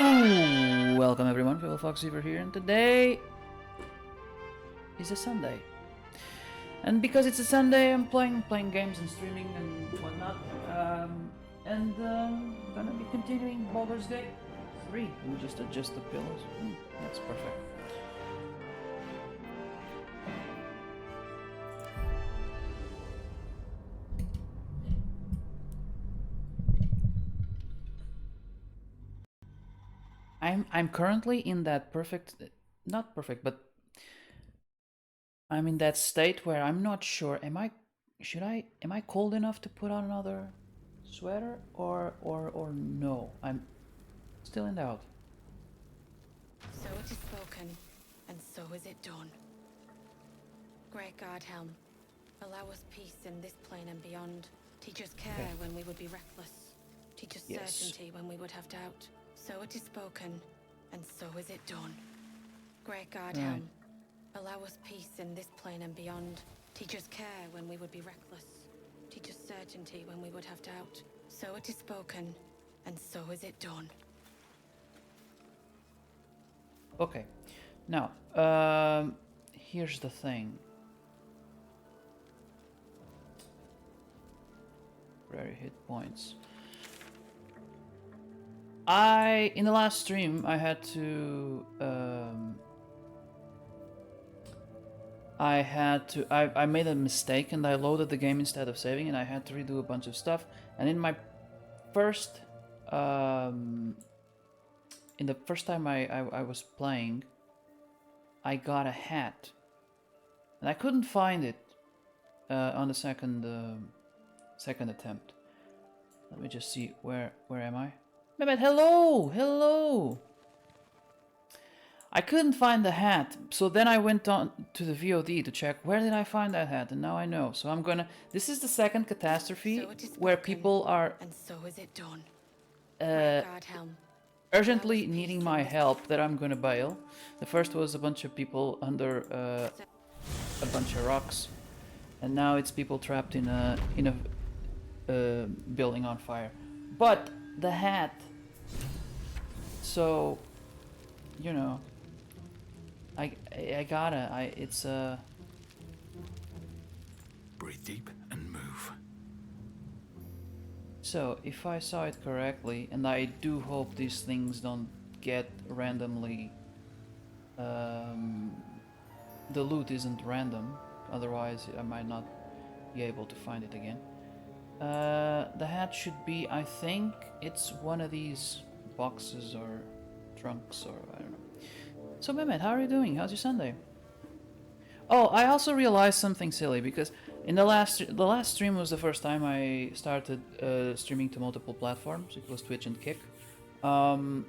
Ooh, welcome everyone, Phil Foxever here, and today is a Sunday. And because it's a Sunday, I'm playing games and streaming and whatnot. Gonna be continuing Baldur's Gate 3. We just adjust the pillows. That's perfect. I'm currently in that not perfect, but I'm in that state where I'm not sure. Am I cold enough to put on another sweater or no? I'm still in doubt. So it is spoken, and so is it done. Great Guardhelm, allow us peace in this plane and beyond. Teach us care when we would be reckless. Teach us certainty when we would have doubt. So it is spoken, and so is it done. Great Guardhelm, allow us peace in this plane and beyond. Teach us care when we would be reckless. Teach us certainty when we would have doubt. So it is spoken, and so is it done. Okay, now, here's the thing. Rare hit points. In the last stream, I had to, I made a mistake and I loaded the game instead of saving, and I had to redo a bunch of stuff. And in my first, in the first time I was playing, I got a hat, and I couldn't find it on the second attempt. Let me just see, where am I? Mehmet, hello. I couldn't find the hat, so then I went on to the VOD to check where did I find that hat, and now I know. So I'm gonna. This is the second catastrophe where people are and so is it done. Urgently needing my help that I'm gonna bail. The first was a bunch of people under a bunch of rocks, and now it's people trapped in a building on fire. But the hat, so you know, it's breathe deep and move. So, if I saw it correctly, and I do hope these things don't get randomly... the loot isn't random, otherwise I might not be able to find it again. The hat should be, I think, it's one of these boxes or trunks or I don't know. So Mehmet, how are you doing? How's your Sunday? Oh, I also realized something silly, because in the last stream was the first time I started streaming to multiple platforms. It was Twitch and Kick. And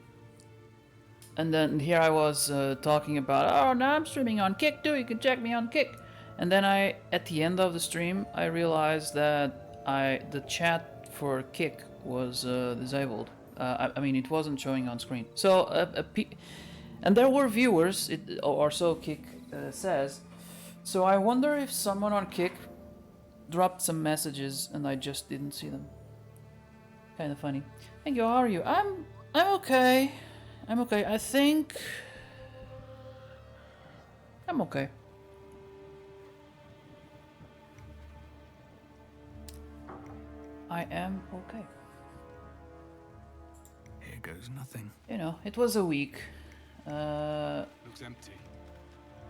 then here I was talking about, oh, now I'm streaming on Kick too, you can check me on Kick. And then at the end of the stream, I realized that the chat for Kick was disabled. I mean, it wasn't showing on screen. So, and there were viewers, or so Kick says. So I wonder if someone on Kick dropped some messages and I just didn't see them. Kind of funny. Thank you. How are you? I'm okay. I'm okay. I think I'm okay. I am okay. Here goes nothing. You know, it was a week. Looks empty.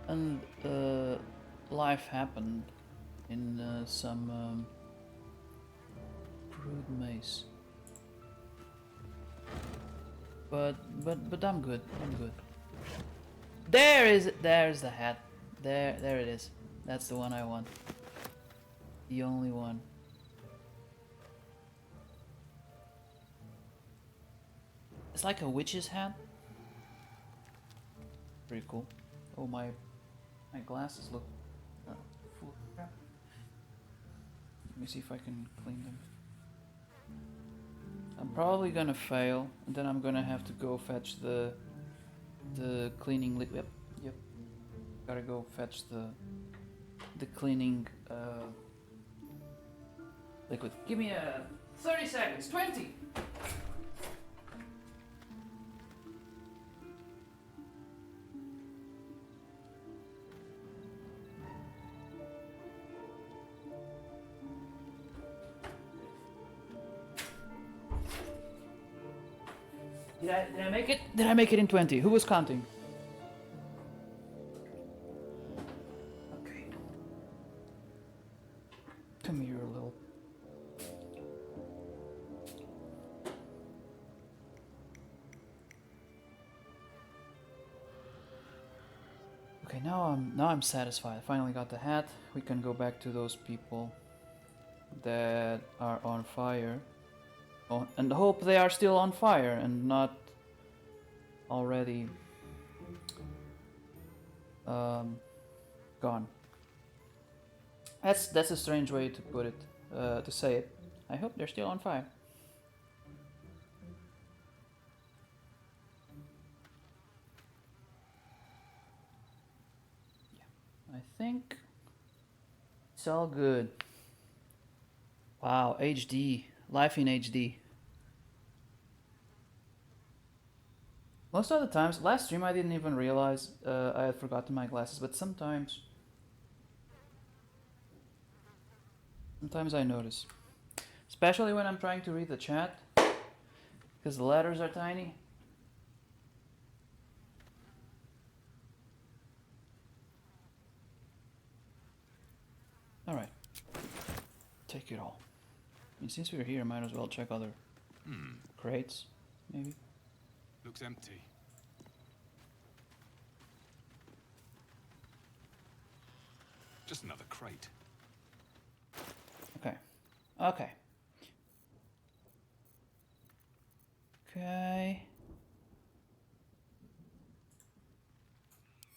And life happened in some crude maze. But I'm good. I'm good. There's the hat. There it is. That's the one I want. The only one. It's like a witch's hat. Pretty cool. Oh, my glasses look full of crap. Let me see if I can clean them. I'm probably gonna fail, and then I'm gonna have to go fetch the cleaning liquid. Yep. Gotta go fetch the cleaning liquid. Give me 30 seconds. 20. Did I make it? Did I make it in 20? Who was counting? Okay. Come here, little. Okay, now I'm satisfied. I finally got the hat. We can go back to those people that are on fire. Oh, and hope they are still on fire and not already gone. That's a strange way to put it, to say it. I hope they're still on fire. Yeah, I think it's all good. Wow, HD, life in HD. Most of the times, last stream I didn't even realize I had forgotten my glasses, but sometimes I notice. Especially when I'm trying to read the chat, because the letters are tiny. Alright. Take it all. I mean, since we're here, might as well check other crates, maybe. Looks empty. Just another crate. Okay. Okay. Okay.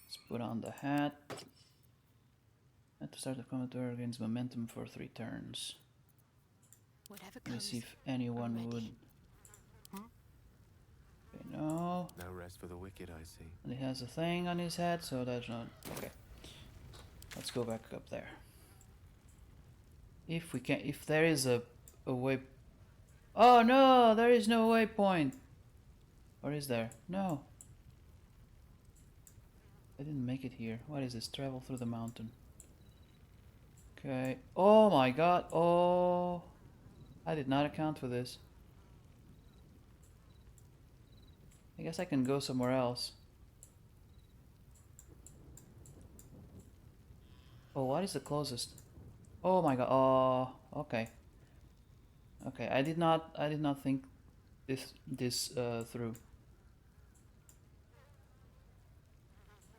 Let's put on the hat. At the start of combat, the turret gains momentum for 3 turns. Whatever Let me comes, see if anyone I'm would. ready. Okay, no. No rest for the wicked, I see. And he has a thing on his head, so that's not. Okay. Let's go back up there. If we can. If there is a way. Oh no! There is no waypoint! Or is there? No. I didn't make it here. What is this? Travel through the mountain. Okay. Oh my god. Oh. I did not account for this. I guess I can go somewhere else. Oh, what is the closest? Oh my god. Oh, okay. Okay, I did not think this through.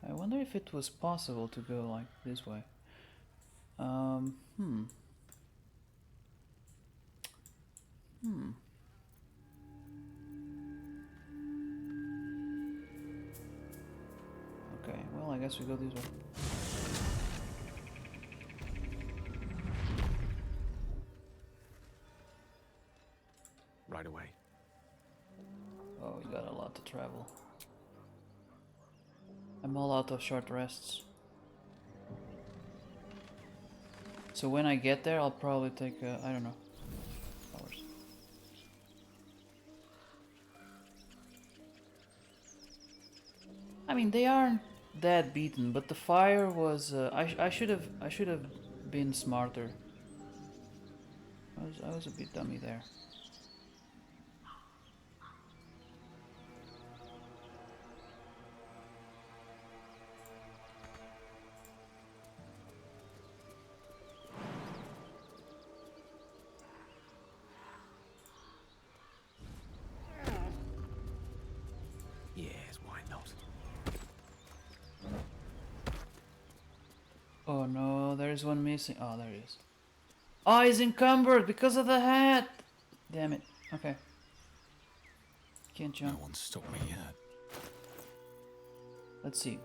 I wonder if it was possible to go like this way. Okay, well, I guess we go this way. Right away. Oh, we got a lot to travel. I'm all out of short rests. So when I get there, I'll probably take, I don't know, hours. I mean, they aren't that beaten, but the fire was, I should have been smarter. I was a bit dummy there. Yes, why not? Oh no, there is one missing. Oh, there it is. Oh, he's encumbered because of the hat! Damn it. Okay. Can't No jump. one's stopped me yet. Let's see.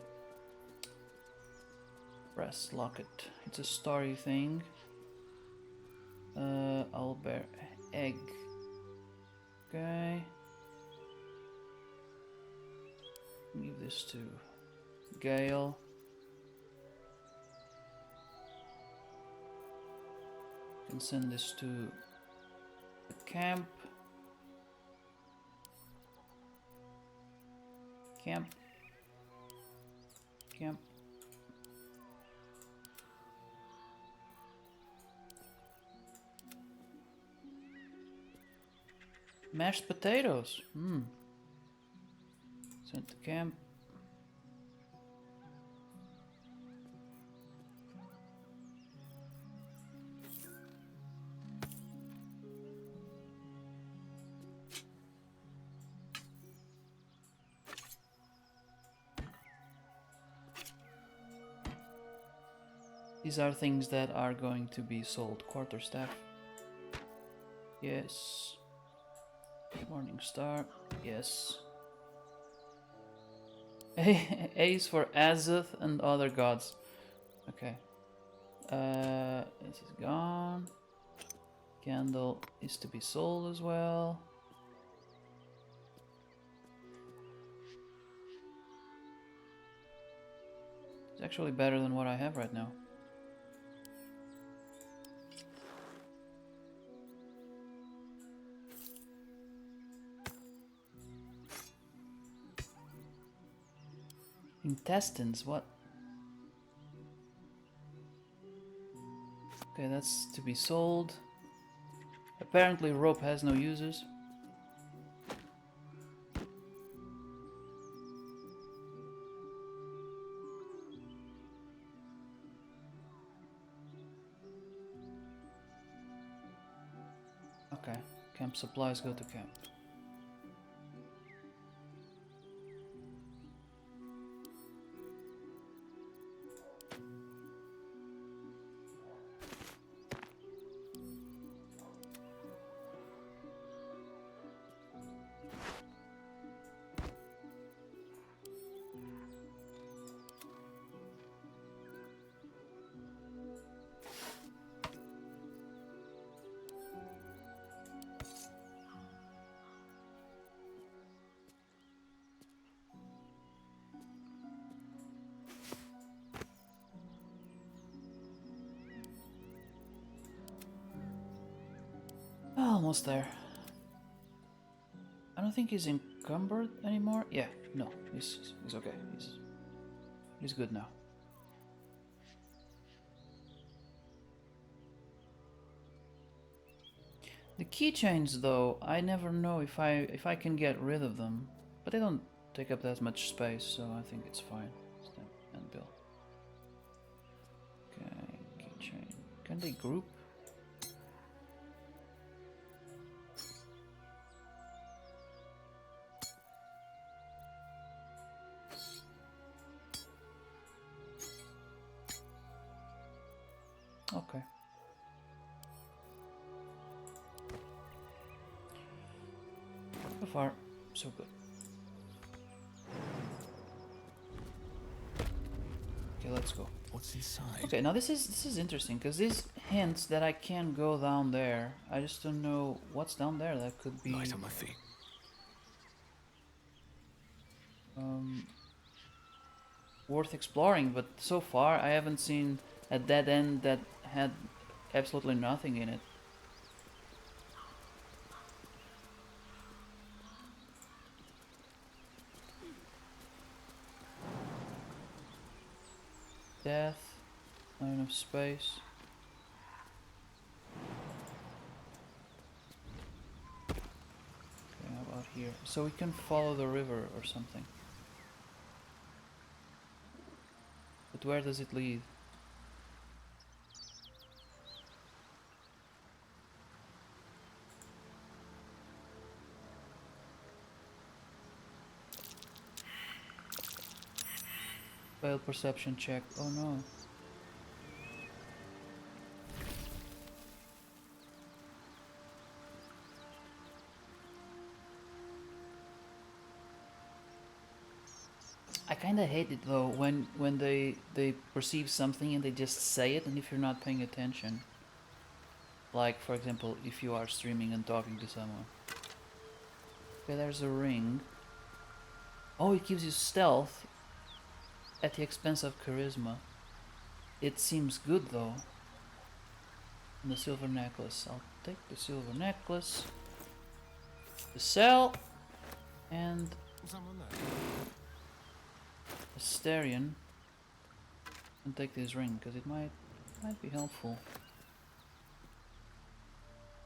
Press lock it. It's a story thing. Albert egg. Okay. Give this to Gale. Can send this to the camp. Camp. Mashed potatoes. Sent to camp. These are things that are going to be sold. Quarterstaff. Yes. Morning Star. Yes. Ace for Azoth and other gods. Okay. This is gone. Candle is to be sold as well. It's actually better than what I have right now. Intestines, what? Okay, that's to be sold. Apparently rope has no uses. Okay, camp supplies go to camp. Almost there. I don't think he's encumbered anymore. Yeah, no, he's okay. He's good now. The keychains, though, I never know if I can get rid of them, but they don't take up that much space, so I think it's fine. Stamp and bill. Okay, keychain. Can they group? Okay. So far, so good. Okay, let's go. What's inside? Okay, now this is interesting because this hints that I can go down there. I just don't know what's down there. That could be Light on my feet. worth exploring. But so far, I haven't seen a dead end that had absolutely nothing in it. Death, not enough space. Okay, how about here? So we can follow the river or something. But where does it lead? Failed perception check. Oh no. I kinda hate it though when they perceive something and they just say it, and if you're not paying attention. Like for example, if you are streaming and talking to someone. Okay, there's a ring. Oh, it gives you stealth at the expense of charisma. It seems good though. And the silver necklace. I'll take the silver necklace. The cell. And Someone there. Asterion. And take this ring because it might be helpful.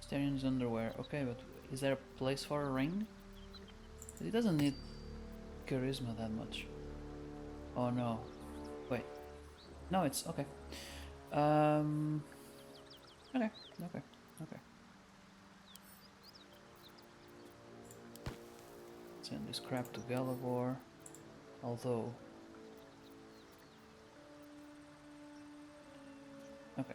Asterian's underwear. Okay, but is there a place for a ring? It doesn't need charisma that much. Oh no. Wait. No, it's okay. Okay, okay, okay. Send this crap to Galivor. Although... Okay.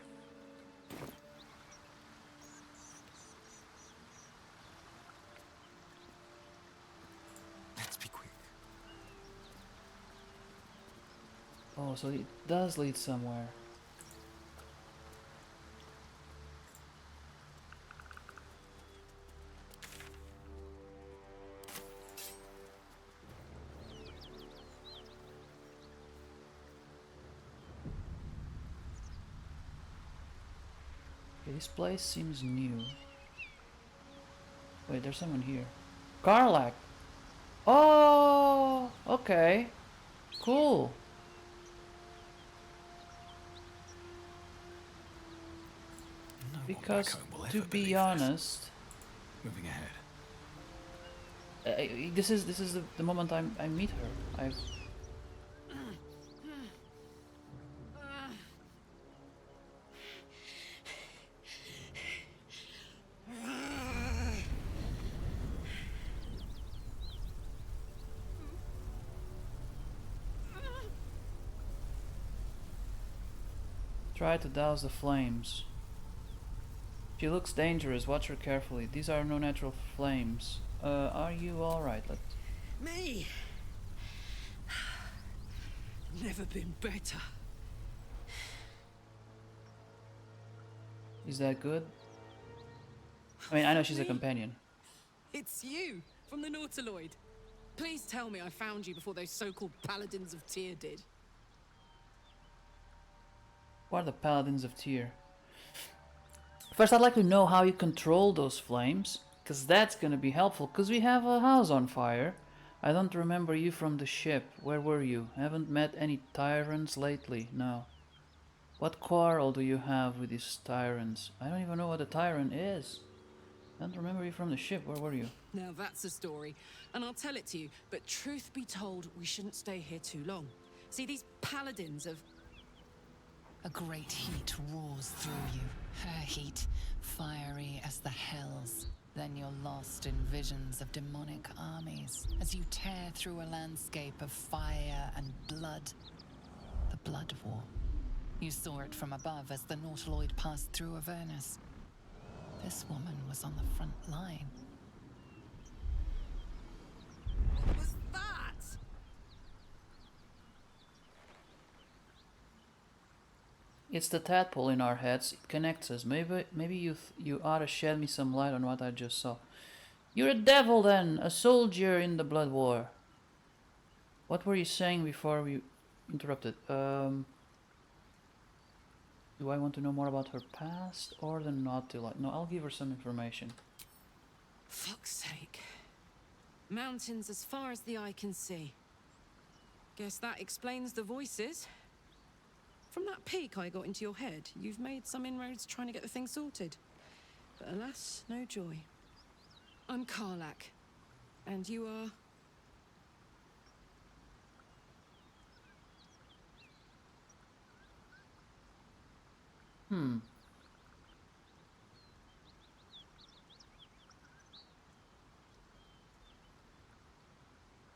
Let's be quick. Oh, so it does lead somewhere. Okay, this place seems new. Wait, there's someone here. Karlak! Oh, okay. Cool. No one back Because, home will to ever be believe this. honest, Moving ahead. this is the moment I meet her. I've tried to douse the flames. She looks dangerous. Watch her carefully. These are no natural flames. Are you alright? Me? Never been better. Is that good? I mean, I know she's a Me? companion. It's you, from the Nautiloid. Please tell me I found you before those so-called Paladins of Tyr did. What are the Paladins of Tyr? First, I'd like to know how you control those flames, because that's gonna be helpful, because we have a house on fire. I don't remember you from the ship. Where were you? Haven't met any tyrants lately, no. What quarrel do you have with these tyrants? I don't even know what a tyrant is. I don't remember you from the ship. Where were you? Now that's a story, and I'll tell it to you, but truth be told, we shouldn't stay here too long. See, these Paladins of... A great heat roars through you, her heat, fiery as the hells. Then you're lost in visions of demonic armies as you tear through a landscape of fire and blood. The Blood War. You saw it from above as the Nautiloid passed through Avernus. This woman was on the front line. What was that? It's the tadpole in our heads. It connects us. Maybe you ought to shed me some light on what I just saw. You're a devil then, a soldier in the Blood War. What were you saying before we interrupted? Do I want to know more about her past or the Nautiloid? No, I'll give her some information. Fuck's sake. Mountains as far as the eye can see. Guess that explains the voices. From that peek I got into your head, you've made some inroads trying to get the thing sorted. But alas, no joy. I'm Karlak. And you are...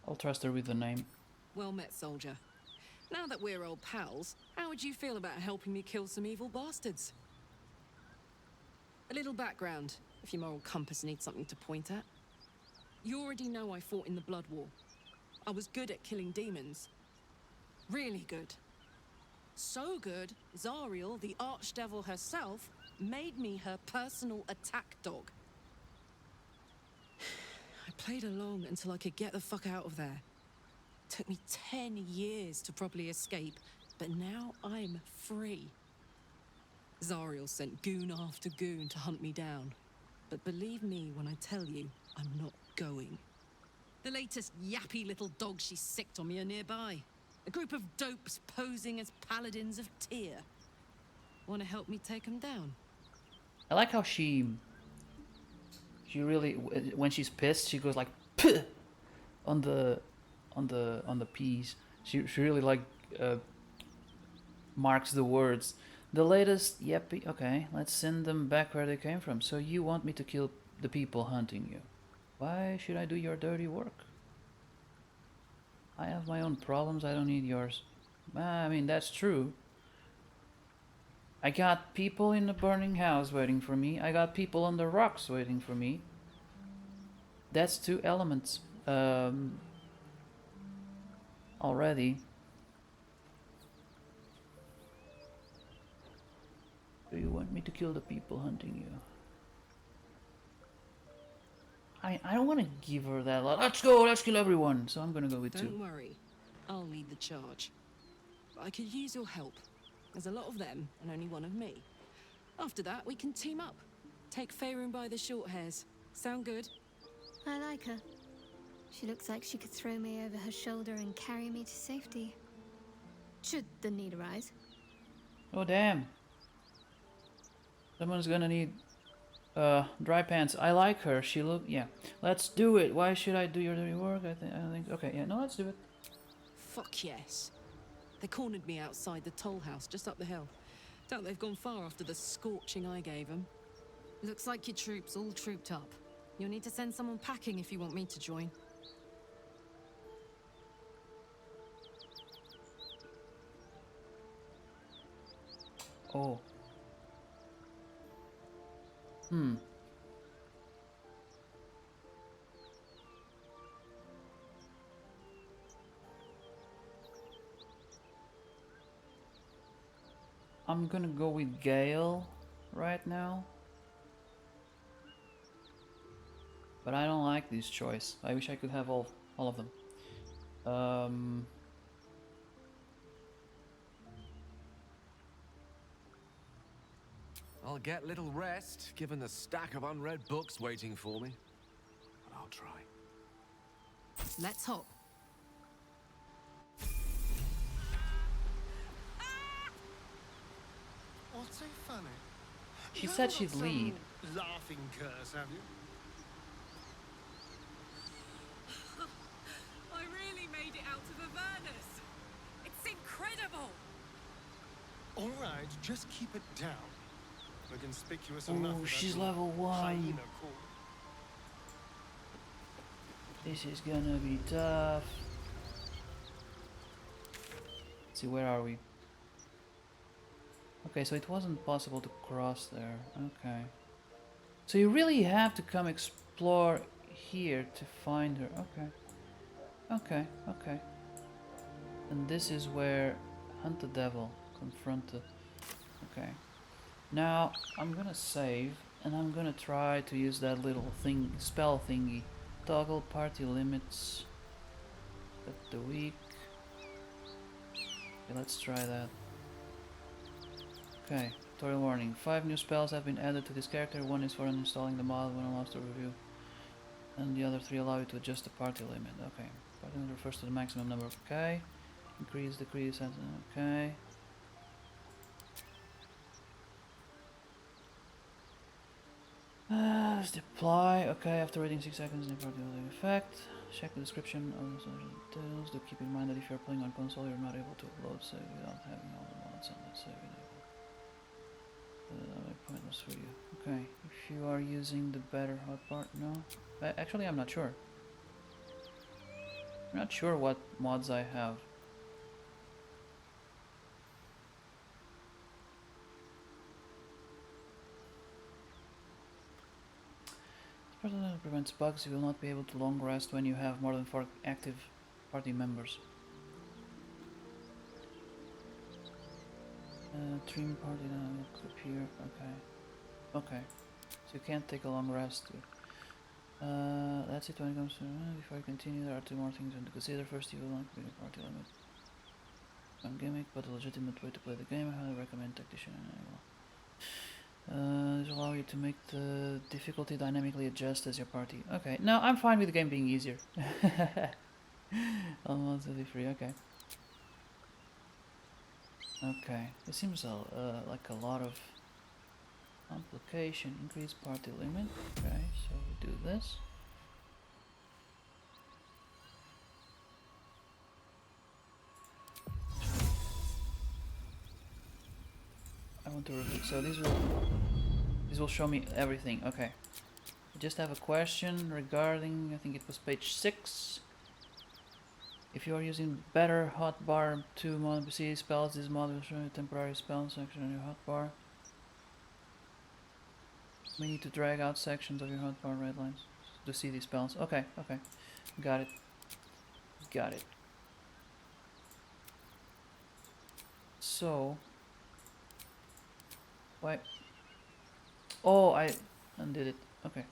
I'll trust her with the name. Well met, soldier. Now that we're old pals, how would you feel about helping me kill some evil bastards? A little background, if your moral compass needs something to point at. You already know I fought in the Blood War. I was good at killing demons. Really good. So good, Zariel, the archdevil herself, made me her personal attack dog. I played along until I could get the fuck out of there. Took me 10 years to properly escape, but now I'm free. Zariel sent goon after goon to hunt me down. But believe me when I tell you, I'm not going. The latest yappy little dogs she sicked on me are nearby. A group of dopes posing as Paladins of Tyr. Want to help me take them down? I like how she really, when she's pissed, she goes like "Puh!" on the on the P's. She really like marks the words. The latest Yeppy. Okay, let's send them back where they came from. So you want me to kill the people hunting you? Why should I do your dirty work? I have my own problems. I don't need yours. I mean, that's true. I got people in the burning house waiting for me. I got people on the rocks waiting for me. That's two elements. Already. Do you want me to kill the people hunting you? I don't want to give her that. Let's go, let's kill everyone. So I'm gonna go with Don't 2. worry, I'll lead the charge. But I could use your help. There's a lot of them and only one of me. After that, we can team up. Take Faerun by the short hairs. Sound good? I like her. She looks like she could throw me over her shoulder and carry me to safety. Should the need arise. Oh damn. Someone's gonna need dry pants. I like her. She look yeah. Let's do it. Why should I do your dirty work? I think okay, yeah, no, let's do it. Fuck yes. They cornered me outside the toll house just up the hill. Doubt they've gone far after the scorching I gave them. Looks like your troops all trooped up. You'll need to send someone packing if you want me to join. Oh. I'm gonna go with Gale right now. But I don't like this choice. I wish I could have all of them. I'll get little rest, given the stack of unread books waiting for me. But I'll try. Let's hop. What's so funny? She You said haven't she'd got some lead. Laughing curse, have you? I really made it out of Avernus. It's incredible. All right, just keep it down. We're conspicuous Oh, enough. without she's your level 1. hyena call. This is gonna be tough. Let's see, where are we? Okay, so it wasn't possible to cross there. Okay. So you really have to come explore here to find her. Okay. Okay, okay. And this is where Hunt the Devil, confront the... Okay. Now, I'm gonna save, and I'm gonna try to use that little thing, spell thingy. Toggle party limits. Cut the week. Okay, let's try that. Okay, tutorial warning. 5 new spells have been added to this character. 1 is for uninstalling the mod when allows to review. And the other 3 allow you to adjust the party limit. Okay. Party limit refers to the maximum number. Okay. Increase, decrease, okay. Apply. Okay, after waiting 6 seconds, new party will take effect. Check the description of the details. Do keep in mind that if you're playing on console, you're not able to upload save without having all the mods on that save enabled. Pointless for you. Okay, if you are using the better hotbar, no. Actually, I'm not sure. I'm not sure what mods I have. That prevents bugs. You will not be able to long rest when you have more than 4 active party members. Trim party now equip here. Okay. Okay. So you can't take a long rest. That's it when it comes to... before you continue, there are 2 more things to consider. First, you will not be a party limit. Some gimmick, but a legitimate way to play the game. I highly recommend Tactician enable. This will allow you to make the difficulty dynamically adjust as your party. Okay, no, I'm fine with the game being easier. Almost free, okay. Okay, it seems like a lot of complication. Increase party limit. Okay, so we do this. want to review. So these will show me everything. Okay. I just have a question regarding, I think it was page 6. If you are using better hotbar to modern PC spells, this mod will show you temporary spell section on your hotbar. We need to drag out sections of your hotbar red lines to see these spells. Okay, okay. Got it. Got it. So... Why? Oh, I undid it. Okay.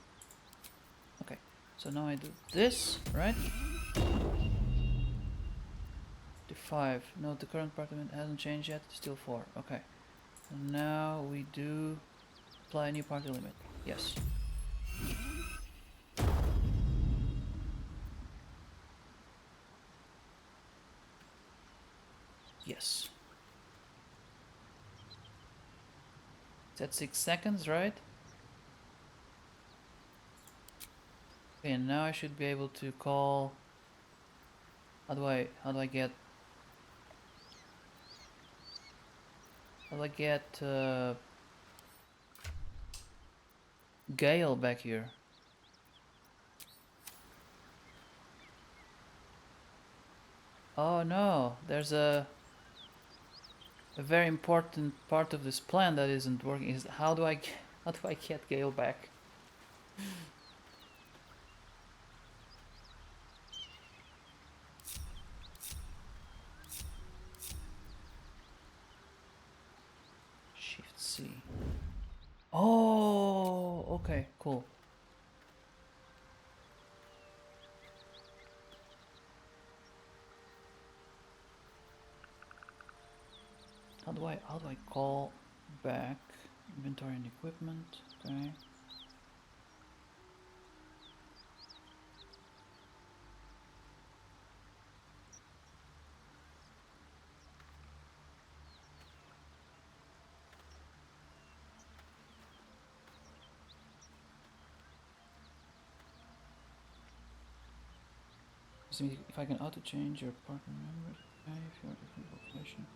Okay. So now I do this, right? To 5. No, the current parliament hasn't changed yet. Still 4. Okay. And now we do apply a new party limit. Yes. Yes. It's at 6 seconds, right? Okay, and now I should be able to call. How do I get Gale back here? Oh no, there's a very important part of this plan that isn't working. Is how do I get Gale back? Shift C. Oh, okay, cool. How do I call back inventory and equipment? Okay. See if I can auto change your partner members. Okay, if you're a different population.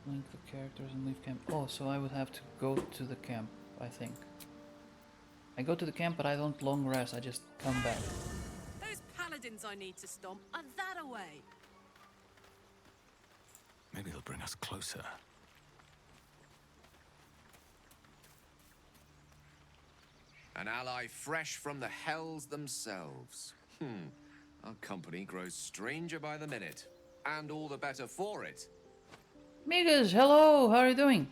Link the characters and leave camp. Oh, so I would have to go to the camp, I think. I go to the camp, but I don't long rest. I just come back. Those paladins I need to stomp are that away. Maybe they'll bring us closer. An ally fresh from the hells themselves. Our company grows stranger by the minute. And all the better for it. Migas, hello! How are you doing?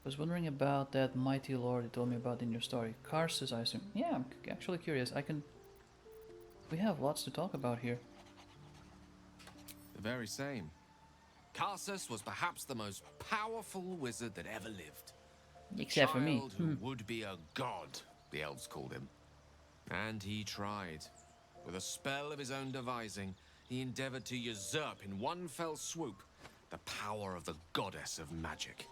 Was wondering about that mighty lord you told me about in your story. Karsus, I assume. Yeah, I'm actually curious. We have lots to talk about here. The very same. Karsus was perhaps the most powerful wizard that ever lived. Except for me. Child who would be a god, the elves called him. And he tried. With a spell of his own devising, he endeavored to usurp in one fell swoop the power of the goddess of magic.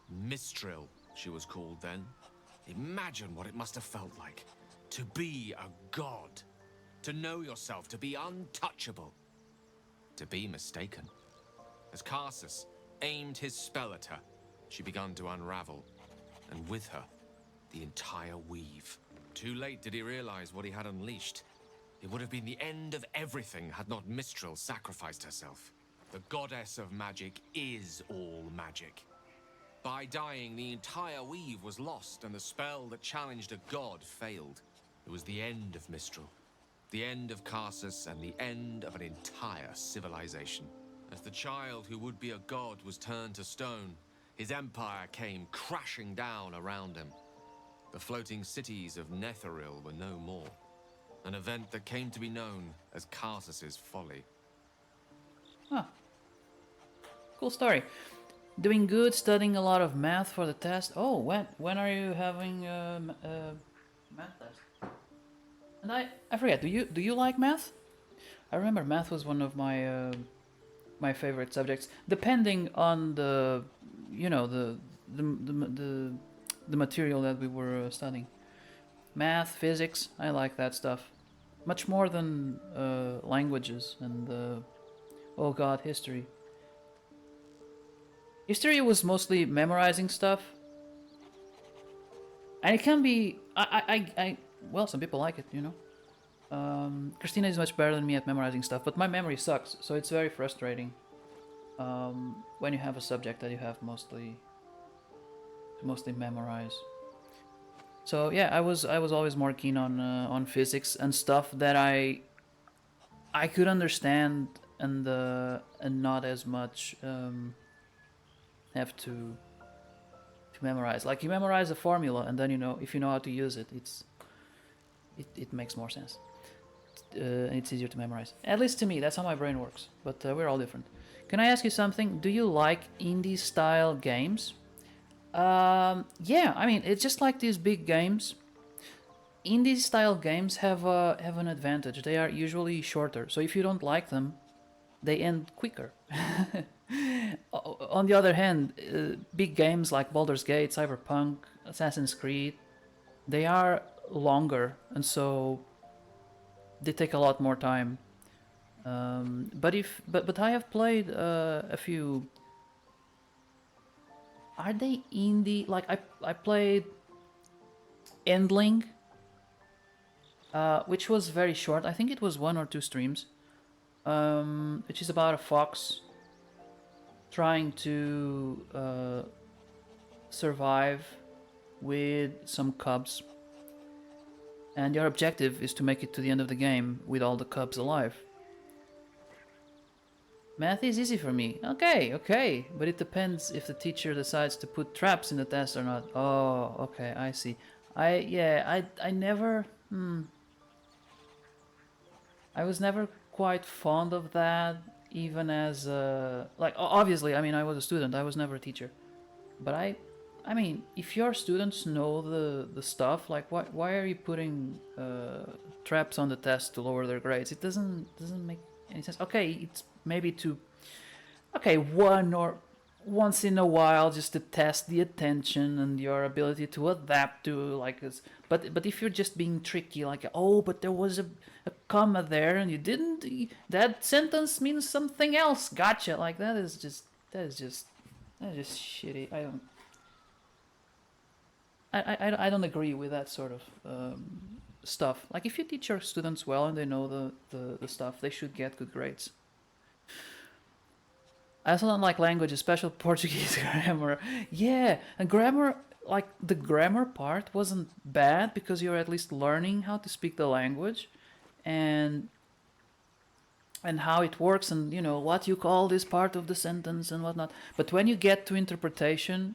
Mistril, she was called then. Imagine what it must have felt like to be a god. To know yourself, to be untouchable. To be mistaken. As Karsus aimed his spell at her, she began to unravel, and with her, the entire weave. Too late did he realize what he had unleashed. It would have been the end of everything had not Mistril sacrificed herself. The goddess of magic is all magic. By dying, the entire weave was lost, and the spell that challenged a god failed. It was the end of Mistril, the end of Karsus, and the end of an entire civilization. As the child who would be a god was turned to stone, his empire came crashing down around him. The floating cities of Netheril were no more. An event that came to be known as Karsus's folly. Huh. Cool story. Doing good, studying a lot of math for the test. Oh, when are you having math test? And I forget. Do you like math? I remember math was one of my my favorite subjects, depending on the the material that we were studying. Math, physics, I like that stuff. Much more than languages and, oh god, history. History was mostly memorizing stuff. And it can be, well, some people like it, you know. Christina is much better than me at memorizing stuff, but my memory sucks, so it's very frustrating when you have a subject that you have mostly memorize. So yeah, I was always more keen on physics and stuff that I could understand and not as much have to memorize. Like you memorize a formula and then if you know how to use it, it makes more sense. And it's easier to memorize. At least to me, that's how my brain works. But we're all different. Can I ask you something? Do you like indie style games? Yeah, I mean, it's just like these big games. Indie style games have an advantage. They are usually shorter. So if you don't like them, they end quicker. On the other hand, big games like Baldur's Gate, Cyberpunk, Assassin's Creed, they are longer, and so they take a lot more time. But I have played a few. Are they indie? Like I played Endling, which was very short. I think it was 1 or 2 streams. Which is about a fox trying to survive with some cubs. And your objective is to make it to the end of the game with all the cubs alive. Math is easy for me. Okay. But it depends if the teacher decides to put traps in the test or not. Oh, okay, I see. I never... I was never quite fond of that, even as... like, obviously, I mean, I was a student. I was never a teacher. But I mean, if your students know the stuff, like, why are you putting traps on the test to lower their grades? It doesn't make any sense. Okay, it's maybe once in a while, just to test the attention and your ability to adapt to, like, this. But if you're just being tricky, like, oh, but there was a comma there and you didn't, that sentence means something else. Gotcha. Like, that is just shitty. I don't agree with that sort of stuff. Like, if you teach your students well and they know the stuff, they should get good grades. I also don't like language, especially Portuguese grammar. Yeah, and grammar, like, the grammar part wasn't bad because you're at least learning how to speak the language and how it works and, what you call this part of the sentence and whatnot. But when you get to interpretation,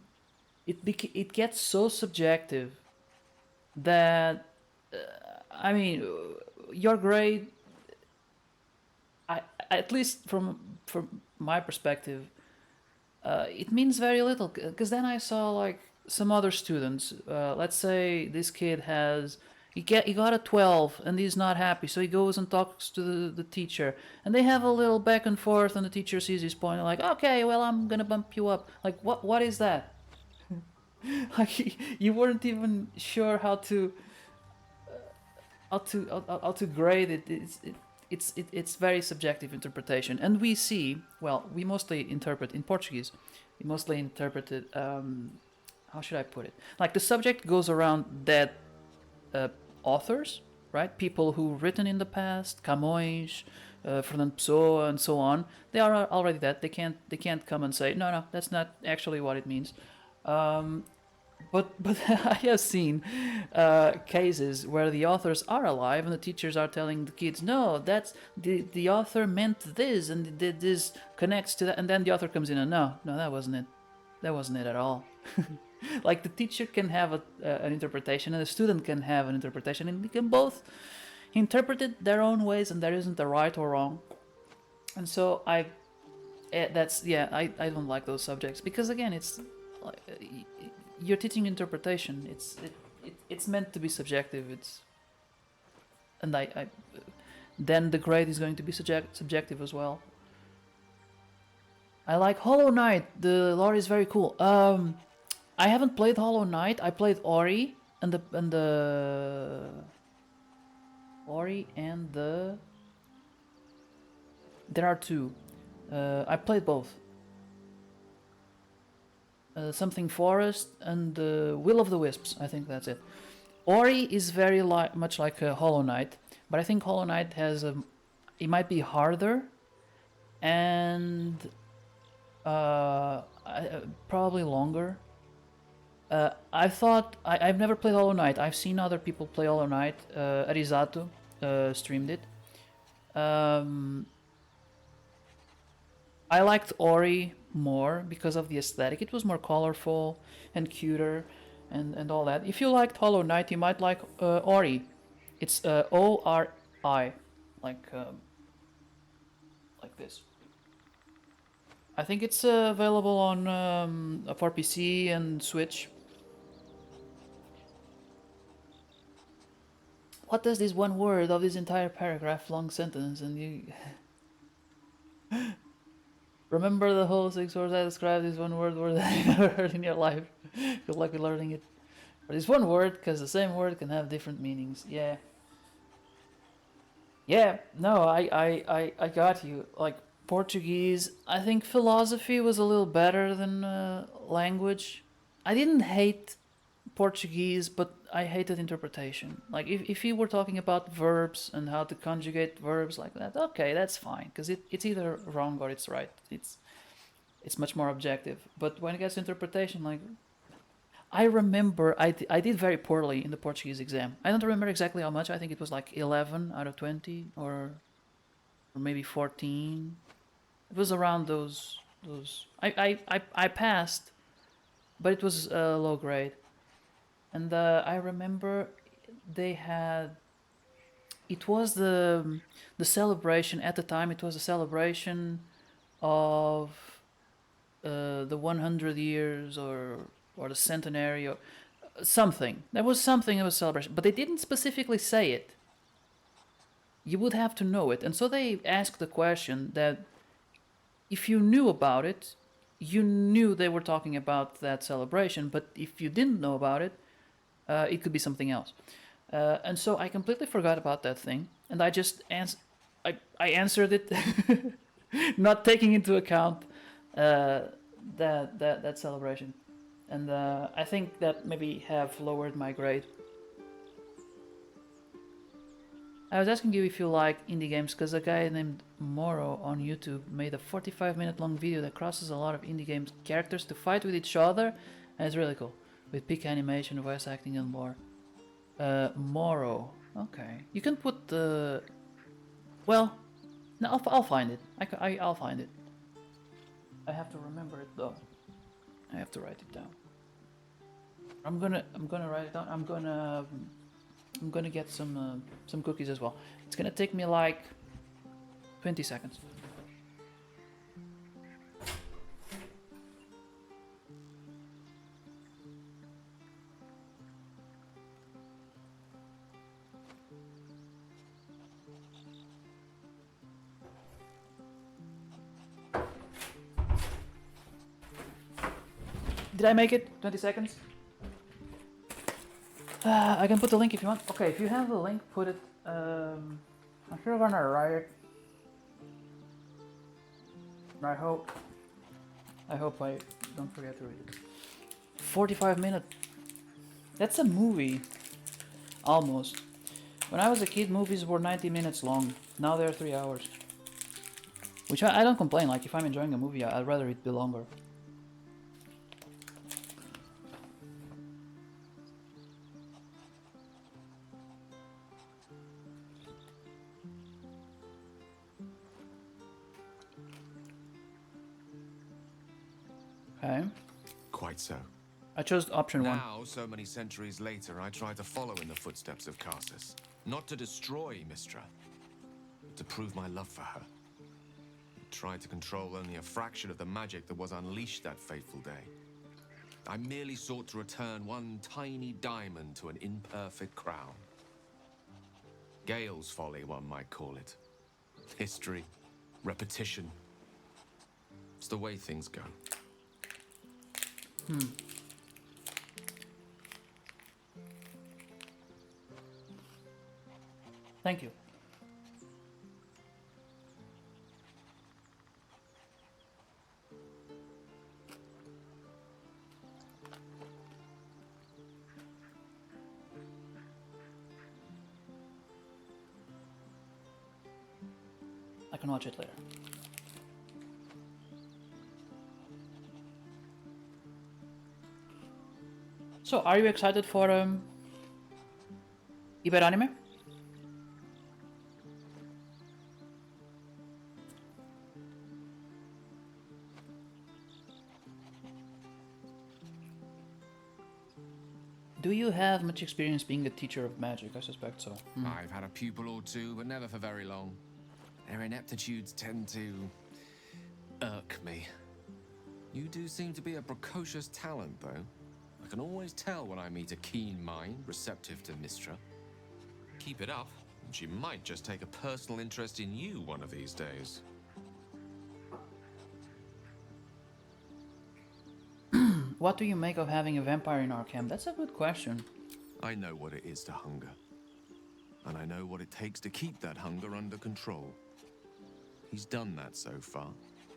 it gets so subjective that, I mean, your grade, at least from my perspective, it means very little. Because then I saw, like, some other students. Let's say this kid he got a 12 and he's not happy, so he goes and talks to the teacher, and they have a little back and forth, and the teacher sees his point, like, okay, well, I'm gonna bump you up. Like, what is that? Like, you weren't even sure how to grade it. It's very subjective interpretation, and we mostly interpret in Portuguese. We mostly interpreted, how should I put it? Like, the subject goes around dead authors, right? People who've written in the past, Camões, Fernando Pessoa, and so on. They are already dead. They can't come and say, no, that's not actually what it means. But I have seen cases where the authors are alive and the teachers are telling the kids, no, that's the author meant this and this connects to that, and then the author comes in and no, that wasn't it at all. Like, the teacher can have an interpretation and the student can have an interpretation, and they can both interpret it their own ways, and there isn't a right or wrong. And so I don't like those subjects, because again, it's like, you're teaching interpretation. It's meant to be subjective. And then the grade is going to be subjective as well. I like Hollow Knight. The lore is very cool. I haven't played Hollow Knight. I played Ori and the Ori and the. There are two. I played both. Something Forest and Will of the Wisps. I think that's it. Ori is very much like Hollow Knight, but I think Hollow Knight has a. It might be harder, and probably longer. I've never played Hollow Knight. I've seen other people play Hollow Knight. Arizato streamed it. I liked Ori more because of the aesthetic. It was more colorful and cuter and all that. If you liked Hollow Knight, you might like Ori. It's Ori, like this. I think it's available on for PC and Switch. What does this one word of this entire paragraph long sentence and you remember the whole 6 words I described this one word that you never heard in your life. Good luck with learning it. But it's one word because the same word can have different meanings. Yeah. Yeah, no, I got you. Like Portuguese, I think philosophy was a little better than language. I didn't hate Portuguese, but I hated interpretation. Like if you were talking about verbs and how to conjugate verbs like that, okay, that's fine, because it's either wrong or it's right. It's much more objective. But when it gets to interpretation, like I remember I did very poorly in the Portuguese exam. I don't remember exactly how much. I think it was like 11 out of 20 or maybe 14. It was around those. I passed, but it was low grade. And I remember they had. It was the celebration at the time. It was a celebration of the 100 years or the centenary or something. There was something of a celebration, but they didn't specifically say it. You would have to know it, and so they asked the question that if you knew about it, you knew they were talking about that celebration. But if you didn't know about it, it could be something else. And so I completely forgot about that thing, and I just I answered it, not taking into account that celebration, and I think that maybe have lowered my grade. I was asking you if you like indie games because a guy named Moro on YouTube made a 45-minute long video that crosses a lot of indie games characters to fight with each other, and it's really cool, with peak animation, voice acting, and more. Moro. Okay. You can put the... Well, no, I'll find it. I'll find it. I have to remember it though. I have to write it down. I'm gonna write it down. I'm gonna get some cookies as well. It's gonna take me like 20 seconds. Did I make it? 20 seconds? I can put the link if you want. Okay, if you have the link, put it. I'm sure I'm gonna write it. I hope I don't forget to read it. 45 minutes. That's a movie. Almost. When I was a kid, movies were 90 minutes long. Now they're 3 hours. Which I don't complain. Like, if I'm enjoying a movie, I'd rather it be longer. Okay. Quite so. I chose option 1. Now, so many centuries later, I try to follow in the footsteps of Karsus. Not to destroy Mistra, but to prove my love for her. I tried to control only a fraction of the magic that was unleashed that fateful day. I merely sought to return one tiny diamond to an imperfect crown. Gale's folly, one might call it. History, repetition. It's the way things go. Thank you. I can watch it later. So, are you excited for Iber Anime? Do you have much experience being a teacher of magic? I suspect so. I've had a pupil or two, but never for very long. Their ineptitudes tend to irk me. You do seem to be a precocious talent, though. I can always tell when I meet a keen mind, receptive to Mistra. Keep it up, and she might just take a personal interest in you one of these days. What do you make of having a vampire in our camp? That's a good question. I know what it is to hunger. And I know what it takes to keep that hunger under control. He's done that so far,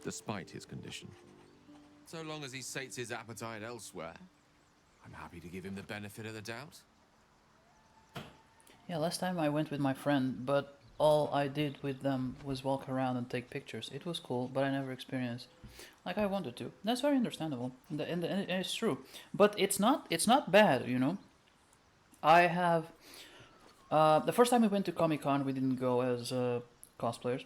despite his condition. So long as he sates his appetite elsewhere, I'm happy to give him the benefit of the doubt. Yeah, last time I went with my friend, but all I did with them was walk around and take pictures. It was cool, but I never experienced like I wanted to. That's very understandable, and it's true. But it's not bad, you know. I have the first time we went to Comic-Con, we didn't go as cosplayers,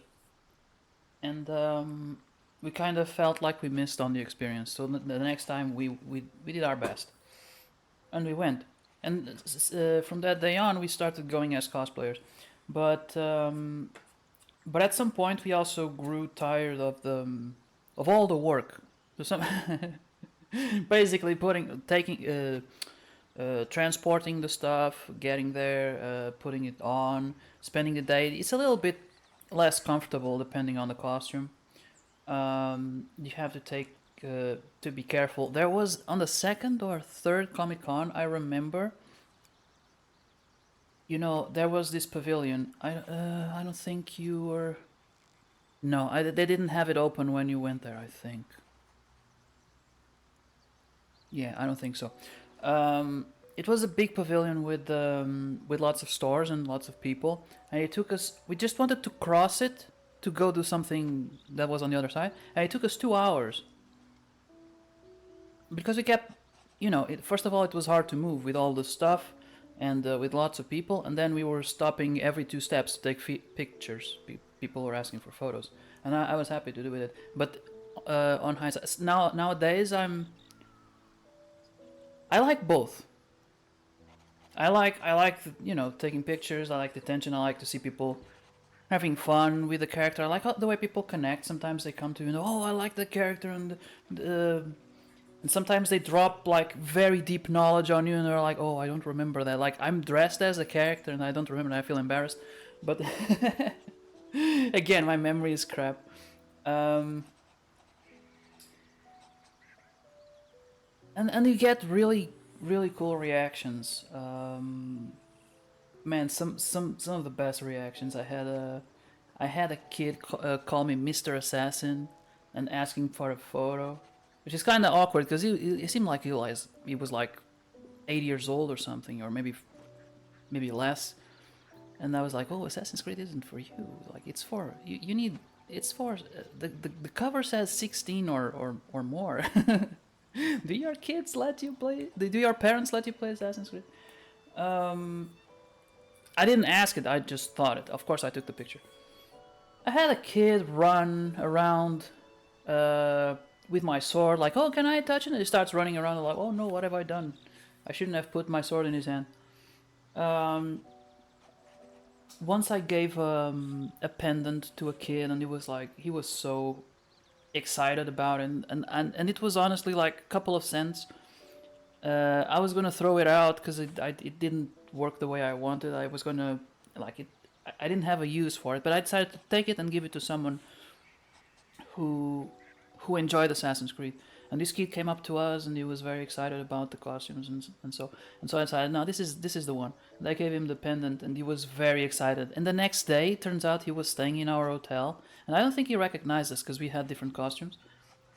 and we kind of felt like we missed on the experience. So the next time we did our best, and we went. And from that day on, we started going as cosplayers, but at some point we also grew tired of all the work. So some basically transporting the stuff, getting there, putting it on, spending the day. It's a little bit less comfortable depending on the costume. You have to be careful. There was on the second or third Comic-Con, I remember. You know, there was this pavilion. I don't think you were. No, they didn't have it open when you went there, I think. Yeah, I don't think so. It was a big pavilion with lots of stores and lots of people, and it took us. We just wanted to cross it to go do something that was on the other side, and it took us 2 hours because we kept, you know, first of all it was hard to move with all the stuff and with lots of people, and then we were stopping every 2 steps to take pictures. People were asking for photos, and I was happy to do it. But on hindsight, nowadays I like both. I like you know, taking pictures. I like the attention. I like to see people having fun with the character. I like the way people connect. Sometimes they come to you know, oh, I like the character, and sometimes they drop like very deep knowledge on you, and they're like, oh, I don't remember that. Like I'm dressed as a character, and I don't remember. And I feel embarrassed, but again, my memory is crap. And you get really cool reactions. Man, some of the best reactions. I had a kid call me Mr. Assassin and asking for a photo, which is kind of awkward because he seemed like he was like 8 years old or something, or maybe less. And I was like, oh, Assassin's Creed isn't for you. Like it's for you need. It's for the cover says 16 or more. Do your kids let you play? Do your parents let you play Assassin's Creed? I didn't ask it. I just thought it. Of course, I took the picture. I had a kid run around with my sword, like, oh, can I touch it? And he starts running around like, oh no, what have I done? I shouldn't have put my sword in his hand. Once I gave a pendant to a kid, and he was so excited about it, and it was honestly like a couple of cents. I was gonna throw it out because it didn't work the way I wanted. I was gonna like it. I didn't have a use for it, but I decided to take it and give it to someone who enjoyed Assassin's Creed. And this kid came up to us and he was very excited about the costumes and so I decided, no, this is the one. And I gave him the pendant and he was very excited. And the next day, it turns out he was staying in our hotel, and I don't think he recognized us because we had different costumes.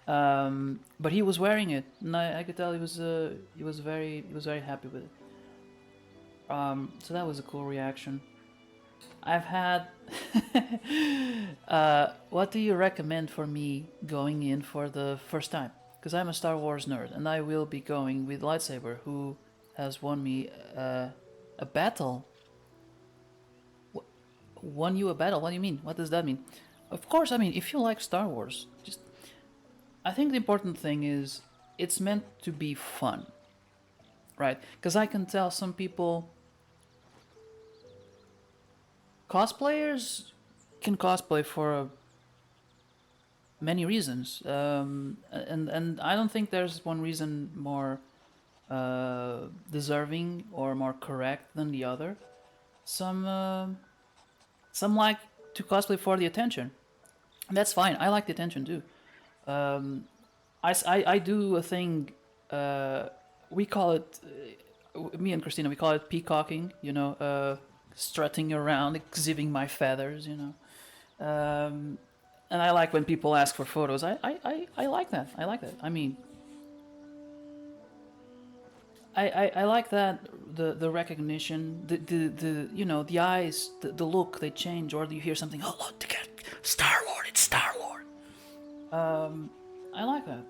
But he was wearing it, and I could tell he was very happy with it. So that was a cool reaction. I've had. What do you recommend for me going in for the first time? Because I'm a Star Wars nerd, and I will be going with Lightsaber, who has won me a battle. Won you a battle? What do you mean? What does that mean? Of course, I mean, if you like Star Wars, just. I think the important thing is it's meant to be fun, right? Because I can tell some people. Cosplayers can cosplay for many reasons, and I don't think there's one reason more deserving or more correct than the other. Some like to cosplay for the attention. That's fine. I like the attention too. I do a thing. We call it. Me and Christina, we call it peacocking. You know. Strutting around, exhibiting my feathers, you know. And I like when people ask for photos. I like that. I like that. I mean, I like that the recognition, the you know, the eyes, the look, they change, or you hear something. Oh look, Star Lord, it's Star Lord. I like that.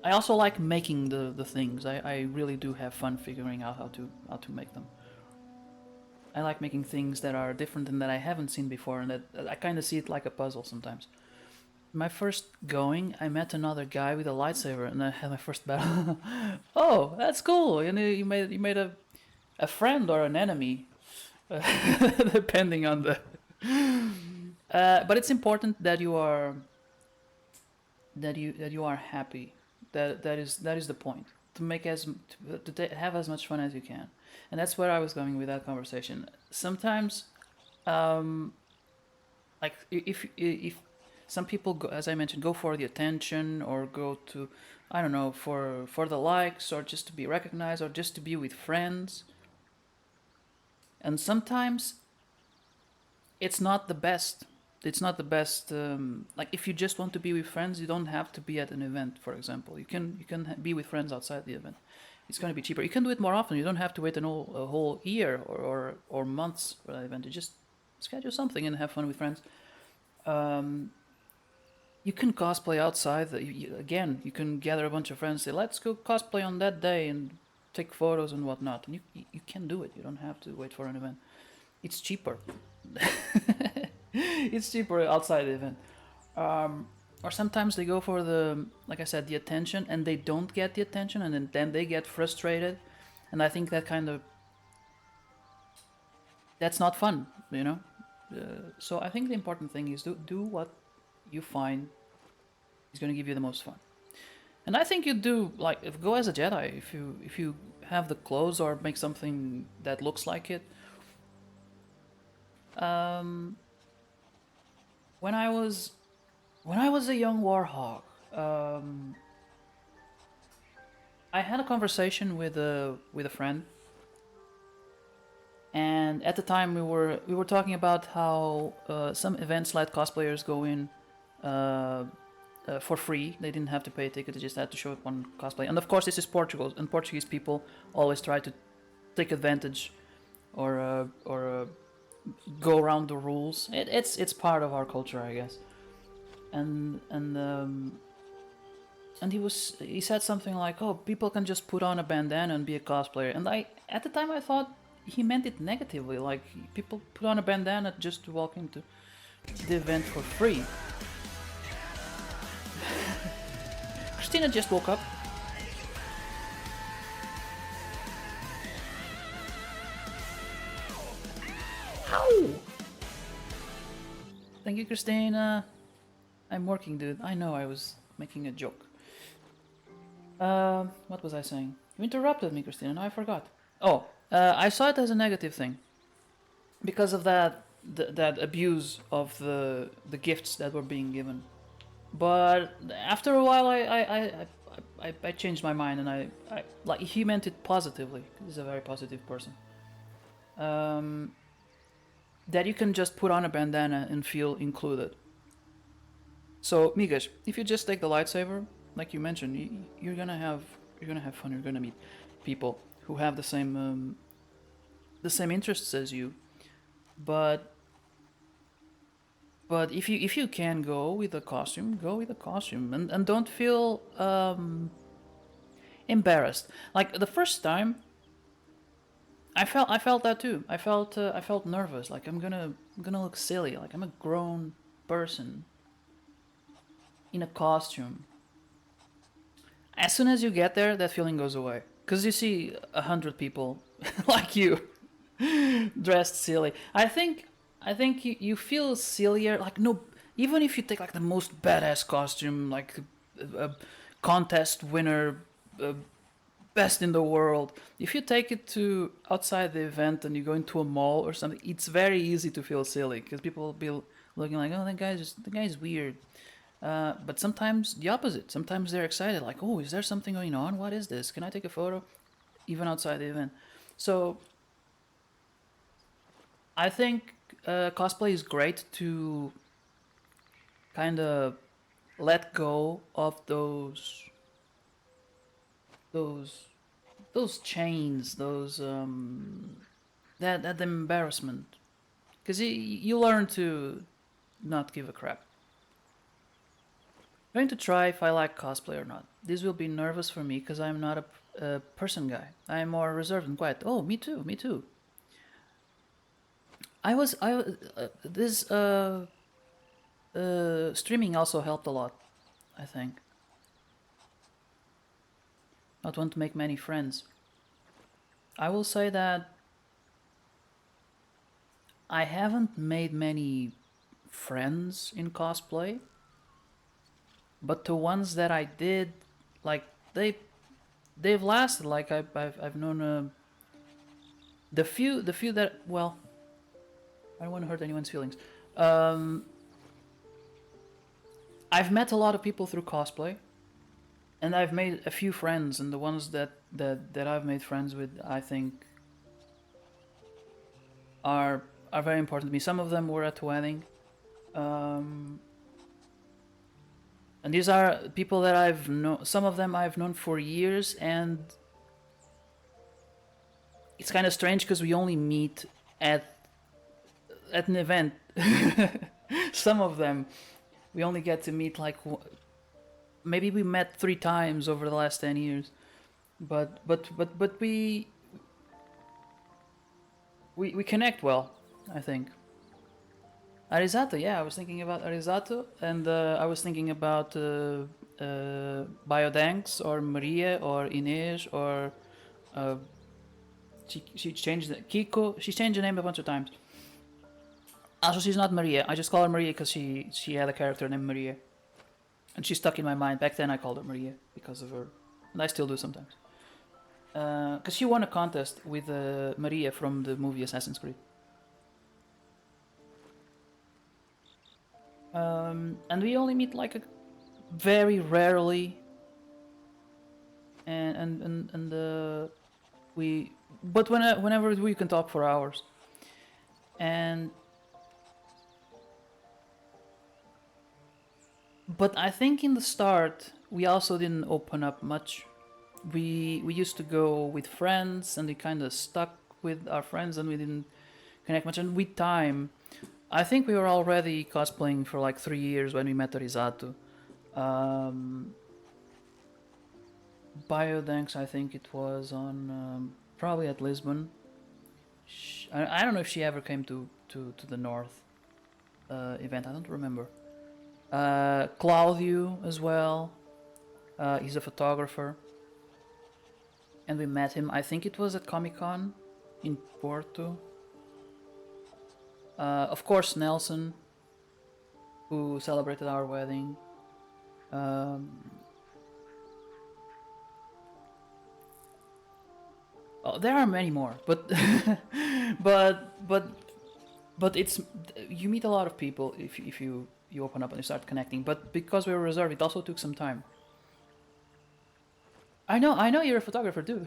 I also like making the things. I really do have fun figuring out how to make them. I like making things that are different and that I haven't seen before, and that I kind of see it like a puzzle sometimes. My first going, I met another guy with a lightsaber, and I had my first battle. Oh, that's cool! You made a friend or an enemy, depending on the. But it's important that you are happy. That is the point. To make have as much fun as you can. And that's where I was going with that conversation. Sometimes, like if some people go, as I mentioned, go for the attention or go to, I don't know, for the likes or just to be recognized or just to be with friends. And sometimes it's not the best. It's not the best. Like if you just want to be with friends, you don't have to be at an event. For example, you can be with friends outside the event. It's going to be cheaper. You can do it more often. You don't have to wait a whole year or months for that event. You just schedule something and have fun with friends. You can cosplay outside. Again, you can gather a bunch of friends, say, let's go cosplay on that day and take photos and whatnot. And you can do it. You don't have to wait for an event. It's cheaper. It's cheaper outside the event. Or sometimes they go for the, like I said, the attention, and they don't get the attention, and then they get frustrated. And I think that that's not fun, you know? So I think the important thing is do what you find is going to give you the most fun. And I think you do, like, go as a Jedi, if you have the clothes or make something that looks like it. When I was a young warhawk, I had a conversation with a friend, and at the time we were talking about how some events let cosplayers go in for free. They didn't have to pay a ticket; they just had to show up one cosplay. And of course, this is Portugal, and Portuguese people always try to take advantage or go around the rules. It's part of our culture, I guess. And he said something like, "Oh, people can just put on a bandana and be a cosplayer." And at the time I thought he meant it negatively, like people put on a bandana just to walk into the event for free. Christina just woke up. Ow! Thank you, Christina. I'm working, dude. I know I was making a joke. What was I saying? You interrupted me, Christina. Now I forgot. Oh, I saw it as a negative thing. Because of that abuse of the gifts that were being given. But after a while, I changed my mind, and I like he meant it positively. He's a very positive person. That you can just put on a bandana and feel included. So Migas, if you just take the lightsaber, like you mentioned, you're gonna have fun. You're gonna meet people who have the same interests as you. But if you can go with a costume, go with a costume, and don't feel embarrassed. Like the first time, I felt that too. I felt nervous. Like I'm gonna look silly. Like I'm a grown person in a costume. As soon as you get there, that feeling goes away. Cause you see 100 people like you dressed silly. I think you feel sillier. Like no, even if you take like the most badass costume, like a contest winner, best in the world. If you take it to outside the event and you go into a mall or something, it's very easy to feel silly because people will be looking like, oh, the guy's weird. But sometimes the opposite. Sometimes they're excited, like, oh, is there something going on? What is this? Can I take a photo? Even outside the event. So I think cosplay is great to kind of let go of those those chains, those that embarrassment, because you learn to not give a crap. I'm going to try if I like cosplay or not. This will be nervous for me because I'm not a person guy. I'm more reserved and quiet. Oh, me too, me too. This streaming also helped a lot, I think. Not want to make many friends. I will say that I haven't made many friends in cosplay, but the ones that I did, like they've lasted. Like I've known the few that, well, I don't want to hurt anyone's feelings. I've met a lot of people through cosplay, and I've made a few friends, and the ones that I've made friends with, I think, are very important to me. Some of them were at the wedding, and these are people that I've known. Some of them I've known for years, and it's kind of strange because we only meet at an event. Some of them we only get to meet like maybe we met 3 times over the last 10 years, but we connect well, I think. Arizato, yeah, I was thinking about Arizato, and I was thinking about Biodanks or Maria or Inês or she changed the Kiko. She's changed the name a bunch of times. Also, she's not Maria. I just call her Maria because she had a character named Maria, and she stuck in my mind. Back then, I called her Maria because of her, and I still do sometimes. Because she won a contest with Maria from the movie Assassin's Creed. And we only meet like very rarely, and we. But whenever we can talk for hours, and. But I think in the start we also didn't open up much. We used to go with friends, and we kind of stuck with our friends, and we didn't connect much. And with time, I think we were already cosplaying for like 3 years when we met Risato. Biodanks, I think it was on probably at Lisbon. I don't know if she ever came to the North event. I don't remember. Claudio as well. He's a photographer, and we met him. I think it was at Comic-Con in Porto. Of course, Nelson, who celebrated our wedding. Oh, there are many more, but but it's, you meet a lot of people if you open up and you start connecting. But because we were reserved, it also took some time. I know you're a photographer too.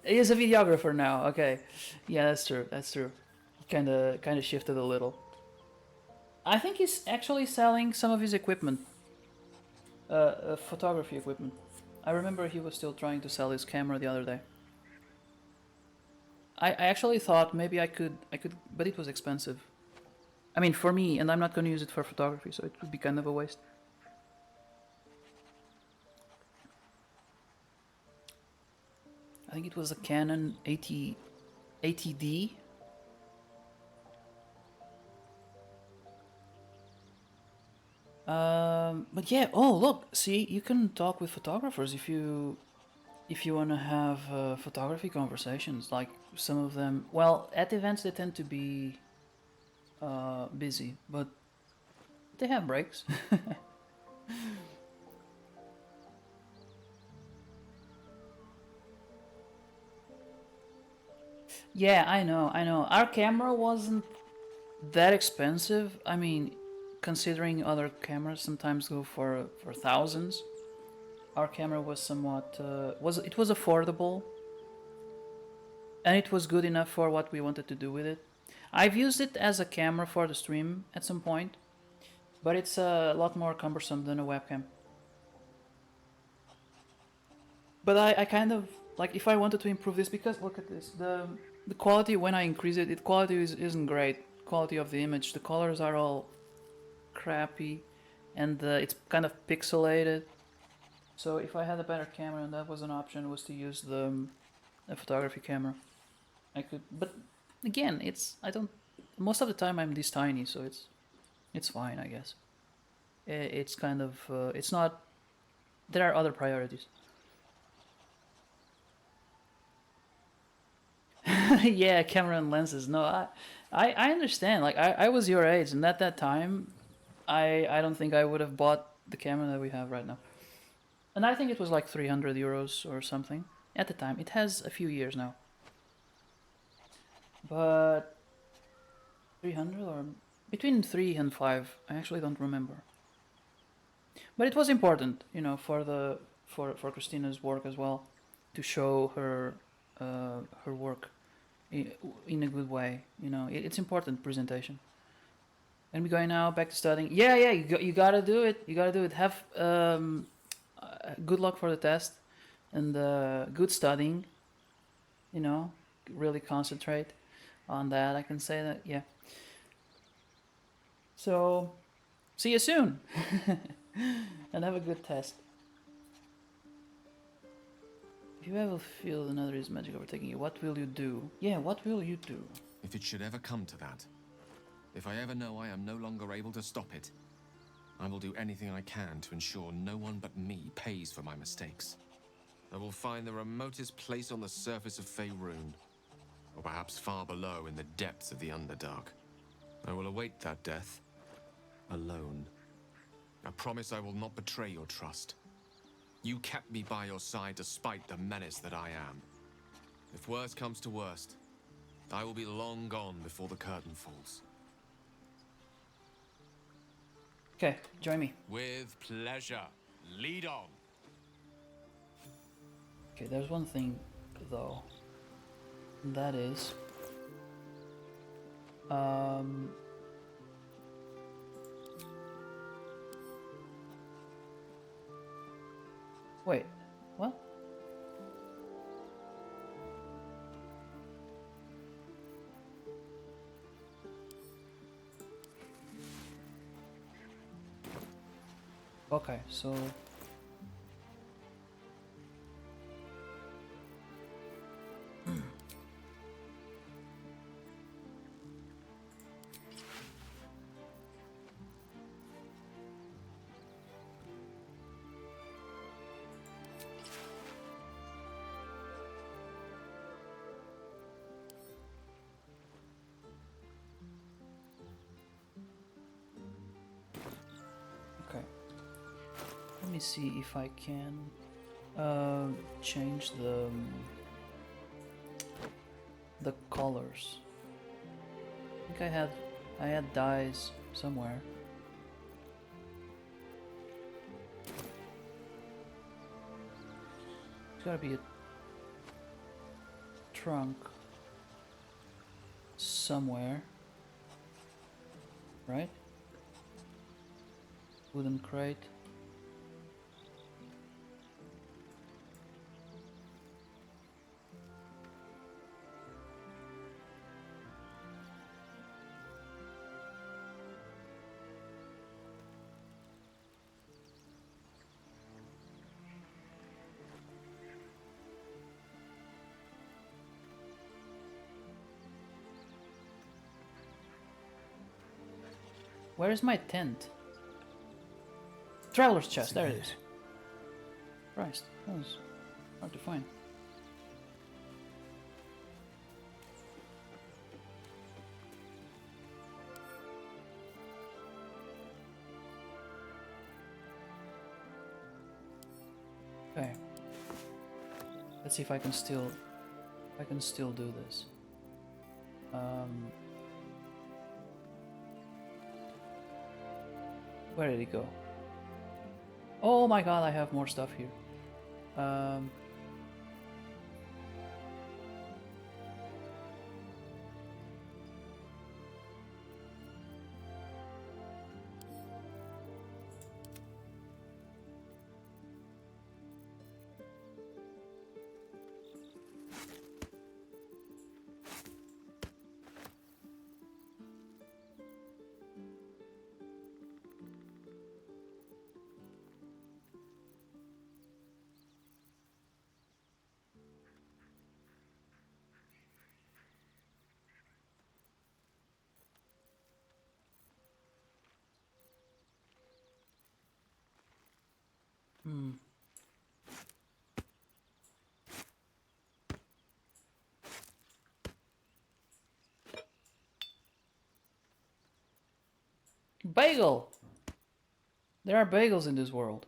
He's a videographer now. Okay, yeah, that's true. That's true. He kind of shifted a little. I think he's actually selling some of his equipment, photography equipment. I remember he was still trying to sell his camera the other day. I actually thought maybe I could, but it was expensive. I mean, for me, and I'm not going to use it for photography, so it would be kind of a waste. I think it was a Canon 80D. But yeah, oh look, see, you can talk with photographers if you want to have photography conversations. Like some of them, well, at events they tend to be busy, but they have breaks. Yeah, I know. Our camera wasn't that expensive. I mean, considering other cameras sometimes go for thousands, our camera was somewhat was affordable, and it was good enough for what we wanted to do with it. I've used it as a camera for the stream at some point, but it's a lot more cumbersome than a webcam. But I kind of like, if I wanted to improve this, because look at this, the quality when I increase it, quality isn't great. Quality of the image, the colors are all crappy, and it's kind of pixelated. So if I had a better camera and that was an option, was to use a photography camera, I could. But again, I don't. Most of the time I'm this tiny, so it's fine, I guess. It's kind of it's not. There are other priorities. Yeah, camera and lenses. No, I understand. Like I was your age, and at that time, I don't think I would have bought the camera that we have right now. And I think it was like 300 euros or something at the time. It has a few years now. But 300 or between 3 and 5, I actually don't remember. But it was important, you know, for Christina's work as well, to show her her work in a good way. You know, it's important presentation. And we're going now back to studying. Yeah, you gotta do it. You gotta do it. Have good luck for the test, and good studying. You know, really concentrate on that. I can say that. Yeah. So, see you soon, and have a good test. If you ever feel another is magic overtaking you, what will you do? Yeah, what will you do? If it should ever come to that, if I ever know I am no longer able to stop it, I will do anything I can to ensure no one but me pays for my mistakes. I will find the remotest place on the surface of Faerun, or perhaps far below in the depths of the Underdark. I will await that death, alone. I promise I will not betray your trust. You kept me by your side despite the menace that I am. If worst comes to worst, I will be long gone before the curtain falls. Okay, join me. With pleasure. Lead on. Okay, there's one thing though. And that is wait, what? Okay, so okay. Let me see if I can change the colors. I think I had dyes somewhere. There's gotta be a trunk somewhere, right? Wooden crate. Where is my tent? Traveler's chest, there it is. Christ, that was hard to find. Okay. Let's see if I can still do this. Where did it go? Oh my god, I have more stuff here. Bagel! There are bagels in this world.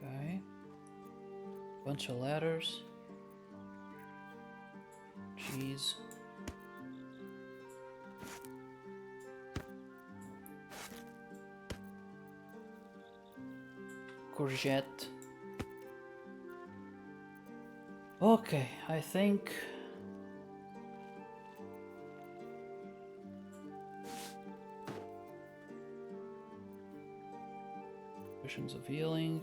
Okay. Bunch of ladders. Cheese. Courgette. Okay, I think potions of healing.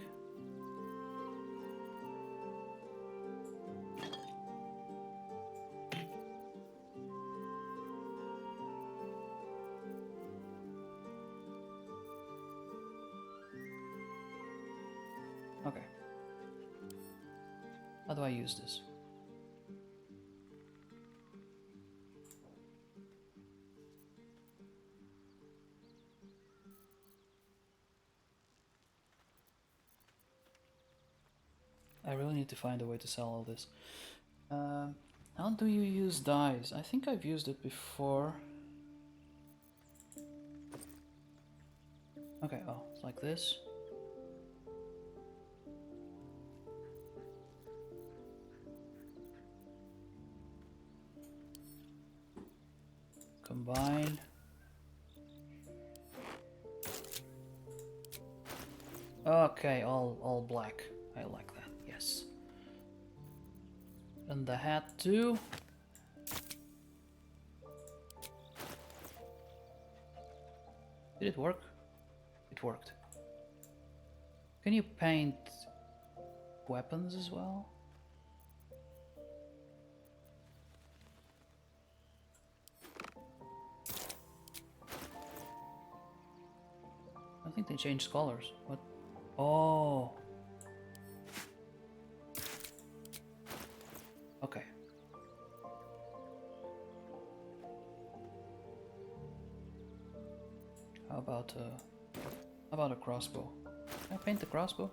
Okay. How do I use this? I really need to find a way to sell all this. How do you use dyes? I think I've used it before. Okay, oh, it's like this. Combine. Okay, all black. I like that, yes. And the hat too. Did it work? It worked. Can you paint weapons as well. I think they changed colors. What? Oh. Okay. How about a crossbow? Can I paint the crossbow?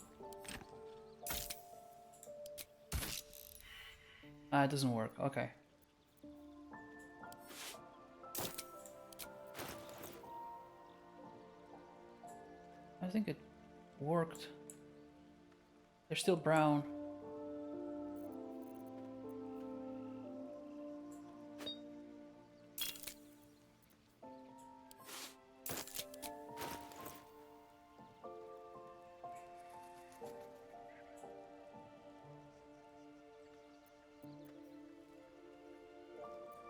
Ah, it doesn't work. Okay. I think it worked. They're still brown.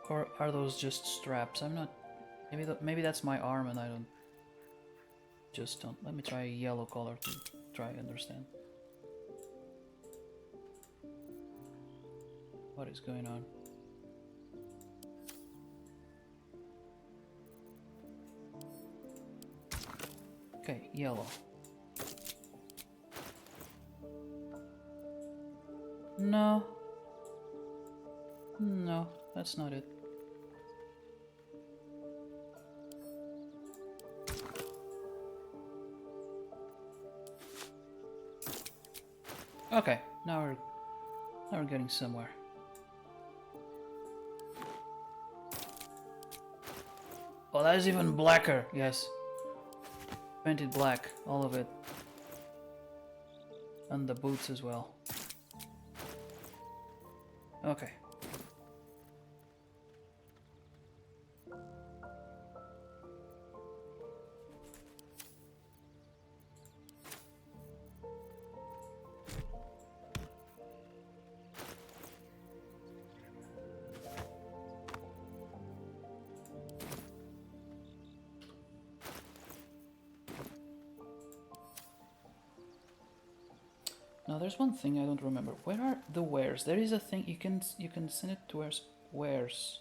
Or are those just straps? I'm not. Maybe that's my arm, and I don't. Just don't. Let me try a yellow color to try understand. What is going on? Okay, yellow. No. No, that's not it. Okay, now we're getting somewhere. Oh, that is even blacker. Yes. Painted black, all of it. And the boots as well. Okay. Now there's one thing I don't remember. Where are the wares? There is a thing you can send it to wares.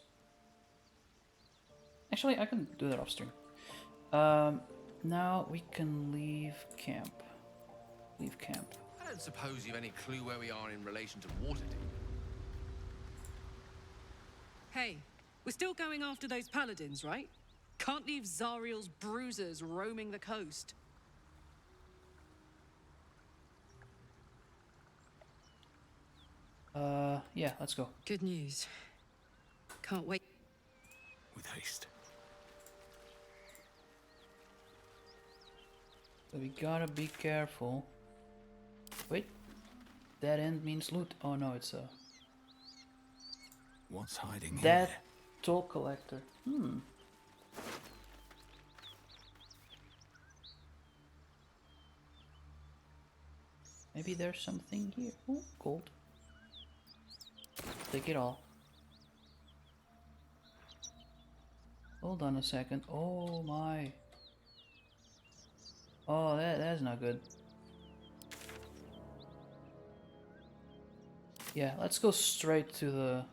Actually, I can do that off stream. Now we can leave camp. Leave camp. I don't suppose you've any clue where we are in relation to Waterdeep. Hey, we're still going after those paladins, right? Can't leave Zariel's bruisers roaming the coast. Yeah, let's go. Good news. Can't wait. With haste. So we gotta be careful. Wait. Dead end means loot. Oh no, it's a... What's hiding That here? toll collector. Maybe there's something here. Ooh, gold. Take it all. Hold on a second. Oh my. Oh, that's not good. Yeah, let's go straight to the...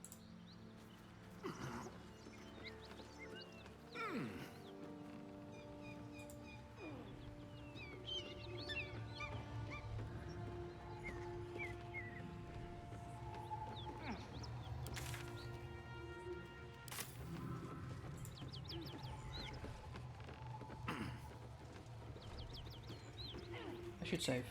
I should save.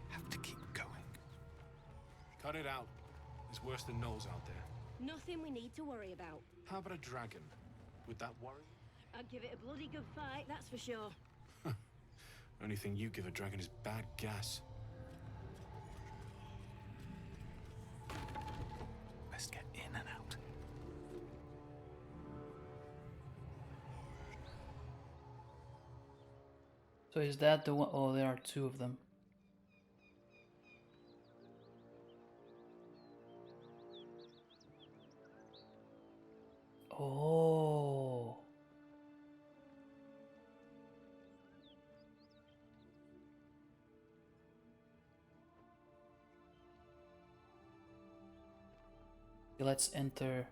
Have to keep going. Cut it out. There's worse than Knowles out there. Nothing we need to worry about. How about a dragon? Would that worry? I'd give it a bloody good fight, that's for sure. Only thing you give a dragon is bad gas. Best get in and out. So is that the one? Oh, there are two of them. Oh. Okay, let's enter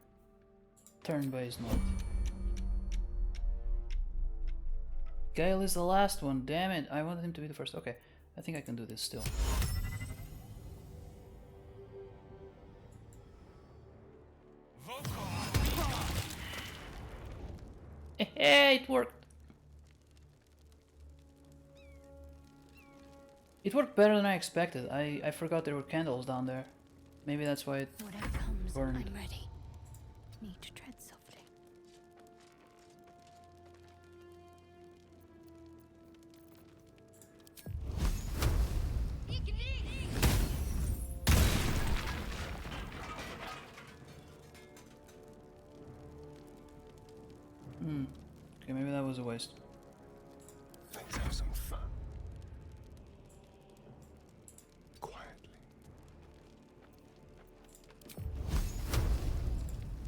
turn-based mode. Gale is the last one. Damn it! I wanted him to be the first. Okay, I think I can do this still. Hey, it worked. It worked better than I expected. I forgot there were candles down there. Maybe that's why it Whatever comes, burned. I'm ready. Need to tread softly. Okay, maybe that was a waste. Let's have some fun. Quietly.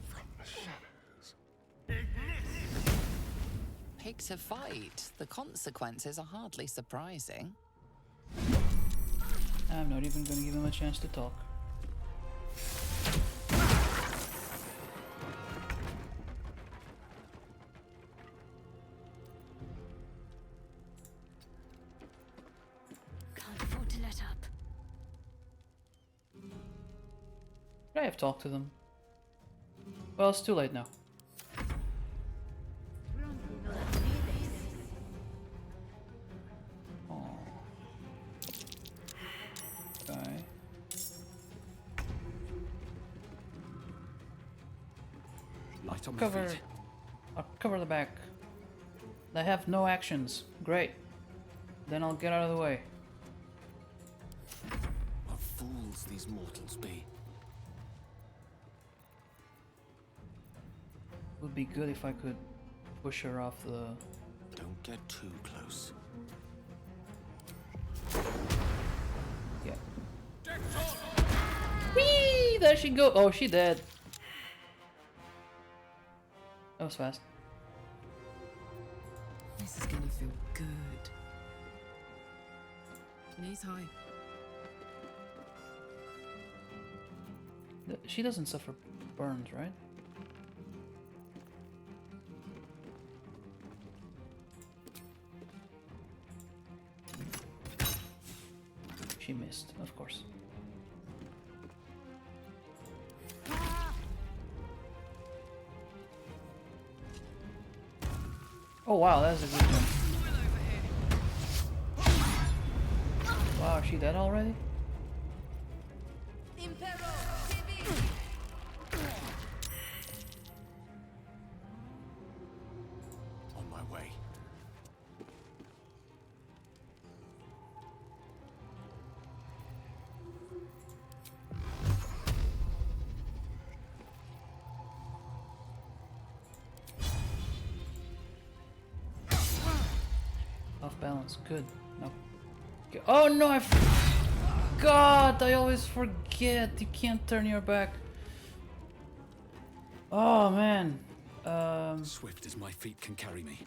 From the shadows. Pick to fight. The consequences are hardly surprising. I'm not even gonna give him a chance to talk. Can't afford to let up. Could I have talked to them? Well, it's too late now. Oh. Okay. Light on my Cover. feet. I'll cover the back. They have no actions. Great. Then I'll get out of the way. What fools these mortals be. Would be good if I could push her off the. Don't get too close. Yeah. Whee! There she go. Oh, she dead. That was fast. This is gonna feel good. Knees high. She doesn't suffer burns, right? She missed, of course. Oh wow, that's a good jump. Wow, is she dead already? On my way. Off balance, good. No. Okay. Oh no, God, I always forget. You can't turn your back. Oh man. Swift as my feet can carry me.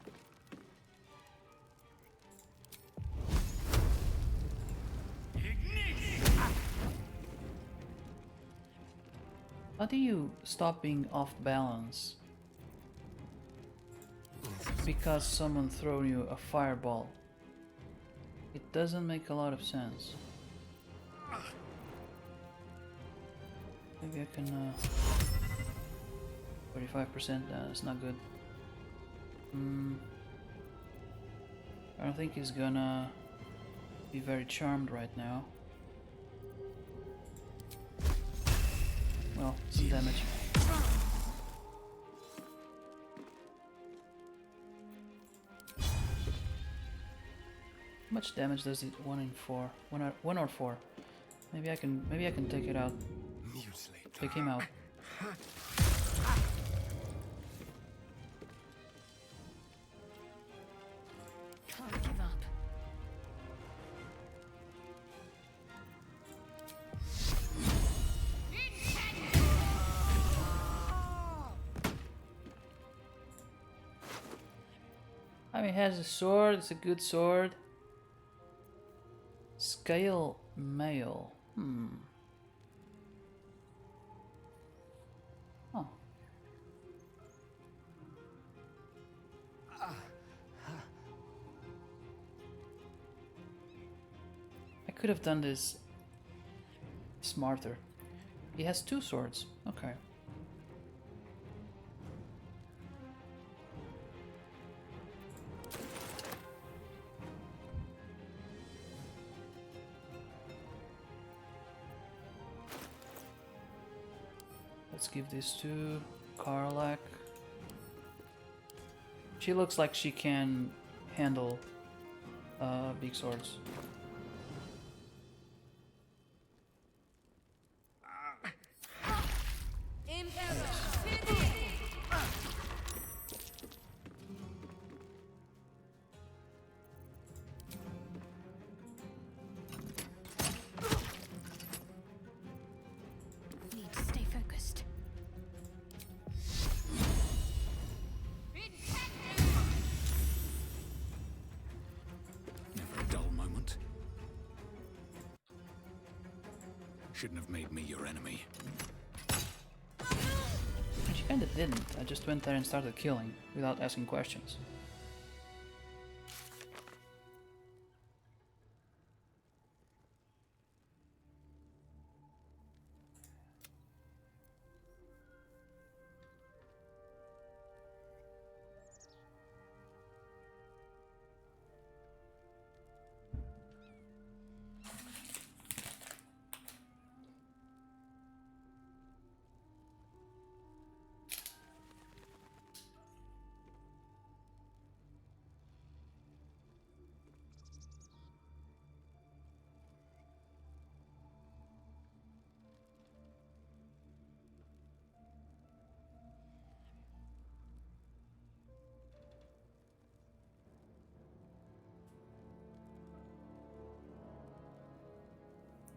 How do you stop being off balance? Because someone threw you a fireball. It doesn't make a lot of sense. Maybe I can 35%, that's not good. I don't think he's gonna be very charmed right now. Well, some damage. How much damage does it? 1 in 4. 1 or 4. Maybe I can take it out. Take him out. Can't give up. he has a sword. It's a good sword. Scale mail. Oh. I could have done this smarter. He has 2 swords. Okay. Let's give this to Karlak. She looks like she can handle big swords. Need to stay focused. Never a dull moment. Shouldn't have made me your enemy. She kinda didn't. I just went there and started killing without asking questions.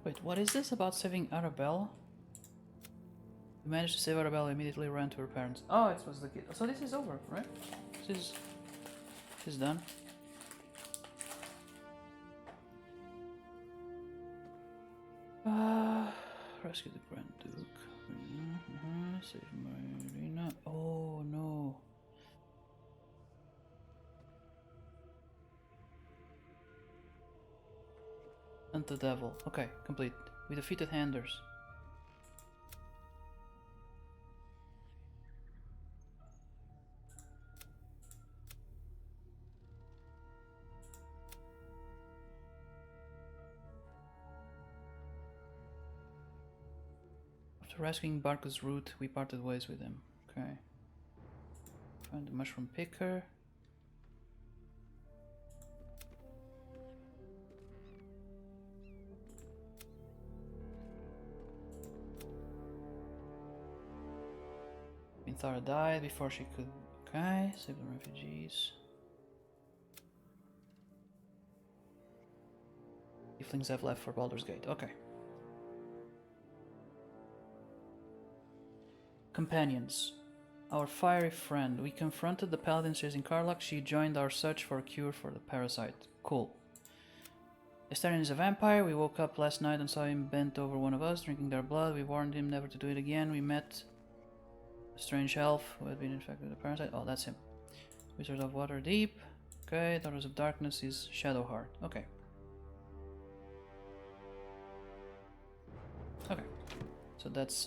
Wait, what is this about saving Arabella? We managed to save Arabella, immediately ran to her parents. Oh, it was the kid. So this is over, right? This is done. Rescue the Grand Duke. Save Marina. Oh no. And the devil. Okay, complete. We defeated Handers. After rescuing Barca's route, we parted ways with him. Okay. Find the mushroom picker. Minthara died before she could. Okay, save the refugees. Tieflings have left for Baldur's Gate. Okay. Companions. Our fiery friend. We confronted the paladins chasing Karlak. She joined our search for a cure for the parasite. Cool. Estarian is a vampire. We woke up last night and saw him bent over one of us, drinking their blood. We warned him never to do it again. We met a strange elf who had been infected with the parasite. Oh, that's him. Wizard of Waterdeep. Okay, Daughters of Darkness is Shadowheart. Okay. Okay. So that's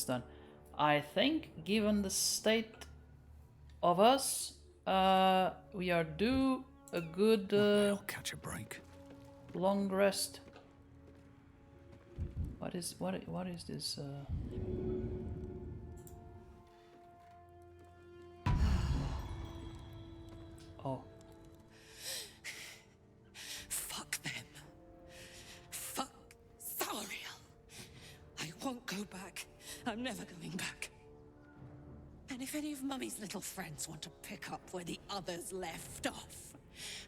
done. I think, given the state of us, we are due a good I'll catch a break. long rest. What is this? Oh. Fuck them. Fuck Zariel. I won't go back. I'm never going back. And if any of Mummy's little friends want to pick up where the others left off,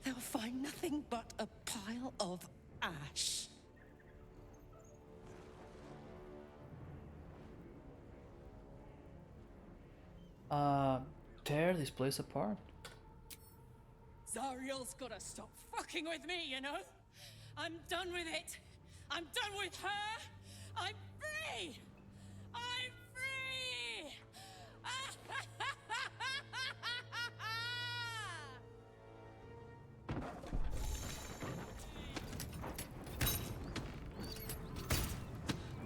they'll find nothing but a pile of ash. Tear this place apart. Zariel's gotta stop fucking with me, you know? I'm done with it. I'm done with her. I'm free. I'm free.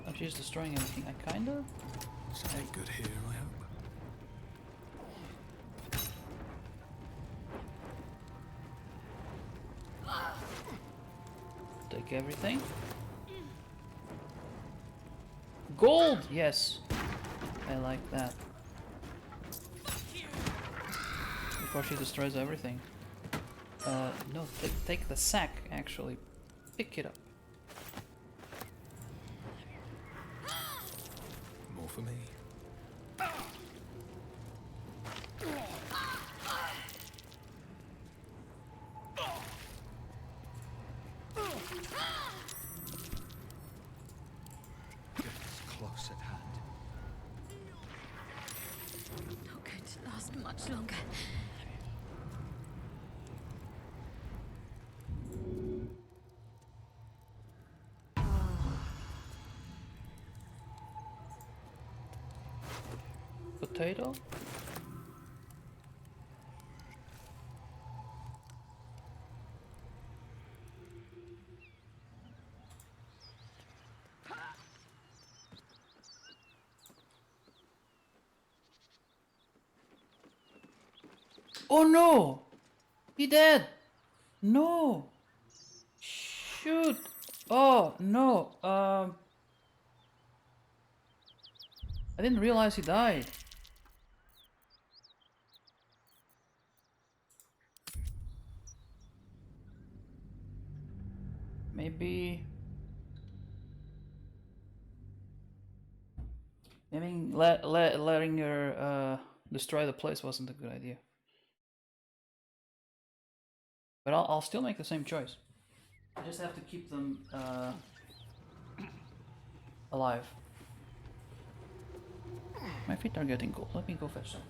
Oh, she's destroying everything. I kinda. Stay good here, I hope. Take everything. Gold! Yes. I like that. Before she destroys everything. No, take the sack, actually. Pick it up. More for me. Death's close at hand. Not going to last much longer. Potato? Oh no! He dead! No! Shoot! Oh no! I didn't realize he died. Maybe letting her destroy the place wasn't a good idea. But I'll still make the same choice. I just have to keep them alive. My feet are getting cold. Let me go fetch some.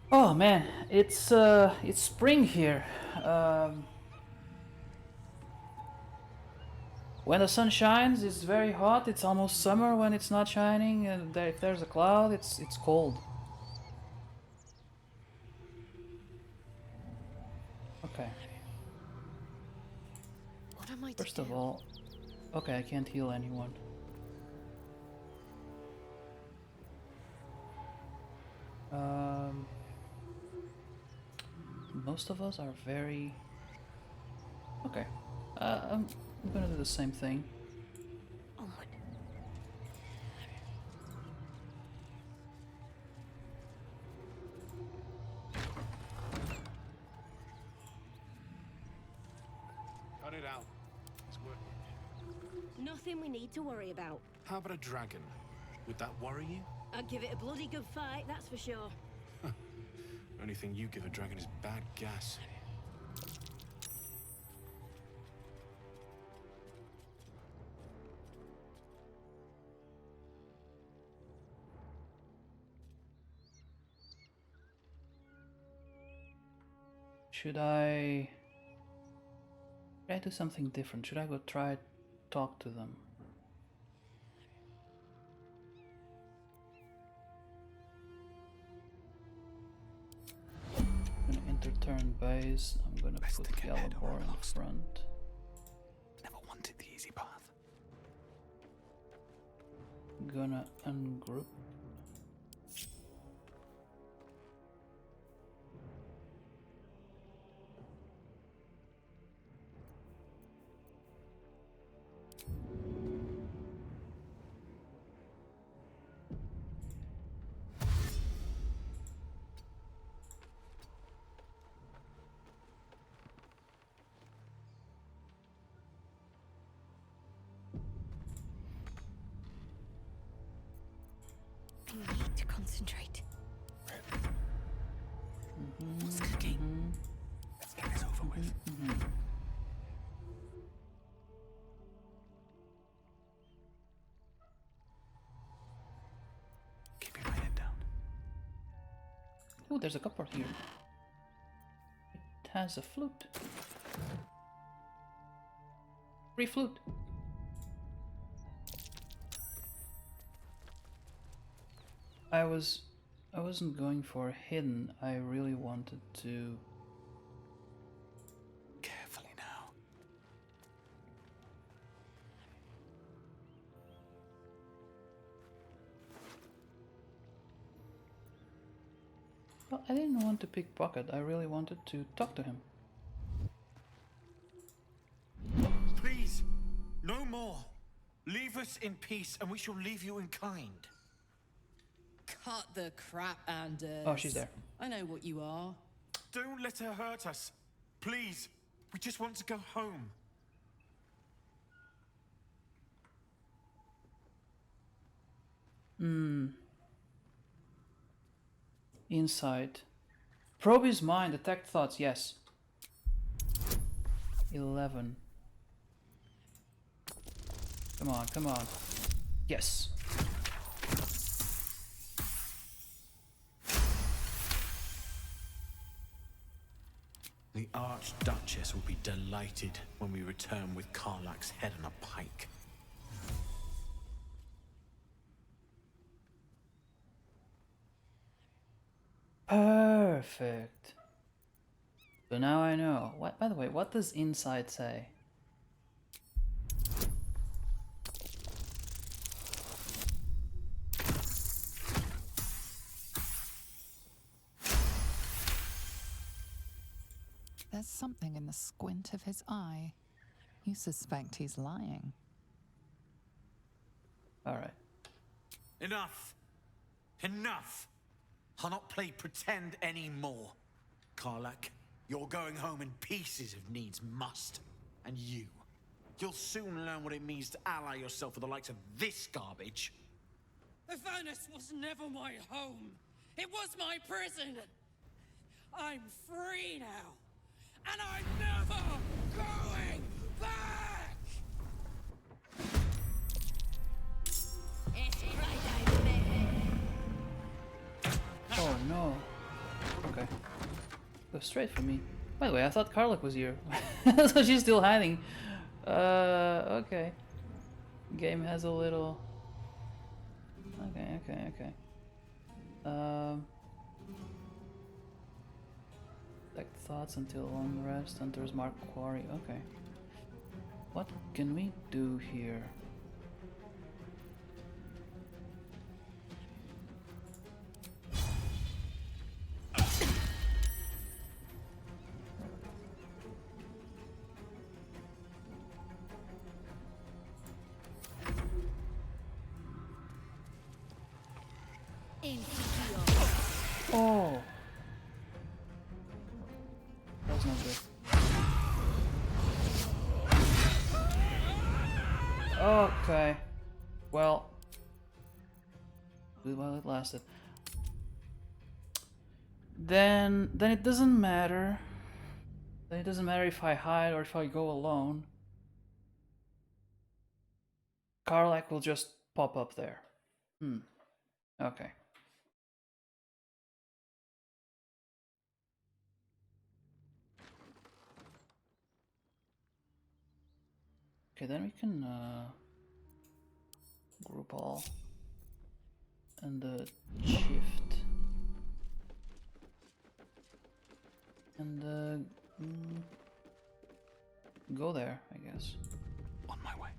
Oh man, it's spring here. When the sun shines, it's very hot. It's almost summer when it's not shining, and if there's a cloud, it's cold. Okay. What am I to First of do? all, okay, I can't heal anyone. Most of us are very... Okay. I'm gonna do the same thing. Onward. Cut it out. It's working. Nothing we need to worry about. How about a dragon? Would that worry you? I'd give it a bloody good fight, that's for sure. Only thing you give a dragon is bad gas. Should I do something different? Should I go try talk to them? I'm gonna enter turn base. I'm gonna Best put to get Yellow ahead or Boar in lost. front. Never wanted the easy path. Gonna ungroup. I need to concentrate. What's cooking? Let's get this over with. Keeping my head down. Oh, there's a cupboard here. It has a flute. Free flute. I wasn't going for hidden. I really wanted to. Carefully now. Well, I didn't want to pickpocket. I really wanted to talk to him. Please, no more. Leave us in peace, and we shall leave you in kind. Cut the crap, Anders. Oh, she's there. I know what you are. Don't let her hurt us. Please, we just want to go home. Insight. Probe his mind. Detect thoughts. Yes. 11. Come on, come on. Yes. The Archduchess will be delighted when we return with Karlach's head on a pike. Perfect. So now I know. What? By the way, what does insight say? There's something in the squint of his eye. You suspect he's lying. Alright. Enough. Enough. I'll not play pretend anymore. Karlach, you're going home in pieces if needs must. And you'll soon learn what it means to ally yourself with the likes of this garbage. Avernus was never my home. It was my prison. I'm free now. And I'm never going back! Oh no. Okay. Go straight for me. By the way, I thought Karlach was here. So she's still hiding. Okay. Game has a little... Okay. Like thoughts until long rest, enters Mark Quarry. Okay. What can we do here? Oh! That was not good. Okay. Well, it lasted. Then it doesn't matter. Then it doesn't matter if I hide or if I go alone. Karlach will just pop up there. Okay. Okay, then we can group all and shift and go there, I guess. On my way.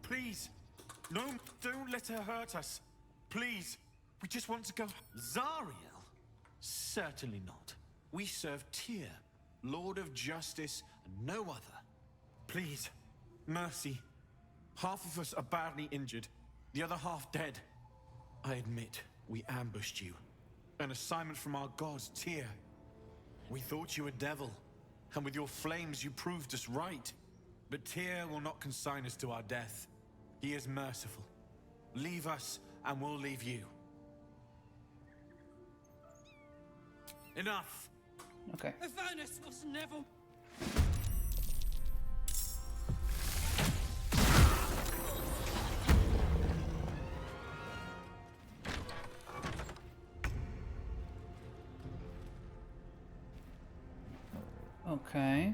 Please, no, don't let her hurt us. Please, we just want to go. Zariel? Certainly not. We serve Tyr, Lord of Justice, and no other. Please, mercy. Half of us are badly injured, the other half dead. I admit, we ambushed you. An assignment from our gods, Tyr. We thought you a devil, and with your flames you proved us right. But Tyr will not consign us to our death. He is merciful. Leave us, and we'll leave you. Enough! Okay. Avernus was never... Okay.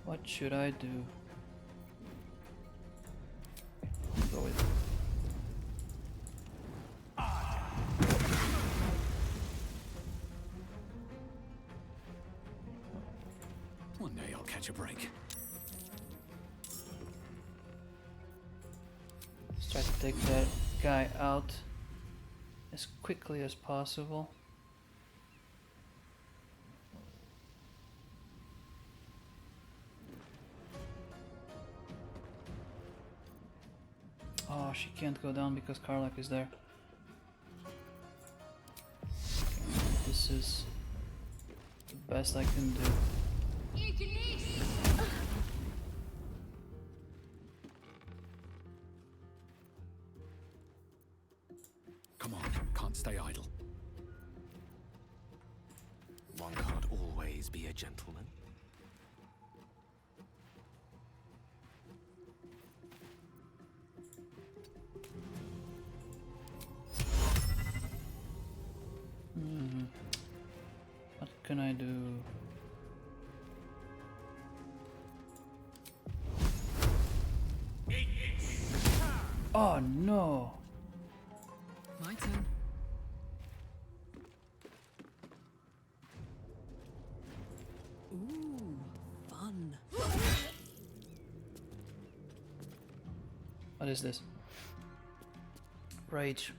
What should I do? Go with it. One day I'll catch a break. Let's try to take that guy out as quickly as possible. Oh, she can't go down because Karlach is there. This is the best I can do. Come on, can't stay idle. One can't always be a gentleman. What can I do? Oh no! My turn. Ooh, fun. What is this? Rage.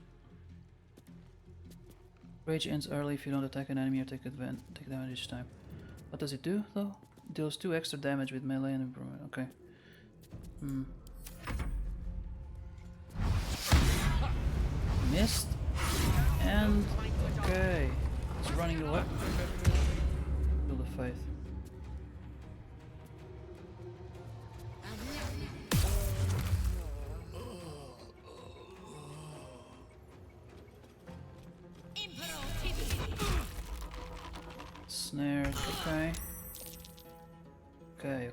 Rage ends early if you don't attack an enemy or take damage each time. What does it do though? It deals 2 extra damage with melee and improvement. Okay. Missed. And okay. It's running away. Feel the faith. Snares, okay. Okay.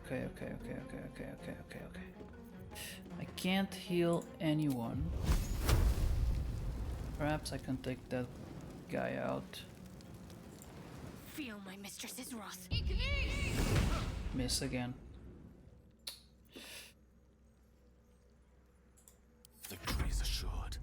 I can't heal anyone. Perhaps I can take that guy out. Feel my mistress's wrath. Miss again. Victory is assured.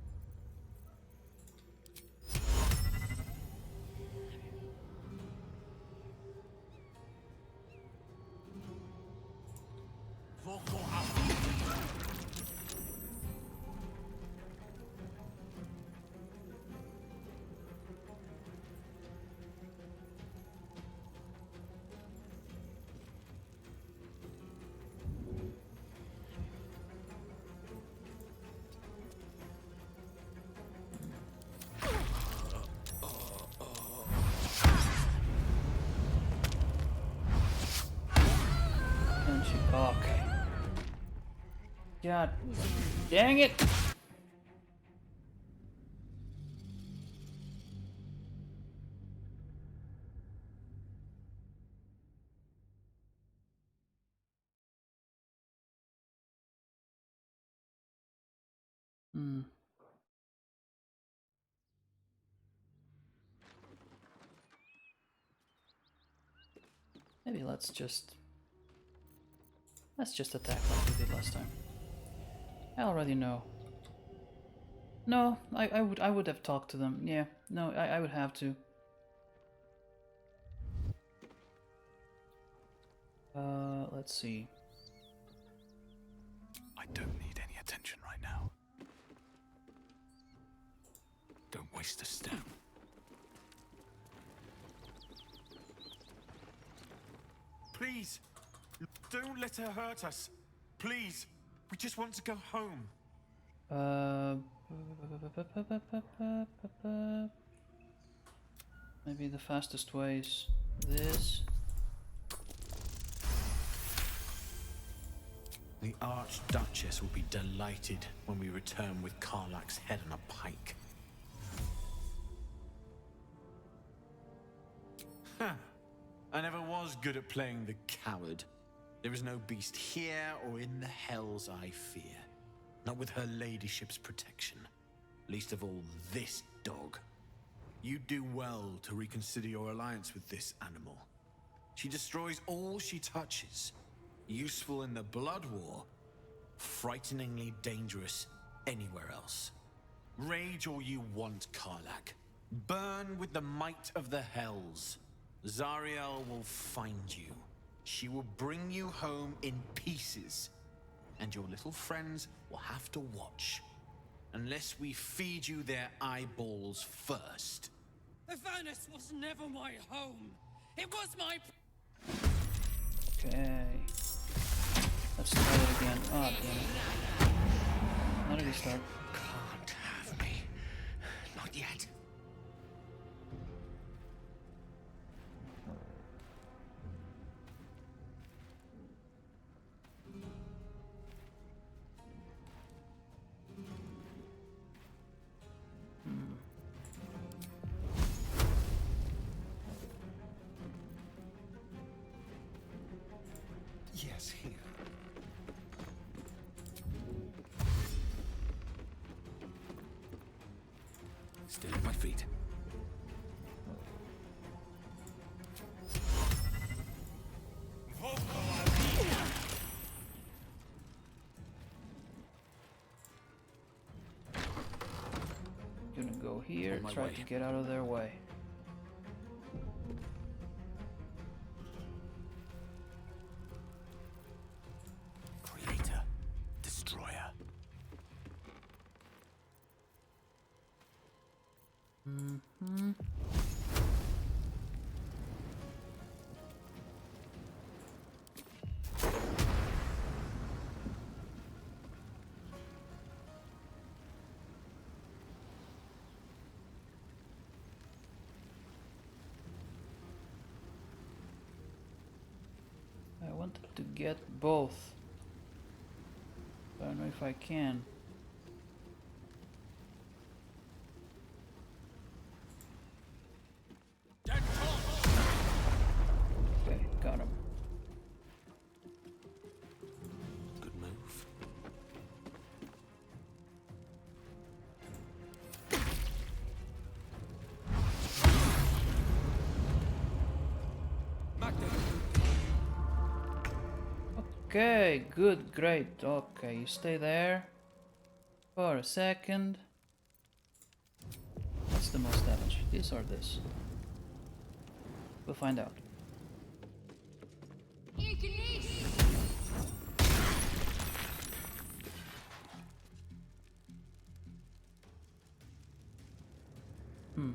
God dang it! Hmm. Maybe let's just attack like we did last time. I already know. No, I would have talked to them. Yeah, no, I would have to. Let's see. I don't need any attention right now. Don't waste a step. Please, don't let her hurt us. Please, we just want to go home. Maybe the fastest way is this. The Archduchess will be delighted when we return with Karlach's head on a pike. Huh. I never was good at playing the coward. There is no beast here or in the hells I fear. Not with her ladyship's protection. Least of all this dog. You do well to reconsider your alliance with this animal. She destroys all she touches. Useful in the blood war, frighteningly dangerous anywhere else. Rage all you want, Karlach. Burn with the might of the hells. Zariel will find you. She will bring you home in pieces. And your little friends will have to watch. Unless we feed you their eyeballs first. The furnace was never my home. It was my... Okay. Let's try it again. Oh, damn it. How did we start? Can't have me. Not yet. Yes, here. Still on my feet. Gonna go here, On my try way. to get out of their way. Creator, destroyer. Mm-hmm. I wanted to get both. I don't know if I can. Okay, got him. Good move. Okay, good, great. Okay, you stay there for a second. What's the most damage? This or this? We'll find out. Hmm.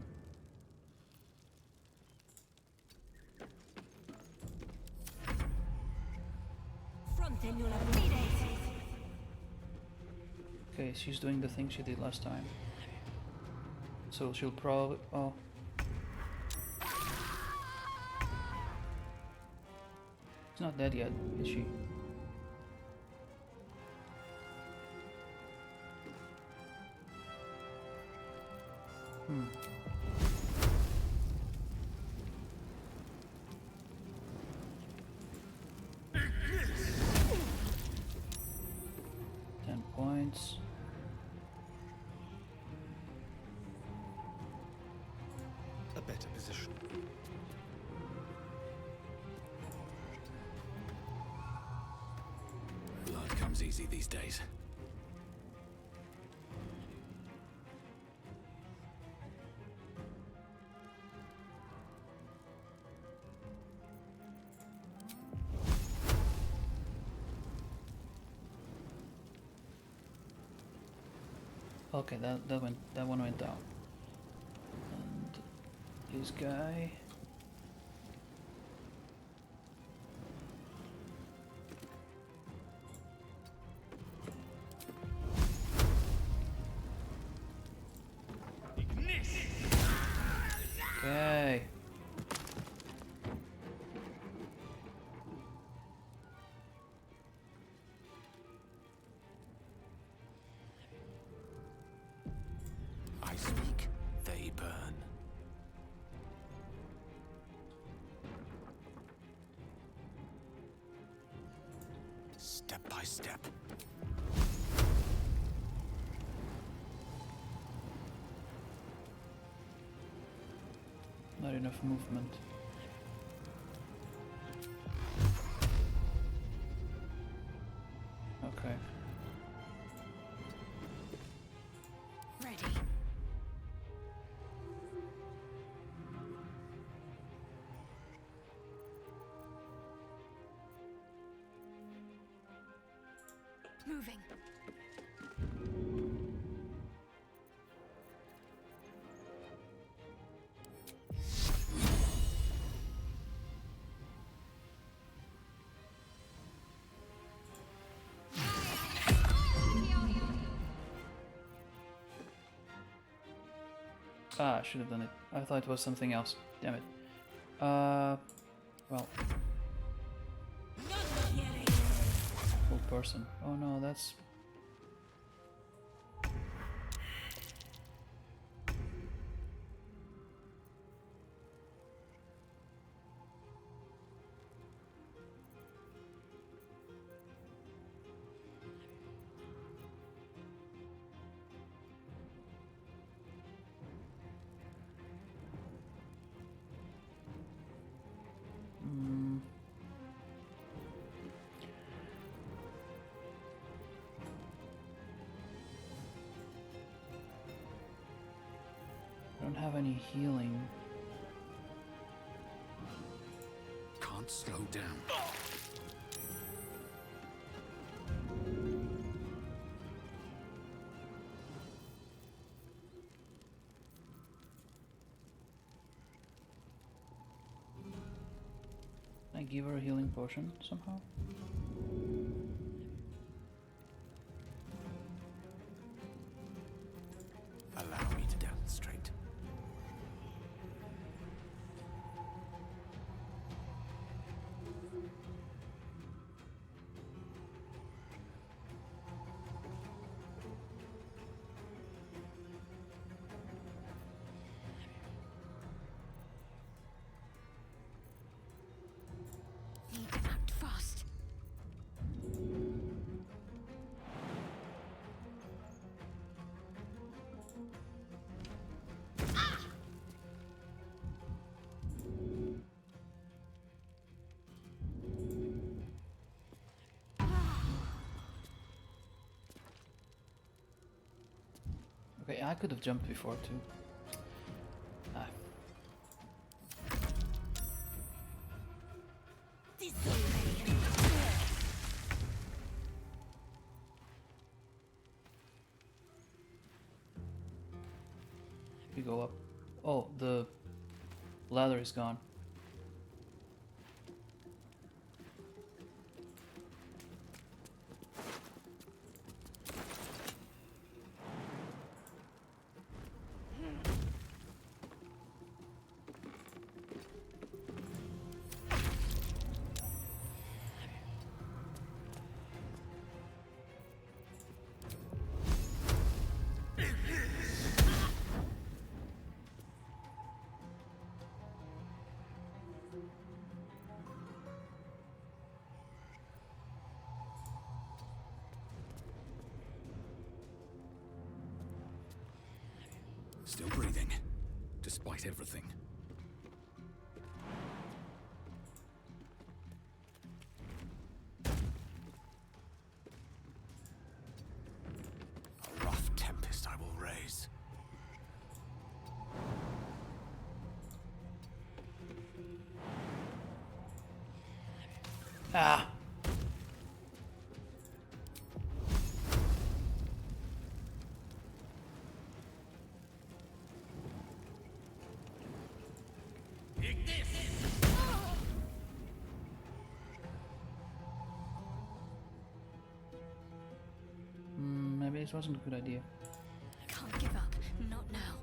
Okay, she's doing the thing she did last time. So she'll probably... Oh. She's not dead yet, is she? Points. A better position. Blood comes easy these days. Okay, that one went down. And this guy. Okay. I speak, they burn. Step by step. Not enough movement. Okay. Ready. Moving. Ah, I should have done it. I thought it was something else. Damn it. Well. Full person. Oh no, that's... I don't have any healing. Can't slow down. Can I give her a healing potion somehow? Allow me to demonstrate. Need to act fast. Okay, I could have jumped before too. Ah. We go up. Oh, the ladder is gone. Still breathing, despite everything. A rough tempest I will raise. Ah! Maybe this wasn't a good idea. Can't give up. Not now.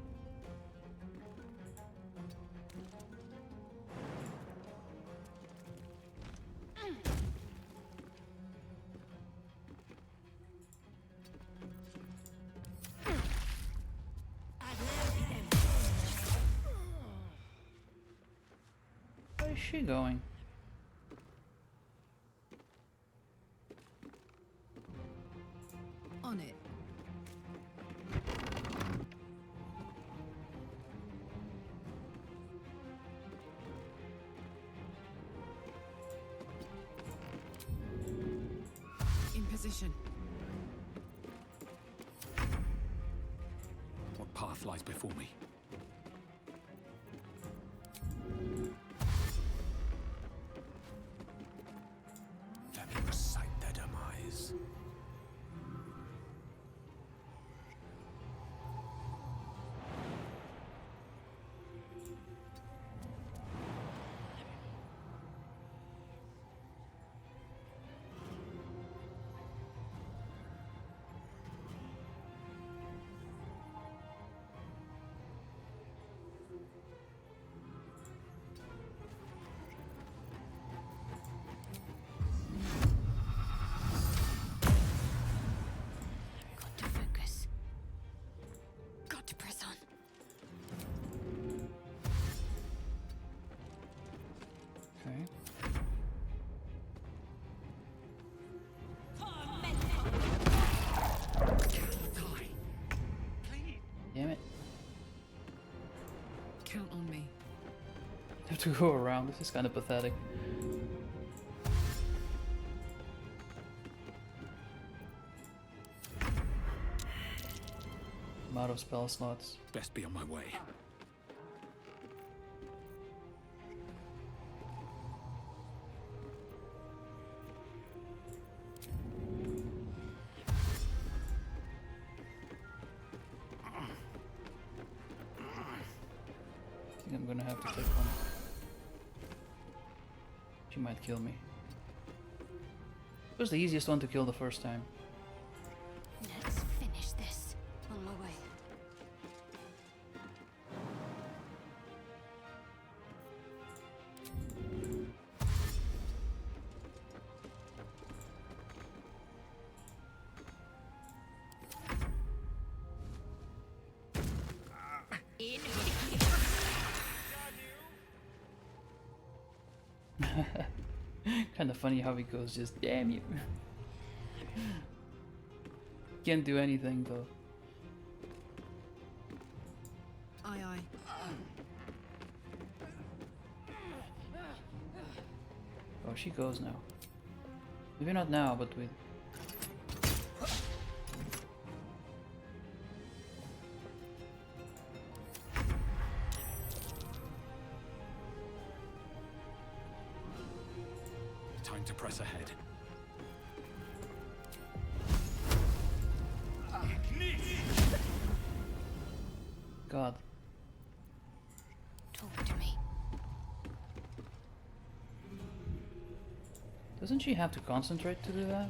Where is she going? On it. In position. What path lies before me? Let me recite their demise. Got to focus. Got to press on. Okay. Damn it. Count on me. I have to go around. This is kind of pathetic. I'm out of spell slots. Best be on my way. I think I'm gonna have to take one. She might kill me. It was the easiest one to kill the first time. Let's finish this. On my way. Kind of funny how he goes just damn you. Can't do anything though. Aye, aye. Oh, she goes now. Maybe not now, but with... Time to press ahead. God. Talk to me. Doesn't she have to concentrate to do that?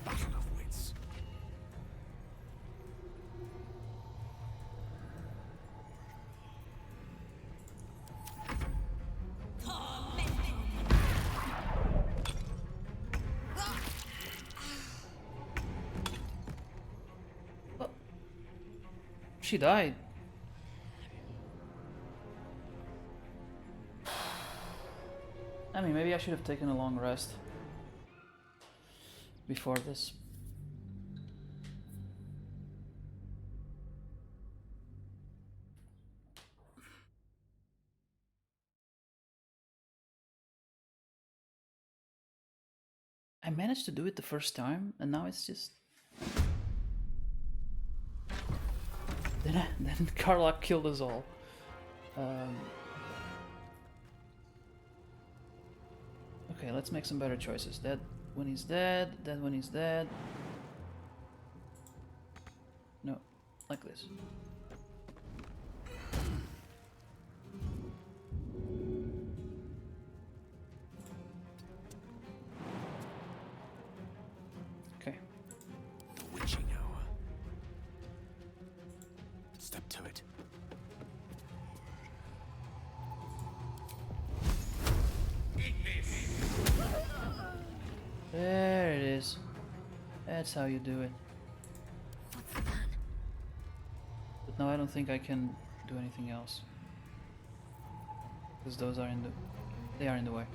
Battle of wits. she died. I mean, maybe I should have taken a long rest before this. I managed to do it the first time, and now it's just... Then Carla killed us all. Okay, let's make some better choices. Dead when he's dead, dead when he's dead. No, like this. Okay. The witching hour. Step to it. There it is. That's how you do it. What's the plan? But now I don't think I can do anything else. Because those are in the... They are in the way.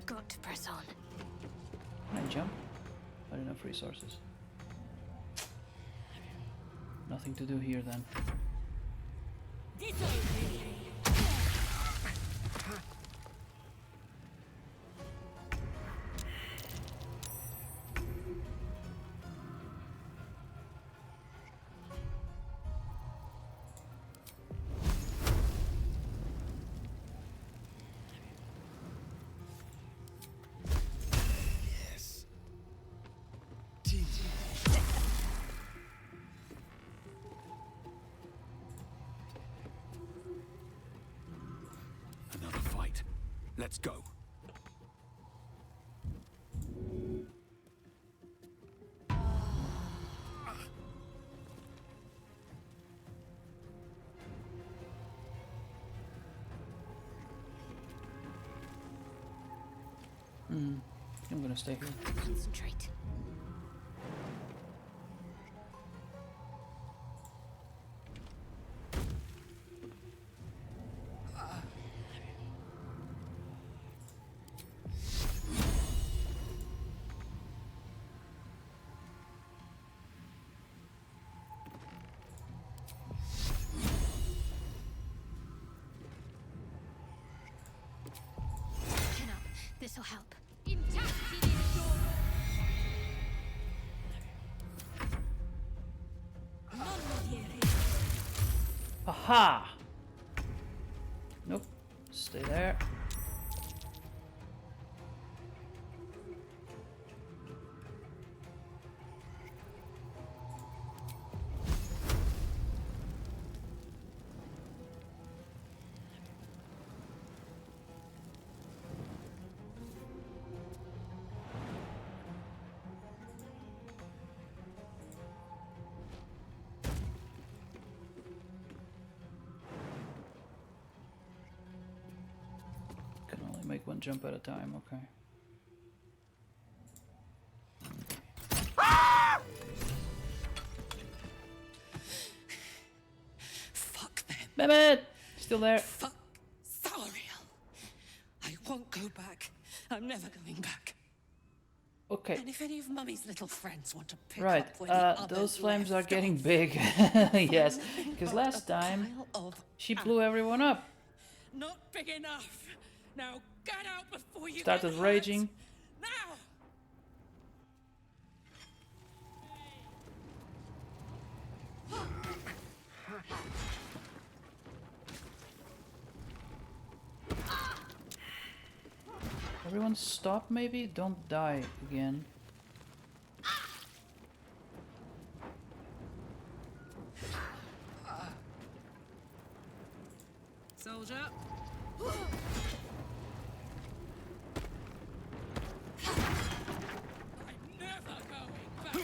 Got to press on. Can I jump? Not enough resources. Nothing to do here then. Yes. Another fight. Let's go. I'm gonna stay here. Concentrate. Chin up. This'll help. Aha! Nope. Stay there. Can only make one jump at a time, okay. Fuck them. Mehmet! Still there. Fuck Zariel. I won't go back. I'm never going back. Okay. And if any of Mummy's little friends want to pick Right, up where the others those flames are left getting off, big. Yes, nothing because but last a time pile of she blew everyone up. Not big enough. Now get out before you Started get hurt. raging. Now. Everyone stop maybe? Don't die again. Soldier. I'm never going back.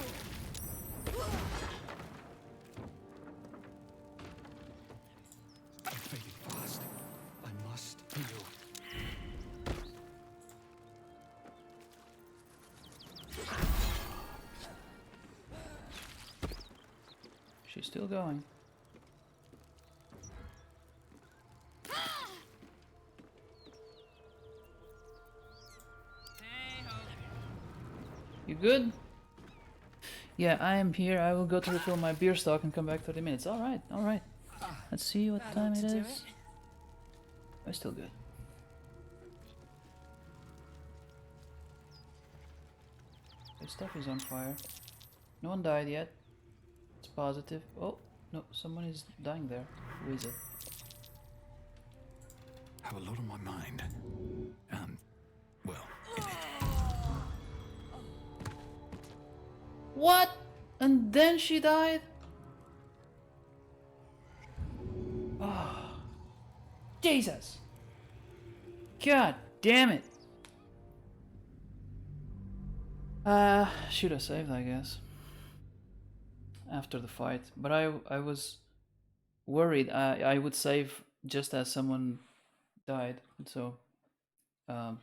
I'm fading fast. I must heal. Still going. You good? Yeah, I am here. I will go to refill my beer stock and come back 30 minutes. Alright, alright. Let's see what time it is. I'm still good. This stuff is on fire. No one died yet. It's positive. Oh, no, someone is dying there. Who is it? Have a lot on my mind. And, well, in it. What? And then she died? Oh, Jesus. God damn it. Should have saved, I guess. After the fight. But I was worried I would save just as someone died. So, thought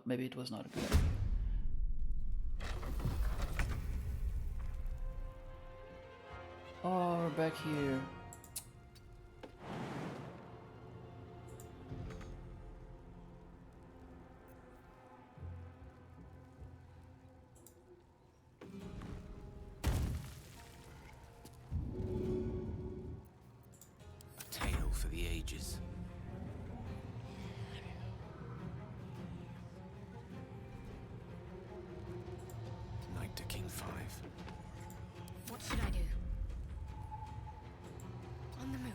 maybe it was not a good idea. Oh, we're back here. A tale for the ages. Knight to King 5. What should I do? On the move.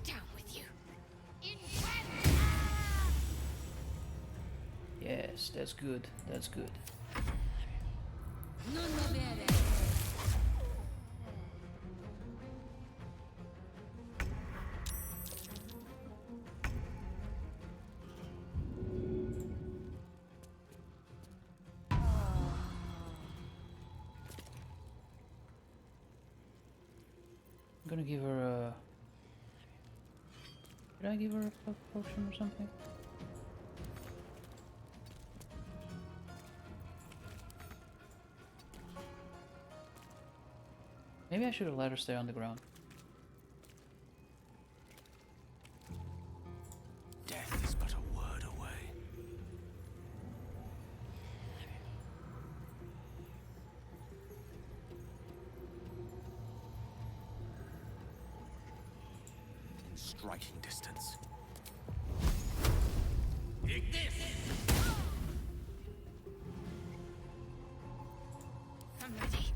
Down with you. Yes, that's good. That's good. I'm gonna give her a... Did I give her a potion or something? Maybe I should have let her stay on the ground. Death is but a word away. In striking distance. I'm ready.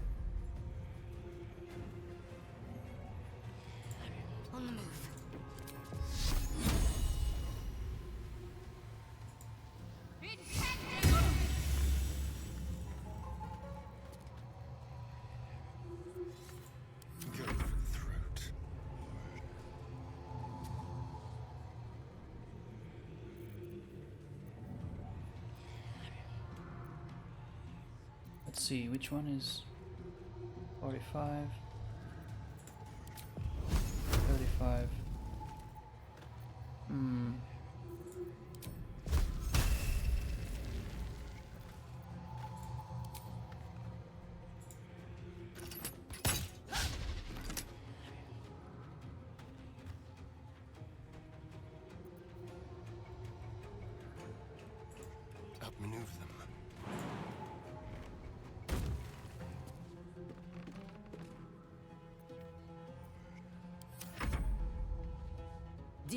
On the move. Go for the throat. Let's see, which one is 45? 35. Hmm. Outmaneuver them. I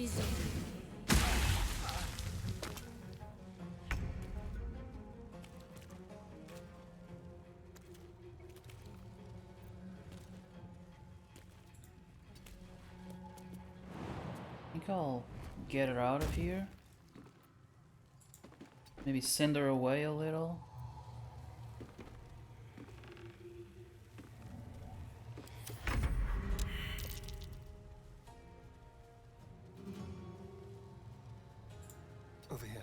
think I'll get her out of here. Maybe send her away a little. Over here.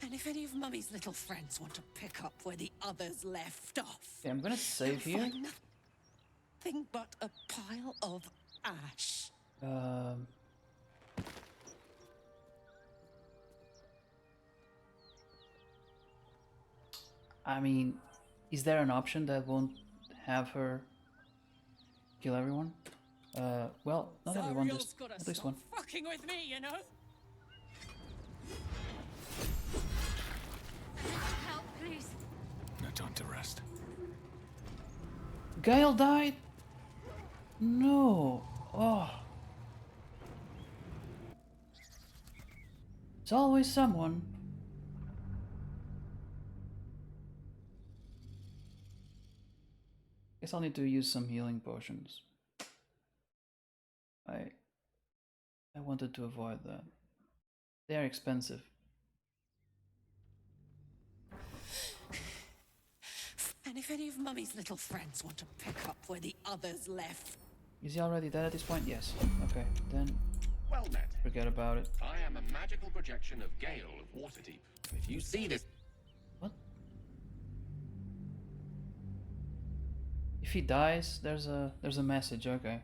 And if any of Mummy's little friends want to pick up where the others left off, Okay, I'm gonna save here. Nothing but a pile of ash. I mean, is there an option that won't have her kill everyone? Well, not everyone, just at least one. Fucking with me, you know. Help, please. No time to rest. Gail died? No. Oh. It's always someone. Guess I'll need to use some healing potions. I wanted to avoid that. They're expensive. And if any of Mummy's little friends want to pick up where the others left. Is he already dead at this point? Yes. Okay, then Well met. forget about it. I am a magical projection of Gale of Waterdeep. If you see this... What? If he dies, there's a message, okay.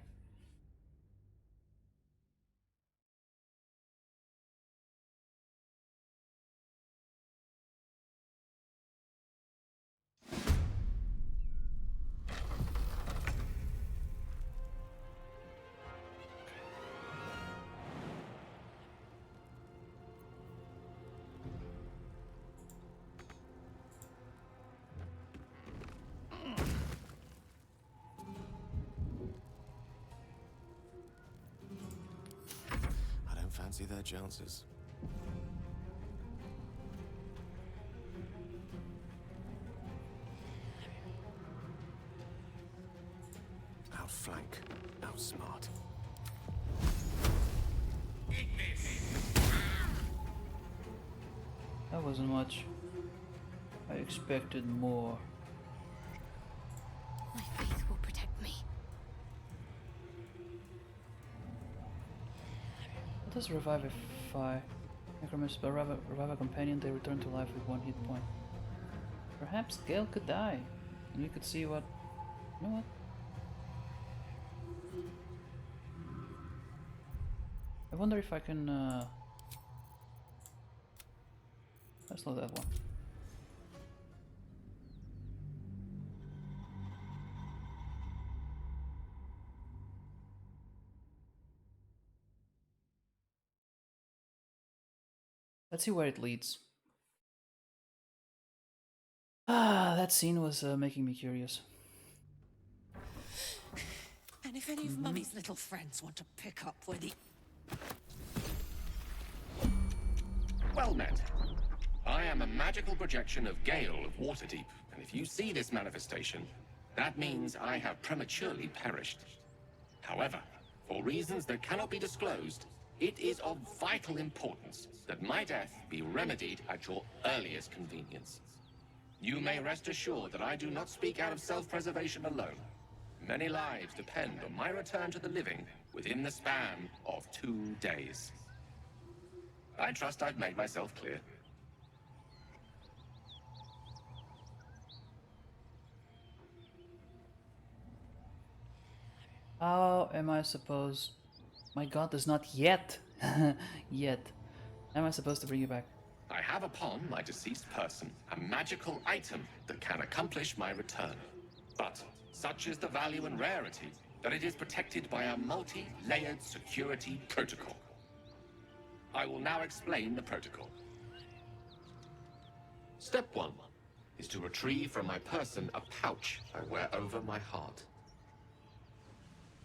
I don't fancy their chances. Outflank, outsmart. That wasn't much. I expected more. My faith will protect me. What does revivify? Necromancer revive a companion, they return to life with 1 hit point. Perhaps Gale could die, and we could see what... You know what? I wonder if I can... Let's load that one. Let's see where it leads. Ah, that scene was making me curious. And if any of Mummy's little friends want to pick up where the... Well met. I am a magical projection of Gale of Waterdeep, and if you see this manifestation, that means I have prematurely perished. However, for reasons that cannot be disclosed, it is of vital importance that my death be remedied at your earliest convenience. You may rest assured that I do not speak out of self-preservation alone. Many lives depend on my return to the living within the span of 2 days. I trust I've made myself clear. How am I supposed... My god does not yet... yet. Am I supposed to bring you back? I have upon my deceased person a magical item that can accomplish my return. But such is the value and rarity that it is protected by a multi-layered security protocol. I will now explain the protocol. Step 1 is to retrieve from my person a pouch I wear over my heart.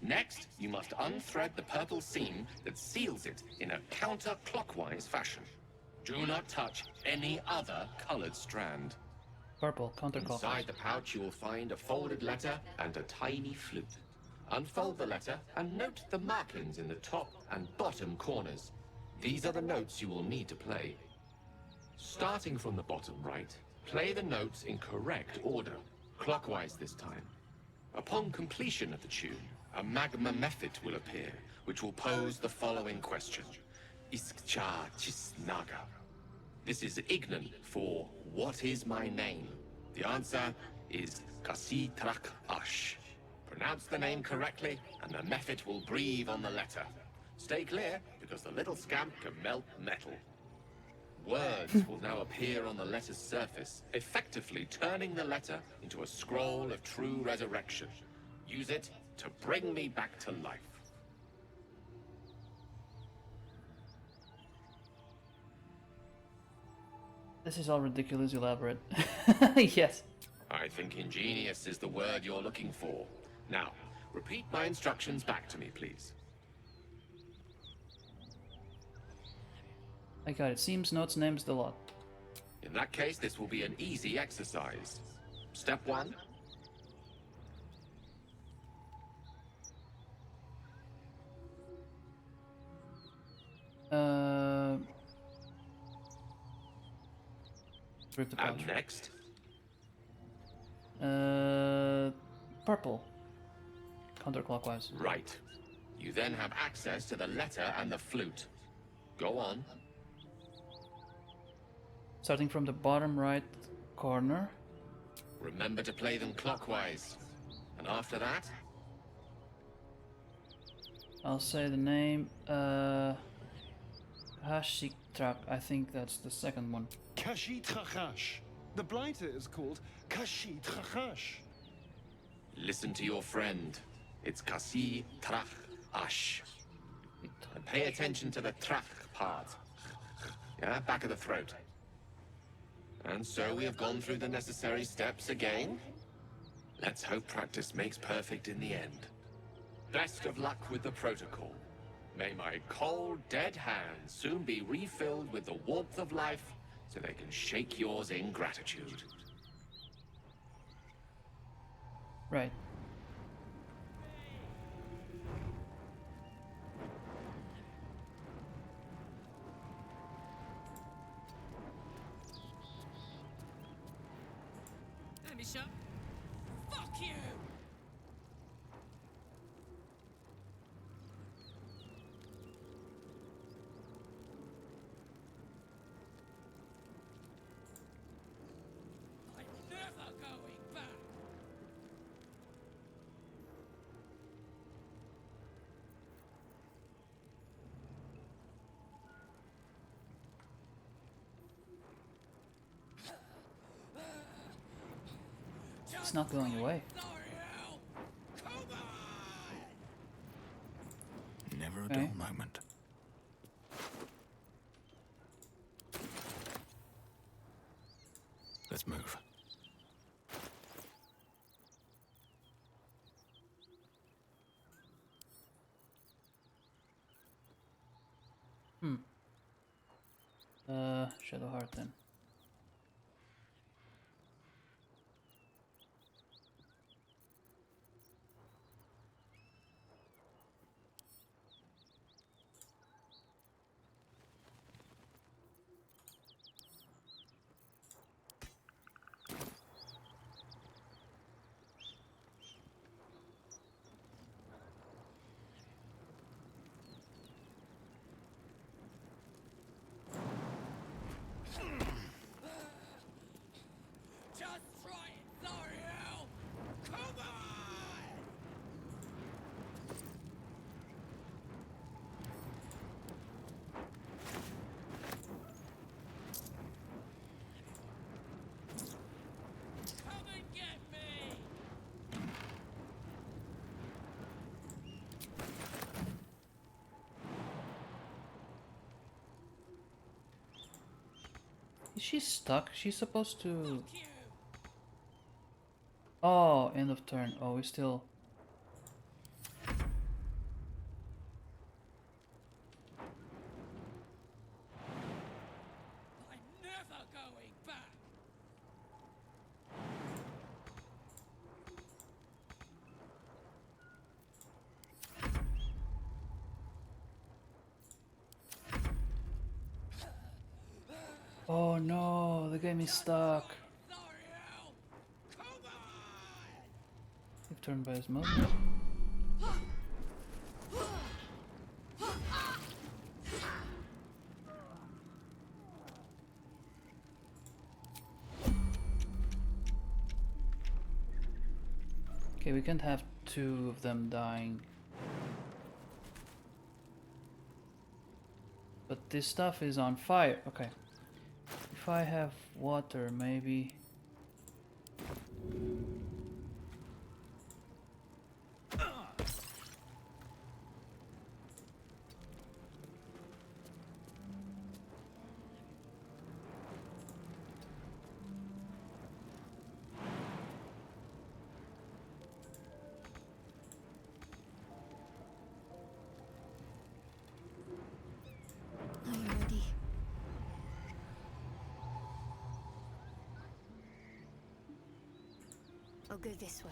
Next, you must unthread the purple seam that seals it in a counterclockwise fashion. Do not touch any other colored strand. Purple, counterclockwise. Inside the pouch, you will find a folded letter and a tiny flute. Unfold the letter and note the markings in the top and bottom corners. These are the notes you will need to play. Starting from the bottom right, play the notes in correct order, clockwise this time. Upon completion of the tune, a magma method will appear, which will pose the following question. Iskcha Chisnaga. This is Ignan for what is my name? The answer is Kasitrak Ash. Pronounce the name correctly, and the Mephit will breathe on the letter. Stay clear, because the little scamp can melt metal. Words will now appear on the letter's surface, effectively turning the letter into a scroll of true resurrection. Use it to bring me back to life. This is all ridiculous elaborate. Yes. I think ingenious is the word you're looking for. Now, repeat my instructions back to me, please. I got it. Seems, notes, names, the lot. In that case, this will be an easy exercise. Step 1. Rip the pouch. And next? Purple. Counterclockwise. Right. You then have access to the letter and the flute. Go on. Starting from the bottom right corner. Remember to play them clockwise. And after that? I'll say the name. Hashikrak. I think that's the second one. Kashitrachash. The blighter is called Kashitrachash. Listen to your friend. It's Kasi Trach Ash. And pay attention to the Trach part. Yeah, back of the throat. And so we have gone through the necessary steps again. Let's hope practice makes perfect in the end. Best of luck with the protocol. May my cold, dead hands soon be refilled with the warmth of life so they can shake yours in gratitude. Right. Let me shut. Fuck you! I'm never going back! It's not going away. Never a Okay. dull moment. Let's move. Shadowheart then. Just try it, Zariel! Come on! Come and get me! Is she stuck? She's supposed to... Fuck you! Oh, end of turn. Oh, we're still... I'm never going back! Oh no, the game is stuck. Zariel! Come on! You've turned by his move. Okay, we can't have two of them dying. But this stuff is on fire. Okay. If I have water, maybe... Are you ready? I'll go this way.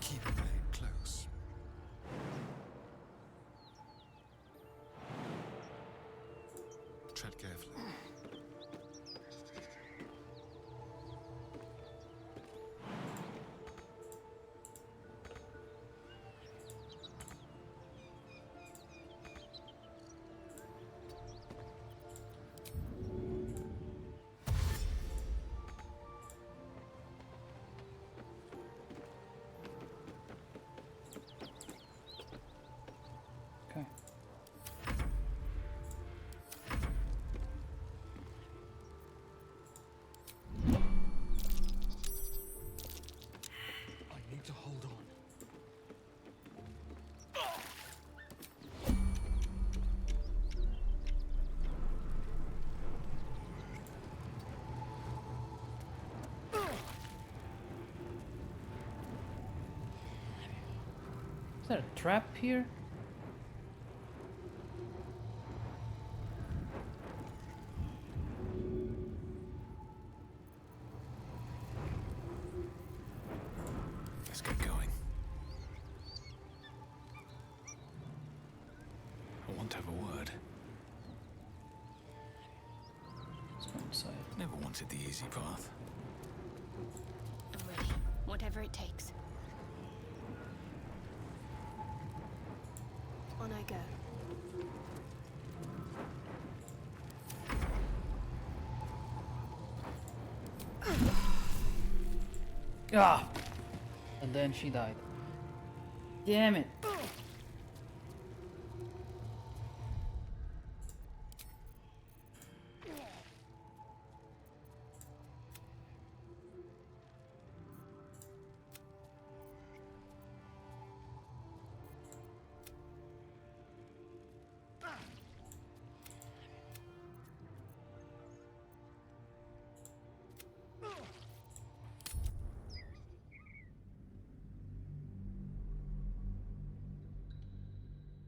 Keep the blade close. Tread carefully. Okay. I need to hold on. Is there a trap here? Let's get going. I want to have a word. Let's go inside. Never wanted the easy path. I'm ready. Whatever it takes. On I go. Ah! And then she died. Damn it!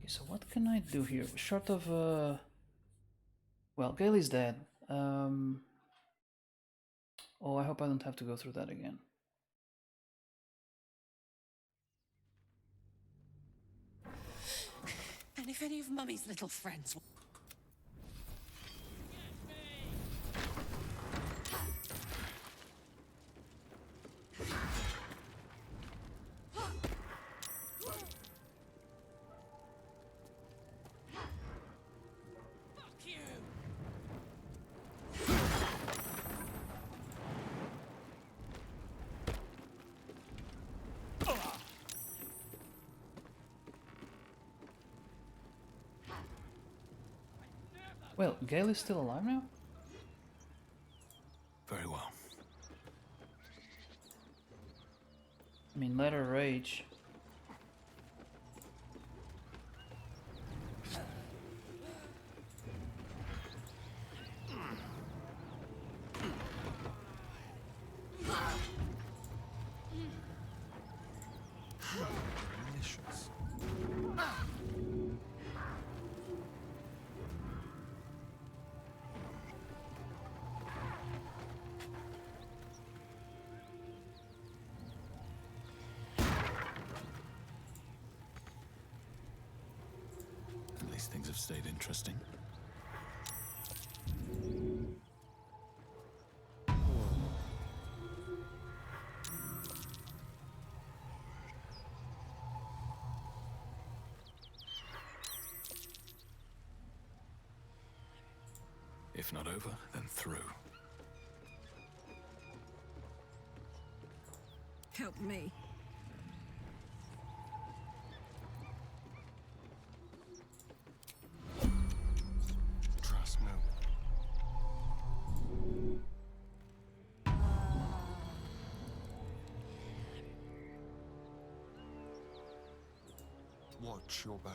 Okay, so what can I do here? Short of well, Gailey's dead. Oh, I hope I don't have to go through that again. And if any of Mummy's little friends... Fuck you! Well, Gale is still alive now? Very well. I mean, let her rage. Delicious. stayed interesting. If not over, then through. Help me. Trust no one. Watch your back.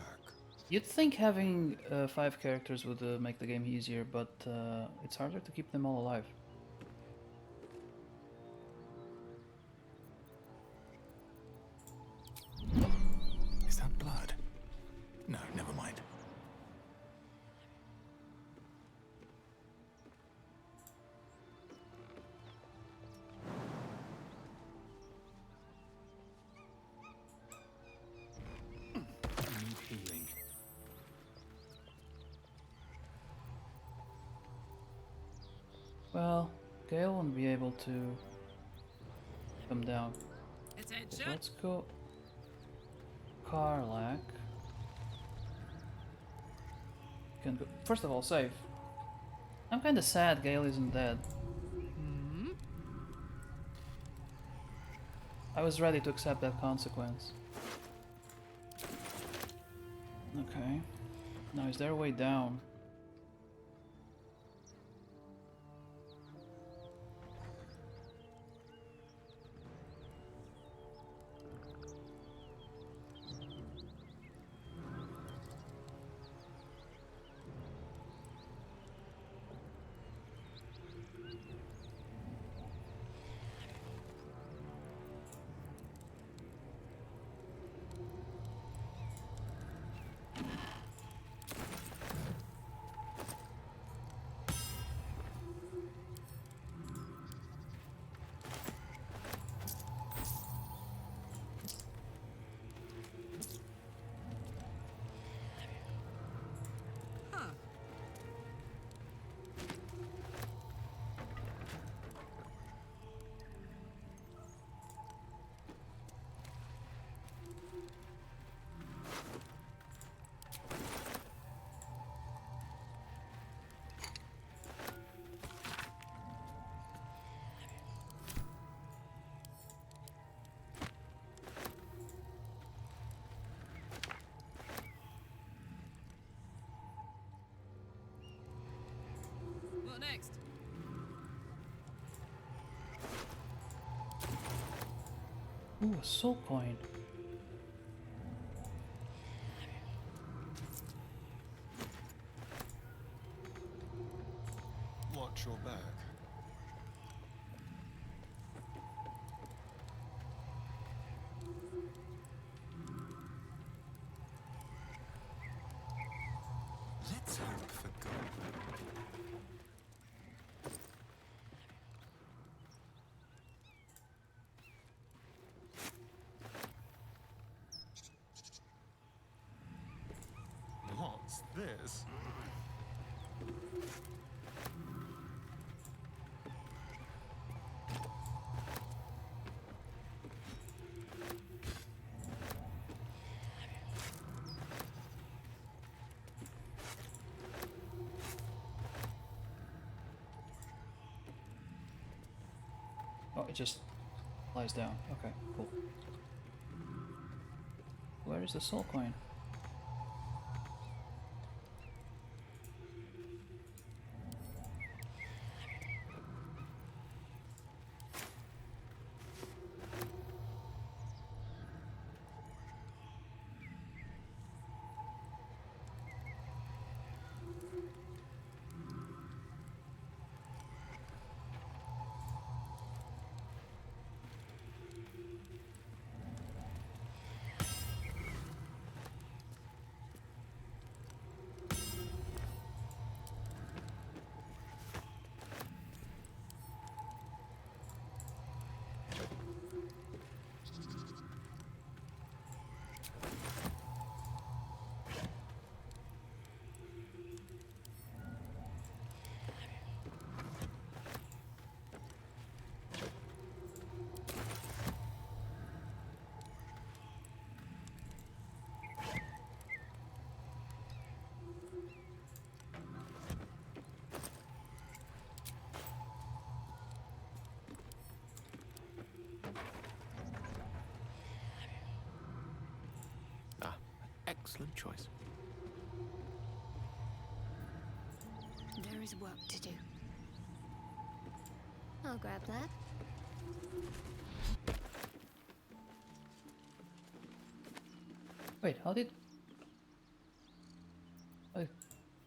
You'd think having 5 characters would make the game easier, but it's harder to keep them all alive. Is that blood? No, never mind. Need healing. Well, Gale won't be able to come down. So Attention! let's go Karlak. Can go first of all, save. I'm kinda sad Gale isn't dead. I was ready to accept that consequence. Okay. Now is there a way down? What next? Ooh, a soul coin. Watch your back. Let's hope for good. What's this? Oh, it just lies down. Okay, cool. Where is the soul coin? Excellent choice. There is work to do. I'll grab that. Wait, how did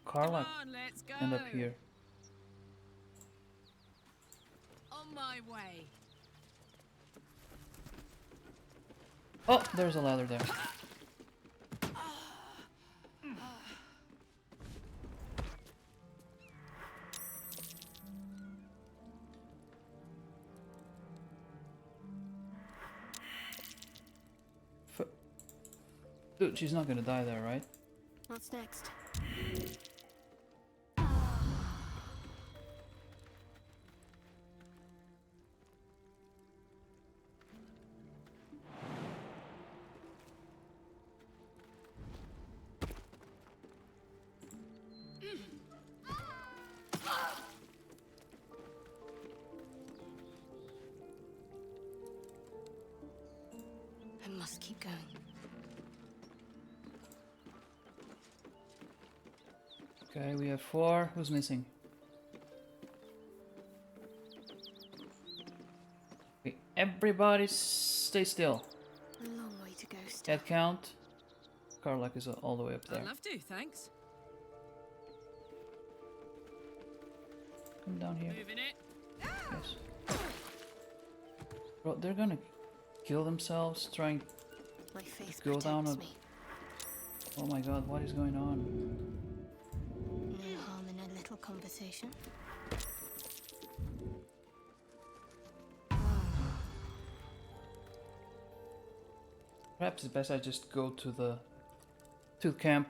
Carla let's go. end up here? On my way. Oh, there's a ladder there. Dude, she's not gonna die there, right? What's next? I must keep going. Okay, we have 4. Who's missing? Okay, everybody stay still. A long way to go still. Head count. Karlak is all the way up there. I'd love to, thanks. Come down here. Moving it. Yes. Bro, they're gonna kill themselves trying My faith to go down a... me. Oh my god, what is going on? No harm in a little conversation. Perhaps it's best I just go to the camp.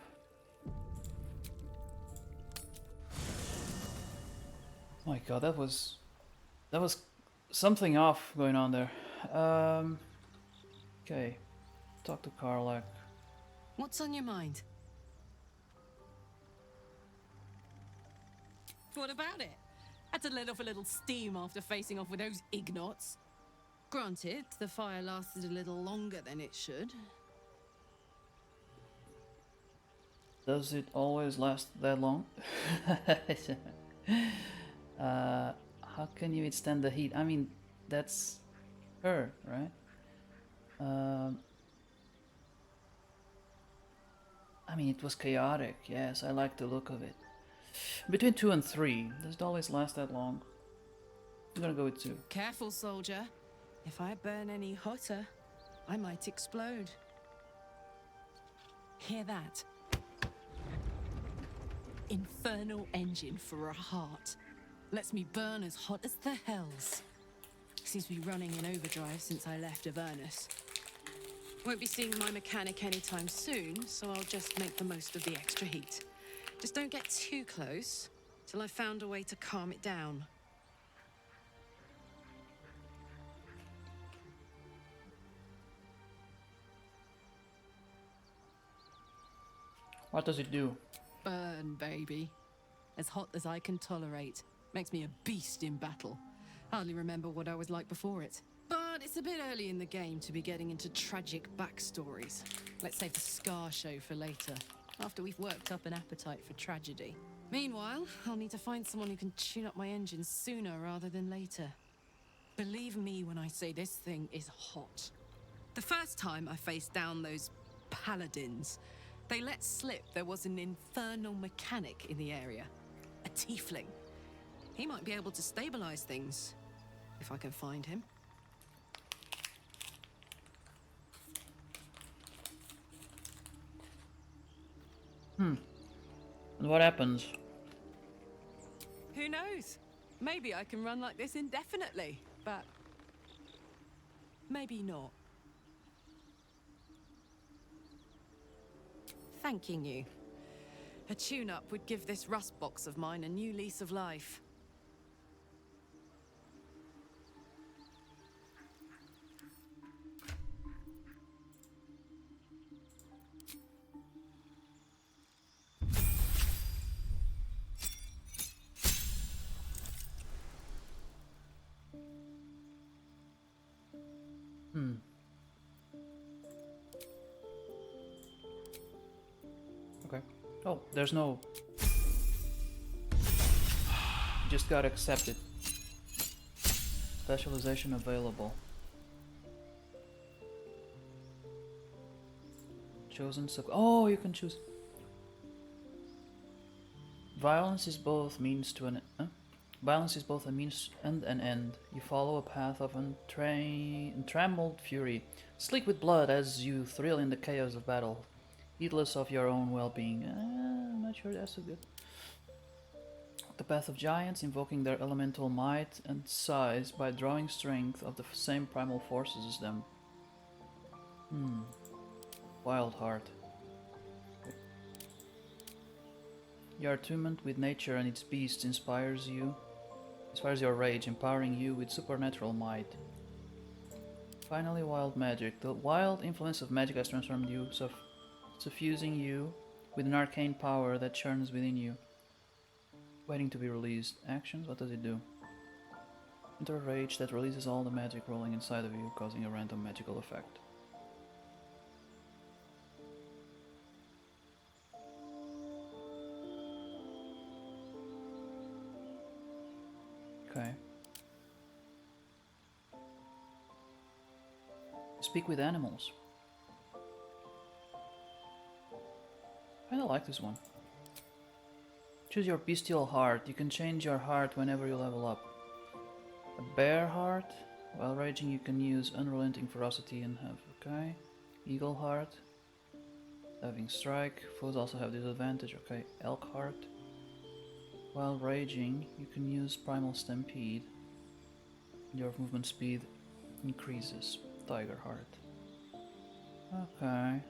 Oh my god, that was something off going on there. Okay, talk to Karlak. What's on your mind? What about it? Had to let off a little steam after facing off with those ignots. Granted, the fire lasted a little longer than it should. Does it always last that long? How can you withstand the heat? I mean, that's her, right? I mean, it was chaotic. Yes, I like the look of it. Between 2 and 3, does it always last that long? I'm gonna go with 2. Careful, soldier. If I burn any hotter, I might explode. Hear that? Infernal engine for a heart. Lets me burn as hot as the hells. Seems to be running in overdrive since I left Avernus. Won't be seeing my mechanic anytime soon, so I'll just make the most of the extra heat. Just don't get too close till I've found a way to calm it down. What does it do? Burn, baby. As hot as I can tolerate. Makes me a beast in battle. Hardly remember what I was like before it. But it's a bit early in the game to be getting into tragic backstories. Let's save the Scar show for later, after we've worked up an appetite for tragedy. Meanwhile, I'll need to find someone who can tune up my engine sooner rather than later. Believe me when I say this thing is hot. The first time I faced down those paladins, they let slip there was an infernal mechanic in the area. A tiefling. He might be able to stabilize things, if I can find him. And what happens? Who knows? Maybe I can run like this indefinitely, but maybe not. Thanking you. A tune-up would give this rust box of mine a new lease of life. Oh, there's no... Just gotta accept it. Specialization available. Chosen sub... Oh, you can choose... Violence is both means to an... Violence is both a means and an end. You follow a path of untrammeled fury, sleek with blood as you thrill in the chaos of battle, heedless of your own well-being. I'm not sure that's so good. The path of giants, invoking their elemental might and size by drawing strength of the same primal forces as them. Wild heart. Your attunement with nature and its beasts inspires your rage, empowering you with supernatural might. Finally, wild magic. The wild influence of magic has transformed you, suffusing you with an arcane power that churns within you, waiting to be released. Actions? What does it do? Enter a rage that releases all the magic rolling inside of you, causing a random magical effect. Okay. Speak with animals. I kinda like this one. Choose your bestial heart. You can change your heart whenever you level up. A bear heart. While raging you can use unrelenting ferocity and have... Okay. Eagle heart. Having strike. Foes also have disadvantage. Okay. Elk heart. While raging, you can use Primal Stampede. Your movement speed increases. Tiger Heart. Okay.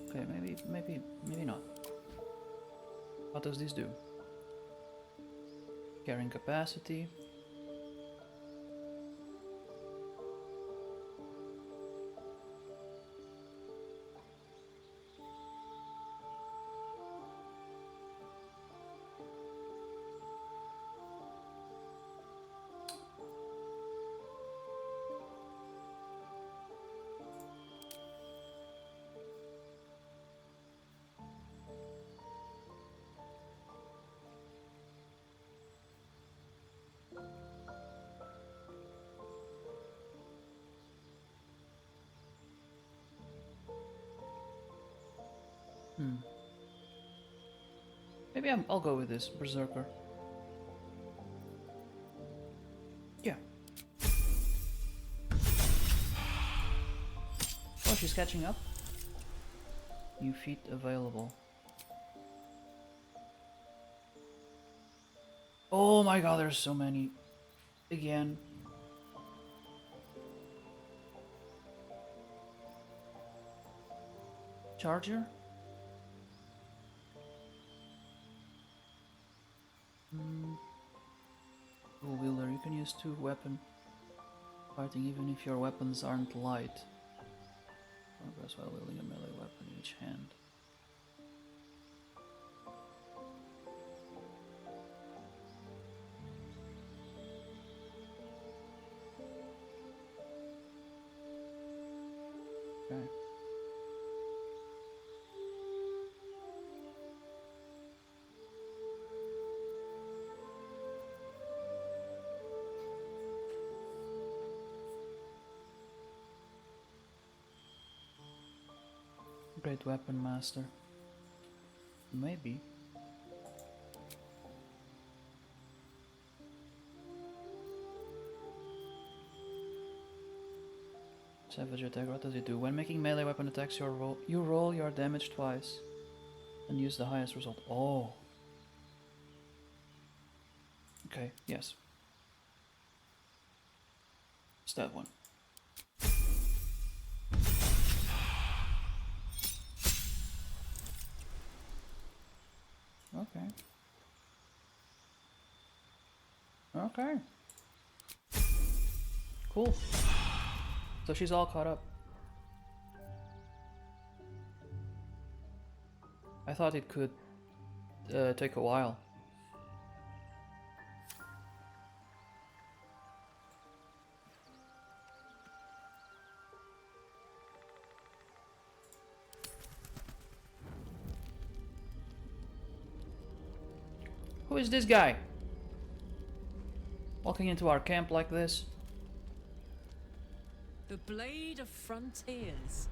Okay, maybe not. What does this do? Carrying capacity. Maybe I'll go with this, Berserker. Yeah. Oh, she's catching up. New feat available. Oh my god, there's so many. Again. Charger? Dual wielder, you can use 2 weapon fighting even if your weapons aren't light. Progress while wielding a melee weapon in each hand. Okay. Great weapon master. Maybe. Savage attack, what does it do? When making melee weapon attacks, you roll your damage twice and use the highest result. Oh. Okay, yes. It's that one. Okay. Okay. Cool. So she's all caught up. I thought it could take a while. Who is this guy? Walking into our camp like this? The Blade of Frontiers.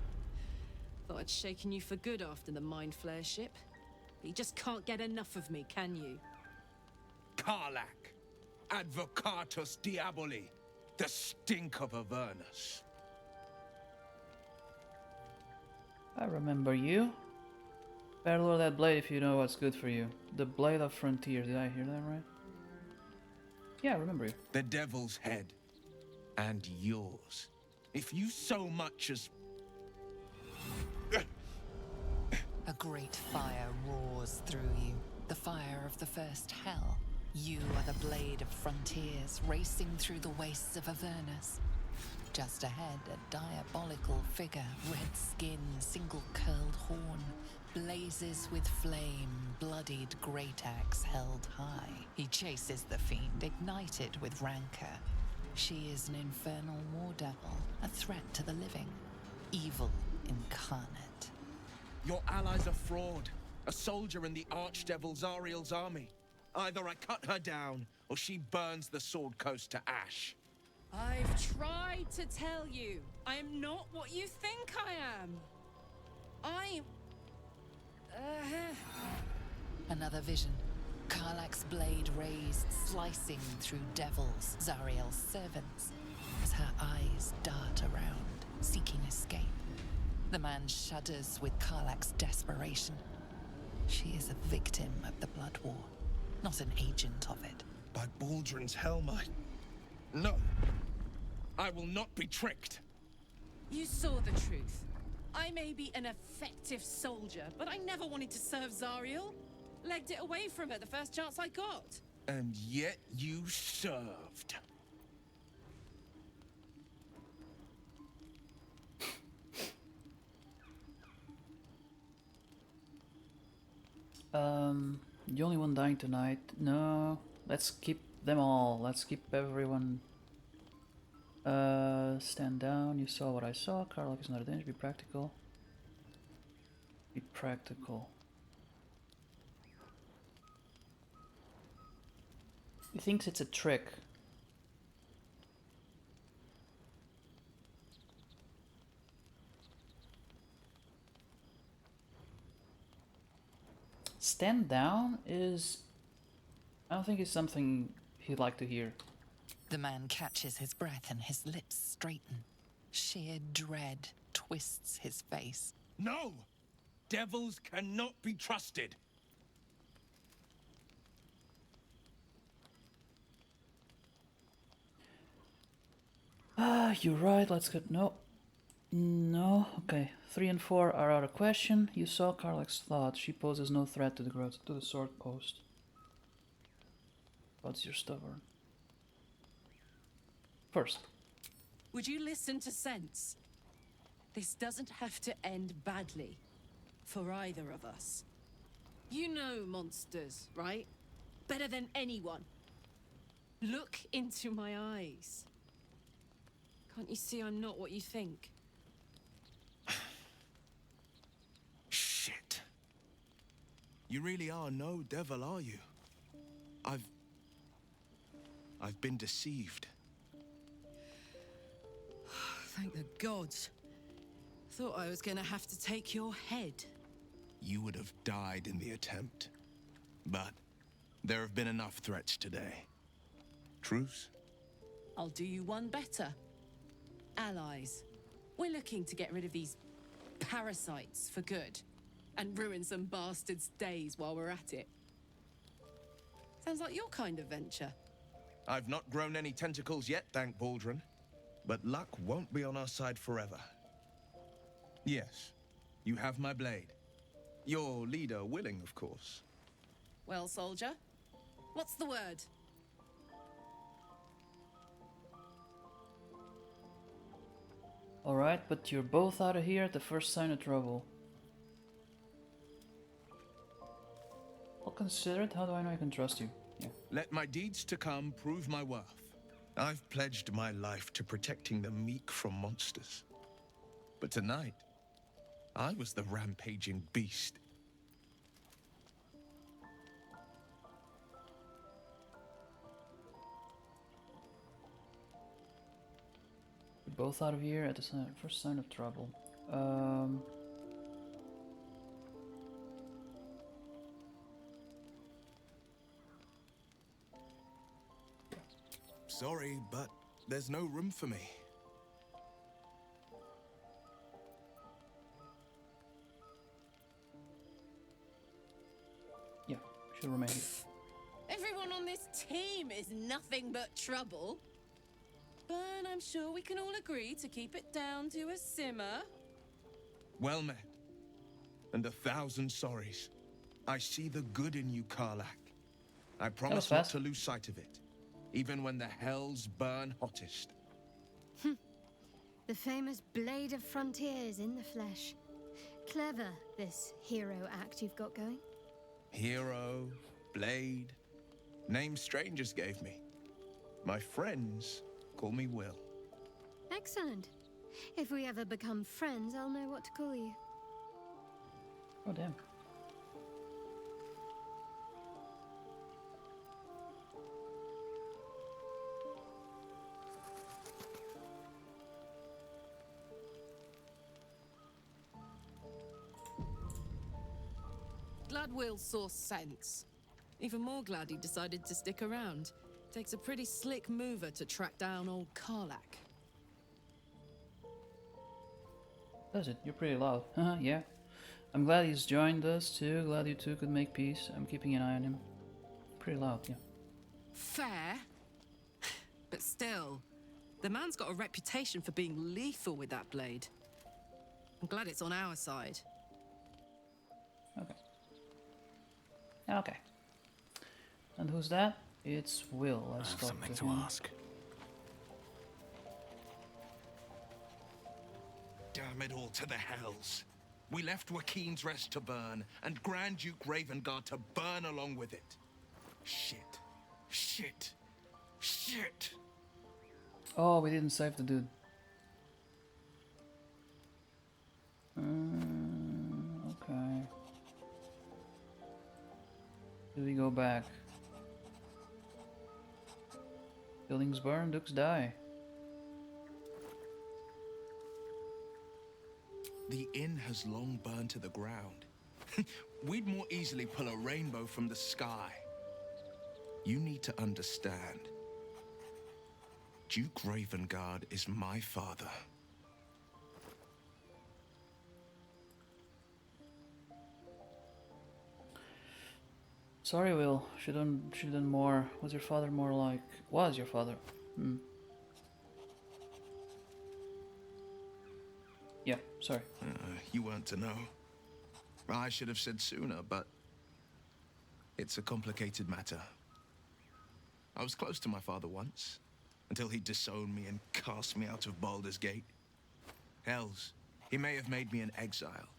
Thought I'd shaken you for good after the Mind Flare ship. But you just can't get enough of me, can you? Karlak, Advocatus Diaboli, the stink of Avernus. I remember you. Better lower that blade if you know what's good for you. The Blade of Frontier, did I hear that right? Yeah, I remember you. The Devil's Head. And yours. If you so much as... A great fire roars through you. The fire of the first hell. You are the Blade of Frontiers, racing through the wastes of Avernus. Just ahead, a diabolical figure, red skin, single-curled horn, blazes with flame, bloodied great axe held high. He chases the fiend, ignited with rancor. She is an infernal war devil, a threat to the living, evil incarnate. Your ally's a fraud, a soldier in the Archdevil Zariel's army. Either I cut her down, or she burns the Sword Coast to ash. I've tried to tell you, I am not what you think I am. I'm... Another vision. Karlak's blade raised, slicing through devils, Zariel's servants, as her eyes dart around, seeking escape. The man shudders with Karlak's desperation. She is a victim of the Blood War, not an agent of it. By Baldur's helm, No. I will not be tricked. You saw the truth. I may be an effective soldier, but I never wanted to serve Zariel. Legged it away from her the first chance I got. And yet you served. The only one dying tonight. No, let's keep them all. Let's keep everyone. Stand down. You saw what I saw. Karlak is not a danger. Be practical. Be practical. He thinks it's a trick. Stand down is... I don't think it's something he'd like to hear. The man catches his breath and his lips straighten. Sheer dread twists his face. No! Devils cannot be trusted. Ah, you're right. Let's go. No. No. Okay. 3 and 4 are out of question. You saw Karlak's thought. She poses no threat to the growth to the sword coast. What's your stubborn? First. Would you listen to sense? This doesn't have to end badly. For either of us. You know monsters, right? Better than anyone. Look into my eyes. Can't you see I'm not what you think? Shit. You really are no devil, are you? I've been deceived. Thank the gods. Thought I was gonna have to take your head. You would have died in the attempt. But there have been enough threats today. Truce? I'll do you one better. Allies. We're looking to get rid of these parasites for good. And ruin some bastards' days while we're at it. Sounds like your kind of venture. I've not grown any tentacles yet, thank Baldur. But luck won't be on our side forever. Yes, you have my blade. Your leader willing, of course. Well, soldier, what's the word? Alright, but you're both out of here at the first sign of trouble. I'll consider it. How do I know I can trust you? Yeah. Let my deeds to come prove my worth. I've pledged my life to protecting the meek from monsters. But tonight, I was the rampaging beast. both out of here at the first sign of trouble. Sorry, but there's no room for me. Yeah, she'll remain here. Everyone on this team is nothing but trouble. But I'm sure we can all agree to keep it down to a simmer. Well met. And 1,000 sorries. I see the good in you, Karlak. I promise not to lose sight of it, even when the hells burn hottest. The famous Blade of Frontiers in the flesh. Clever, this hero act you've got going. Hero, Blade, names strangers gave me. My friends call me Will. Excellent. If we ever become friends, I'll know what to call you. Oh, damn. Glad Will saw sense. Even more glad he decided to stick around. Takes a pretty slick mover to track down old Karlak. Does it? You're pretty loud. Haha, yeah. I'm glad he's joined us too. Glad you two could make peace. I'm keeping an eye on him. Pretty loud, yeah. Fair. But still, the man's got a reputation for being lethal with that blade. I'm glad it's on our side. Okay. Okay. And who's that? It's Will. Let's talk something to to him. ask. Damn it all to the hells. We left Joaquin's Rest to burn, and Grand Duke Ravengard to burn along with it. Shit. Shit. Shit. Oh, we didn't save the dude. Okay. Do we go back? Buildings burn, dukes die. The inn has long burned to the ground. We'd more easily pull a rainbow from the sky. You need to understand. Duke Ravengard is my father. Sorry, Will. Shouldn't more. Was your father more like? Was your father? Yeah. Sorry. You weren't to know. I should have said sooner, but it's a complicated matter. I was close to my father once, until he disowned me and cast me out of Baldur's Gate. Hells, he may have made me an exile,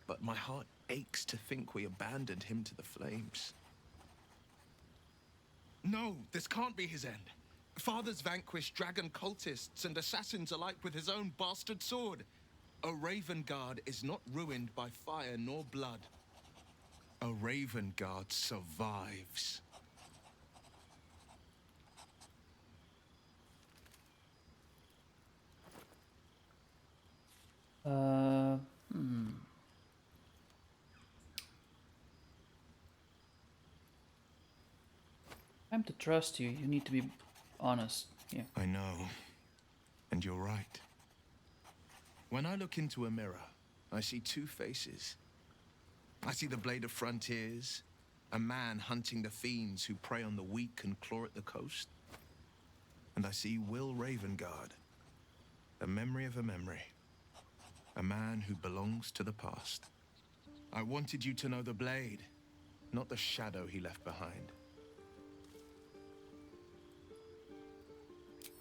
but my heart aches to think we abandoned him to the flames. No, this can't be his end. Father's vanquished dragon cultists and assassins alike with his own bastard sword. A Ravengard is not ruined by fire nor blood. A Ravengard survives. I'm to trust you. You need to be honest. Yeah. I know. And you're right. When I look into a mirror, I see two faces. I see the Blade of Frontiers, a man hunting the fiends who prey on the weak and claw at the coast. And I see Will Ravengard, a memory of a memory. A man who belongs to the past. I wanted you to know the Blade, not the shadow he left behind.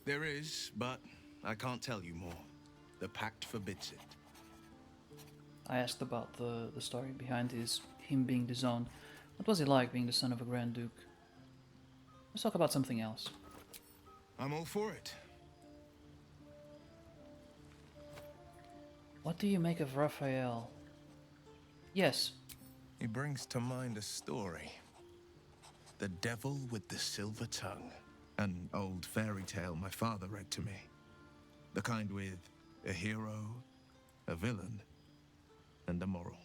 There is, but I can't tell you more. The pact forbids it. I asked about the story behind him being disowned. What was it like being the son of a Grand Duke? Let's talk about something else. I'm all for it. What do you make of Raphael? Yes. He brings to mind a story. The Devil with the Silver Tongue. An old fairy tale my father read to me. The kind with a hero, a villain, and a moral.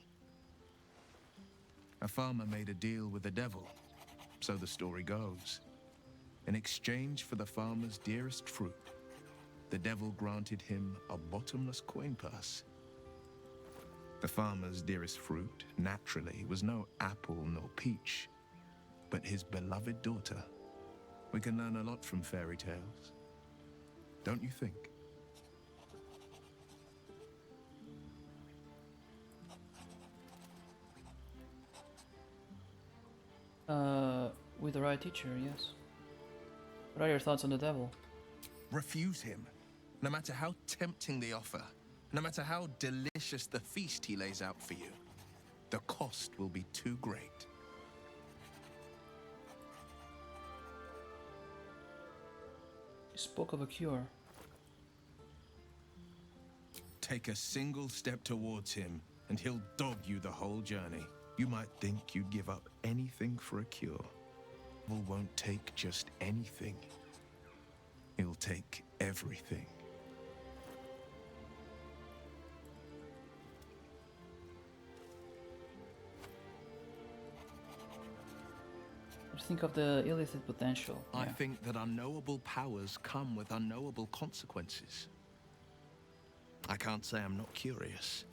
A farmer made a deal with the devil, so the story goes. In exchange for the farmer's dearest fruit, the devil granted him a bottomless coin purse. The farmer's dearest fruit, naturally, was no apple nor peach, but his beloved daughter. We can learn a lot from fairy tales, don't you think? With the right teacher, yes. What are your thoughts on the devil? Refuse him, no matter how tempting the offer, no matter how delicious the feast he lays out for you. The cost will be too great. You spoke of a cure. Take a single step towards him, and he'll dog you the whole journey. You might think you'd give up anything for a cure. Devil won't take just anything. He'll take everything. What do you think of the illicit potential? I think that unknowable powers come with unknowable consequences. I can't say I'm not curious,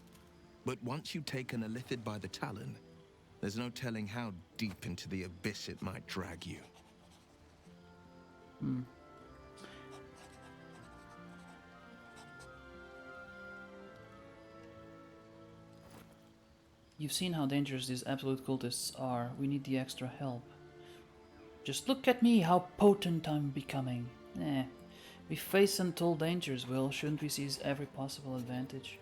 but once you take an illithid by the talon, there's no telling how deep into the abyss it might drag you. You've seen how dangerous these absolute cultists are. We need the extra help. Just look at me, how potent I'm becoming. We face untold dangers, Will. Shouldn't we seize every possible advantage?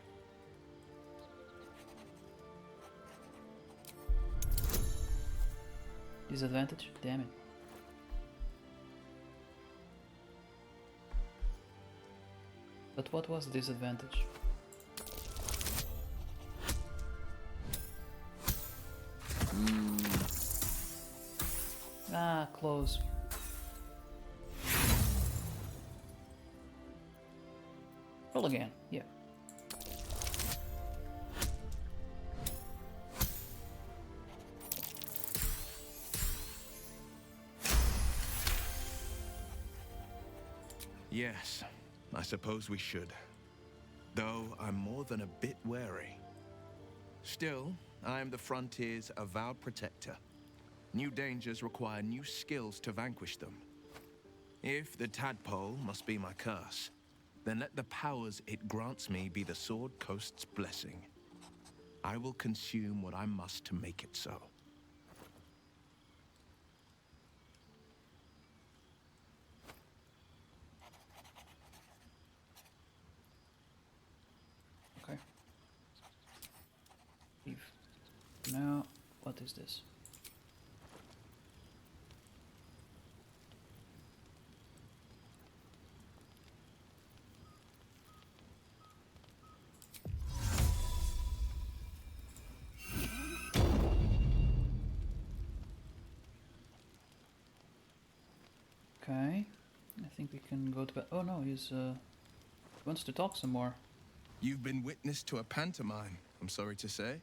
Disadvantage? Damn it. But what was the disadvantage? Ah, close. Roll again, yeah. Yes, I suppose we should. Though I'm more than a bit wary. Still, I am the frontier's avowed protector. New dangers require new skills to vanquish them. If the tadpole must be my curse, then let the powers it grants me be the Sword Coast's blessing. I will consume what I must to make it so. Okay. Leave. Now, what is this? Okay, I think we can go to bed. Oh no, he's wants to talk some more. You've been witness to a pantomime, I'm sorry to say.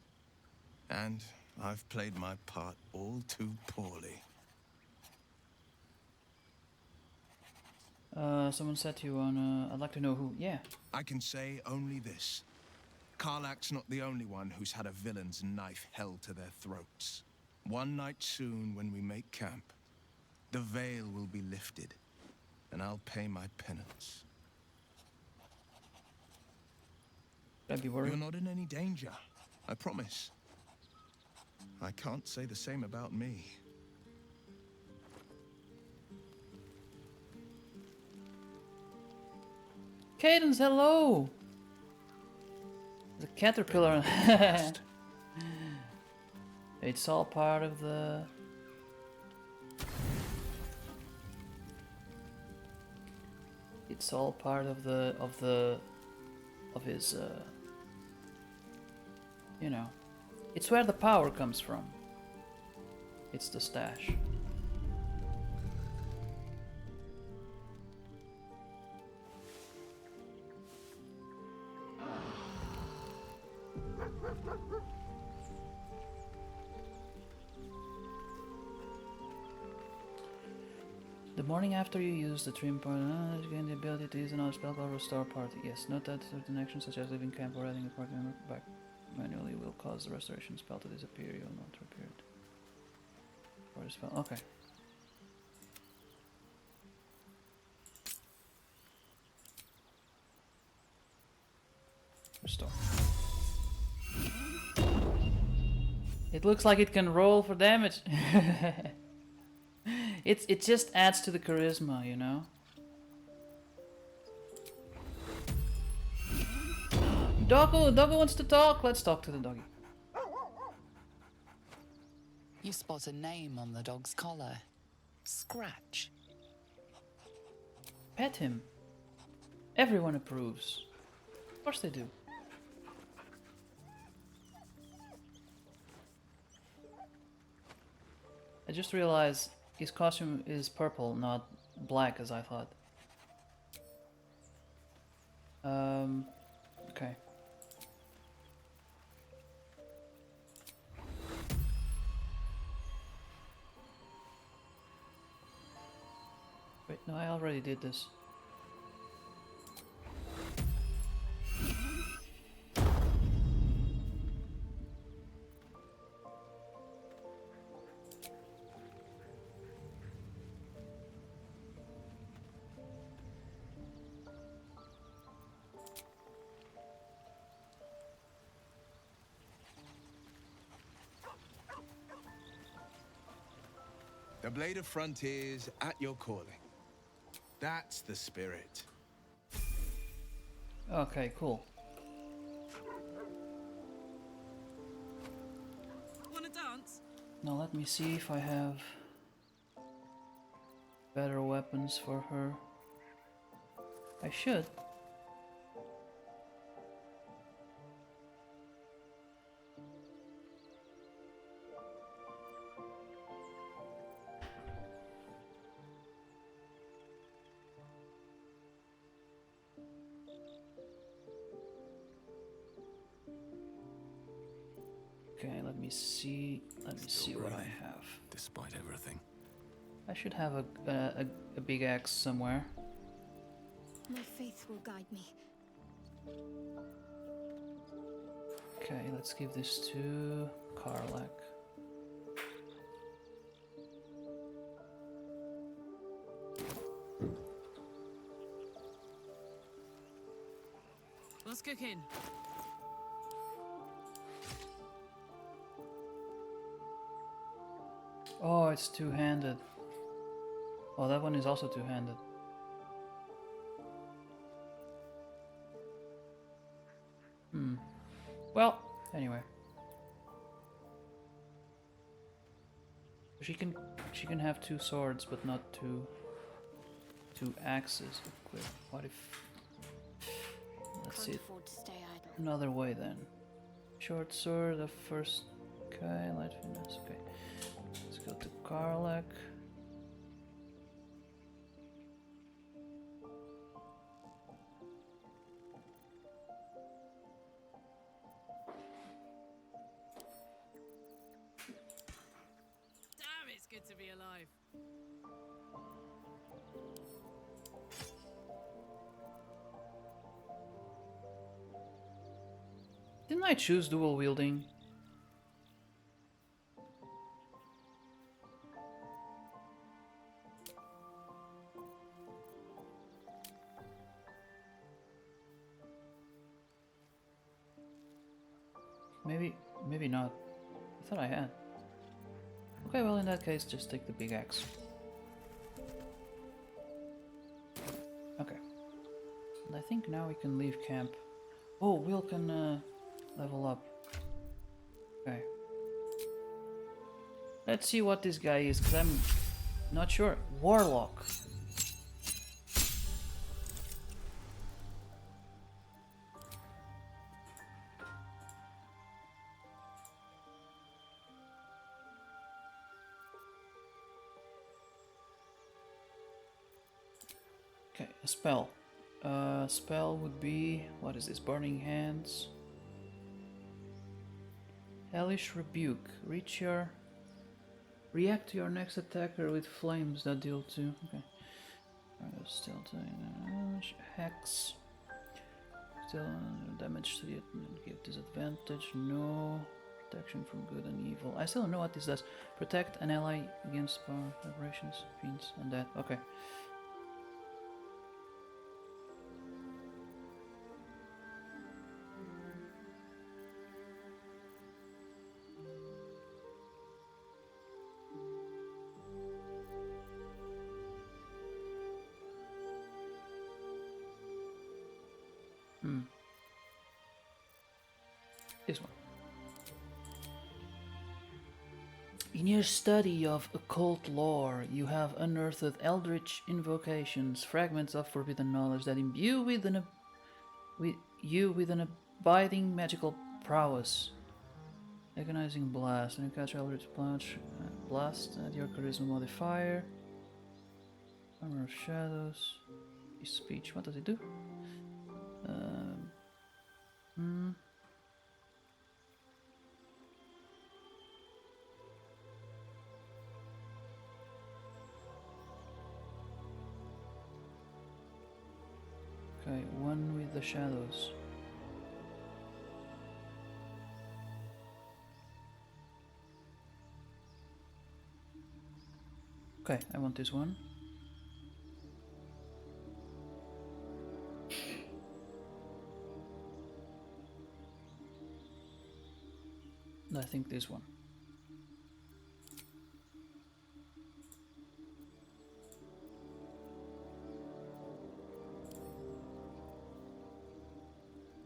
And I've played my part all too poorly. Someone said to you on, I'd like to know who. Yeah. I can say only this. Karlach's not the only one who's had a villain's knife held to their throats. One night soon, when we make camp, the veil will be lifted, and I'll pay my penance. Don't be worried. You're not in any danger, I promise. I can't say the same about me. Cadence, hello! The caterpillar. It's all part of the... It's all part of his, you know, it's where the power comes from. It's the stash. The morning after you use the trim part, you gain the ability to use another spell called Restore Party. Yes, note that certain actions such as leaving camp or adding a party member back manually will cause the restoration spell to disappear. You will not repair it. Or the spell. Okay. Restore. It looks like it can roll for damage. It just adds to the charisma, you know. Doggo wants to talk. Let's talk to the doggy. You spot a name on the dog's collar. Scratch. Pet him. Everyone approves. Of course they do. I just realized his costume is purple, not black as I thought. Okay. Wait, no, I already did this. The Blade of Frontiers at your calling. That's the spirit. Okay, cool. Wanna dance? Now let me see if I have better weapons for her. I should. Okay, let me see. Let me see what I have. Despite everything. I should have a big axe somewhere. My faith will guide me. Okay, let's give this to Karlak. What's cooking? Oh, it's two-handed. Oh, that one is also two-handed. Well, anyway. She can have two swords, but not two axes equipped. What if? Let's see it another way then. Short sword, the first. Okay, light finesse. Okay. Let's go to Karlak. Damn, it's good to be alive. Didn't I choose dual wielding? Maybe not. I thought I had. Okay, well in that case, just take the big axe. Okay. And I think now we can leave camp. Oh, Will can level up. Okay. Let's see what this guy is, because I'm not sure. Warlock. Okay, a spell. Spell would be, what is this? Burning Hands. Hellish Rebuke. React to your next attacker with flames that deal 2. Okay. Still doing damage. Hex. Still damage to the give disadvantage. No. Protection from good and evil. I still don't know what this does. Protect an ally against power vibrations, fiends, and that. Okay. This one. In your study of occult lore, you have unearthed eldritch invocations, fragments of forbidden knowledge that imbue with an abiding magical prowess. Agonizing blast. When you catch eldritch blast, add your charisma modifier. Armor of shadows. Speech. What does it do? Okay, one with the shadows. Okay, I want this one. I think this one.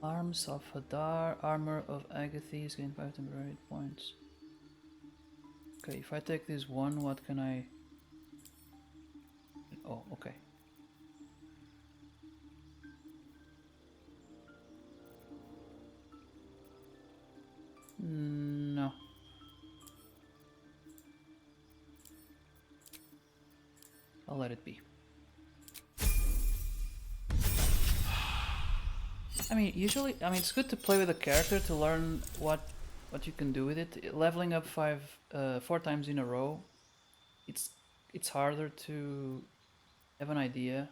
Arms of Hadar, Armor of Agathes, gain 5 temporary points. Okay, if I take this one, what can I... Oh, okay. No. I'll let it be. I mean, usually, it's good to play with a character to learn what you can do with it. Leveling up 4 times in a row, it's harder to have an idea.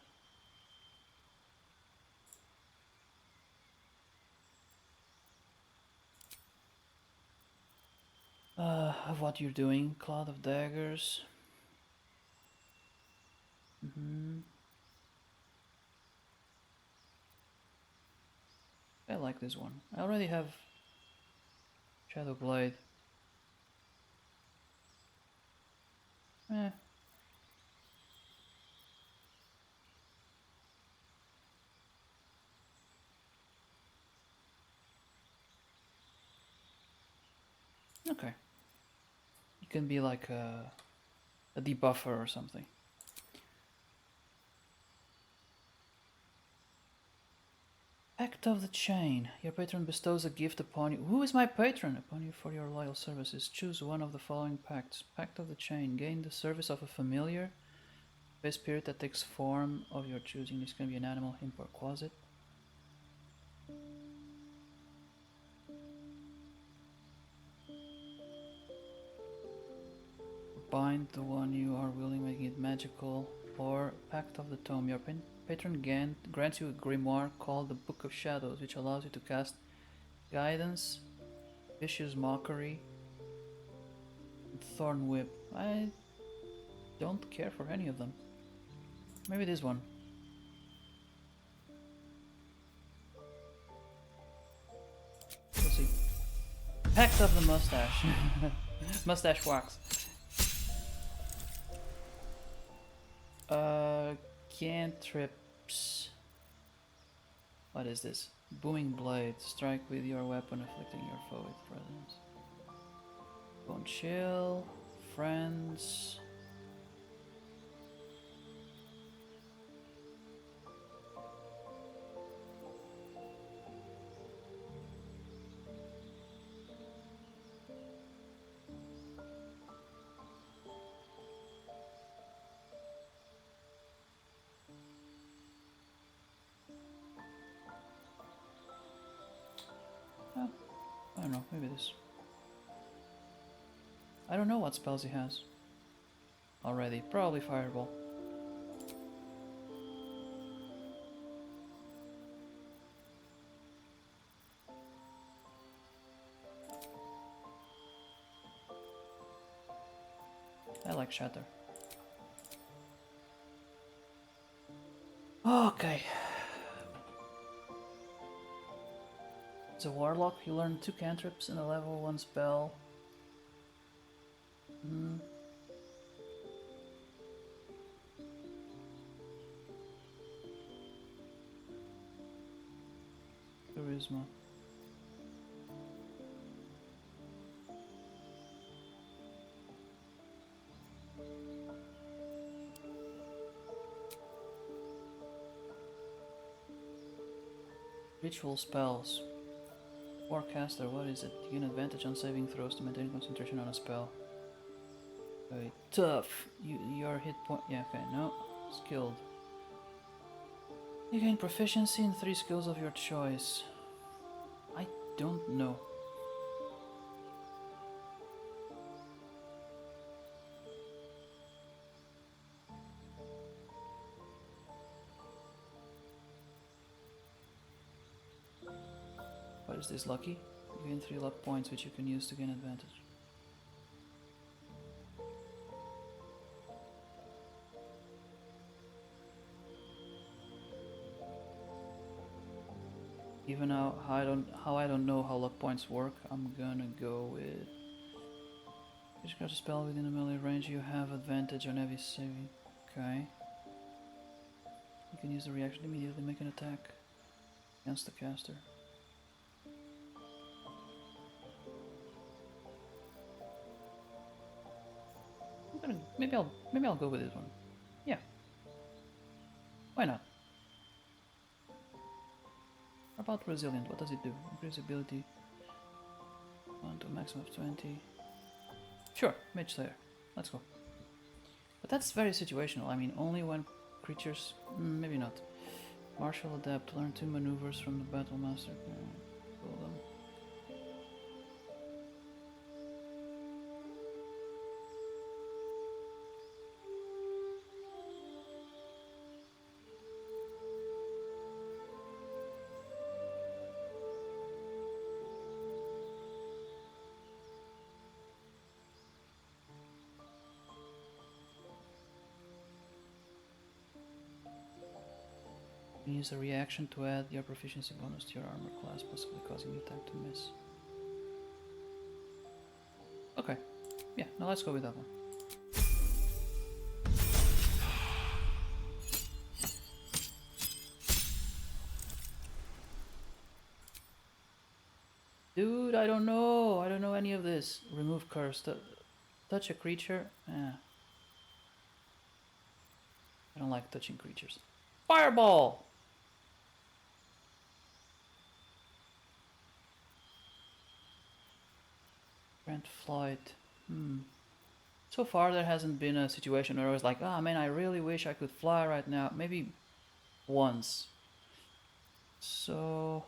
Of what you're doing. Cloud of Daggers. I like this one. I already have Shadow Blade. Okay. You can be like a debuffer or something. Pact of the Chain. Your patron bestows a gift upon you. Who is my patron? Upon you for your loyal services. Choose one of the following pacts. Pact of the Chain. Gain the service of a familiar. A spirit that takes form of your choosing. This can be an animal, imp, or quasit. Bind the one you are willing, making it magical. Or Pact of the Tome. Your patron grants you a grimoire called the Book of Shadows, which allows you to cast Guidance, Vicious Mockery, and Thorn Whip. I don't care for any of them. Maybe this one. We'll see. Pact of the Mustache. Mustache Wax. Cantrips. What is this? Booming Blade. Strike with your weapon, afflicting your foe with presence. Bone Chill. Friends. I don't know, maybe this. I don't know what spells he has. Already. Probably Fireball. I like Shatter. Okay. It's a Warlock. You learn 2 cantrips and a level 1 spell. Charisma. Ritual spells. Warcaster, what is it? You gain advantage on saving throws to maintain concentration on a spell. Okay, tough. Your hit point. Yeah, okay, no. Skilled. You gain proficiency in 3 skills of your choice. I don't know. What is this, lucky? You gain 3 luck points which you can use to gain advantage. Even now, how I don't know how luck points work, I'm gonna go with. Each cast a spell within a melee range, you have advantage on heavy saving. Okay. You can use the reaction to immediately make an attack against the caster. Maybe I'll go with this one. Yeah. Why not? How about resilient? What does it do? Increase ability 1 to a maximum of 20. Sure, Mage Slayer. Let's go. But that's very situational. I mean, only when creatures. Maybe not. Martial Adept. Learn 2 maneuvers from the Battle Master. Pull them. Use a reaction to add your proficiency bonus to your armor class, possibly causing the attack to miss. Okay. Yeah, now let's go with that one. Dude, I don't know. I don't know any of this. Remove curse. Touch a creature. I don't like touching creatures. Fireball! Grant flight. So far there hasn't been a situation where I was like, oh man, I really wish I could fly right now. Maybe once. So...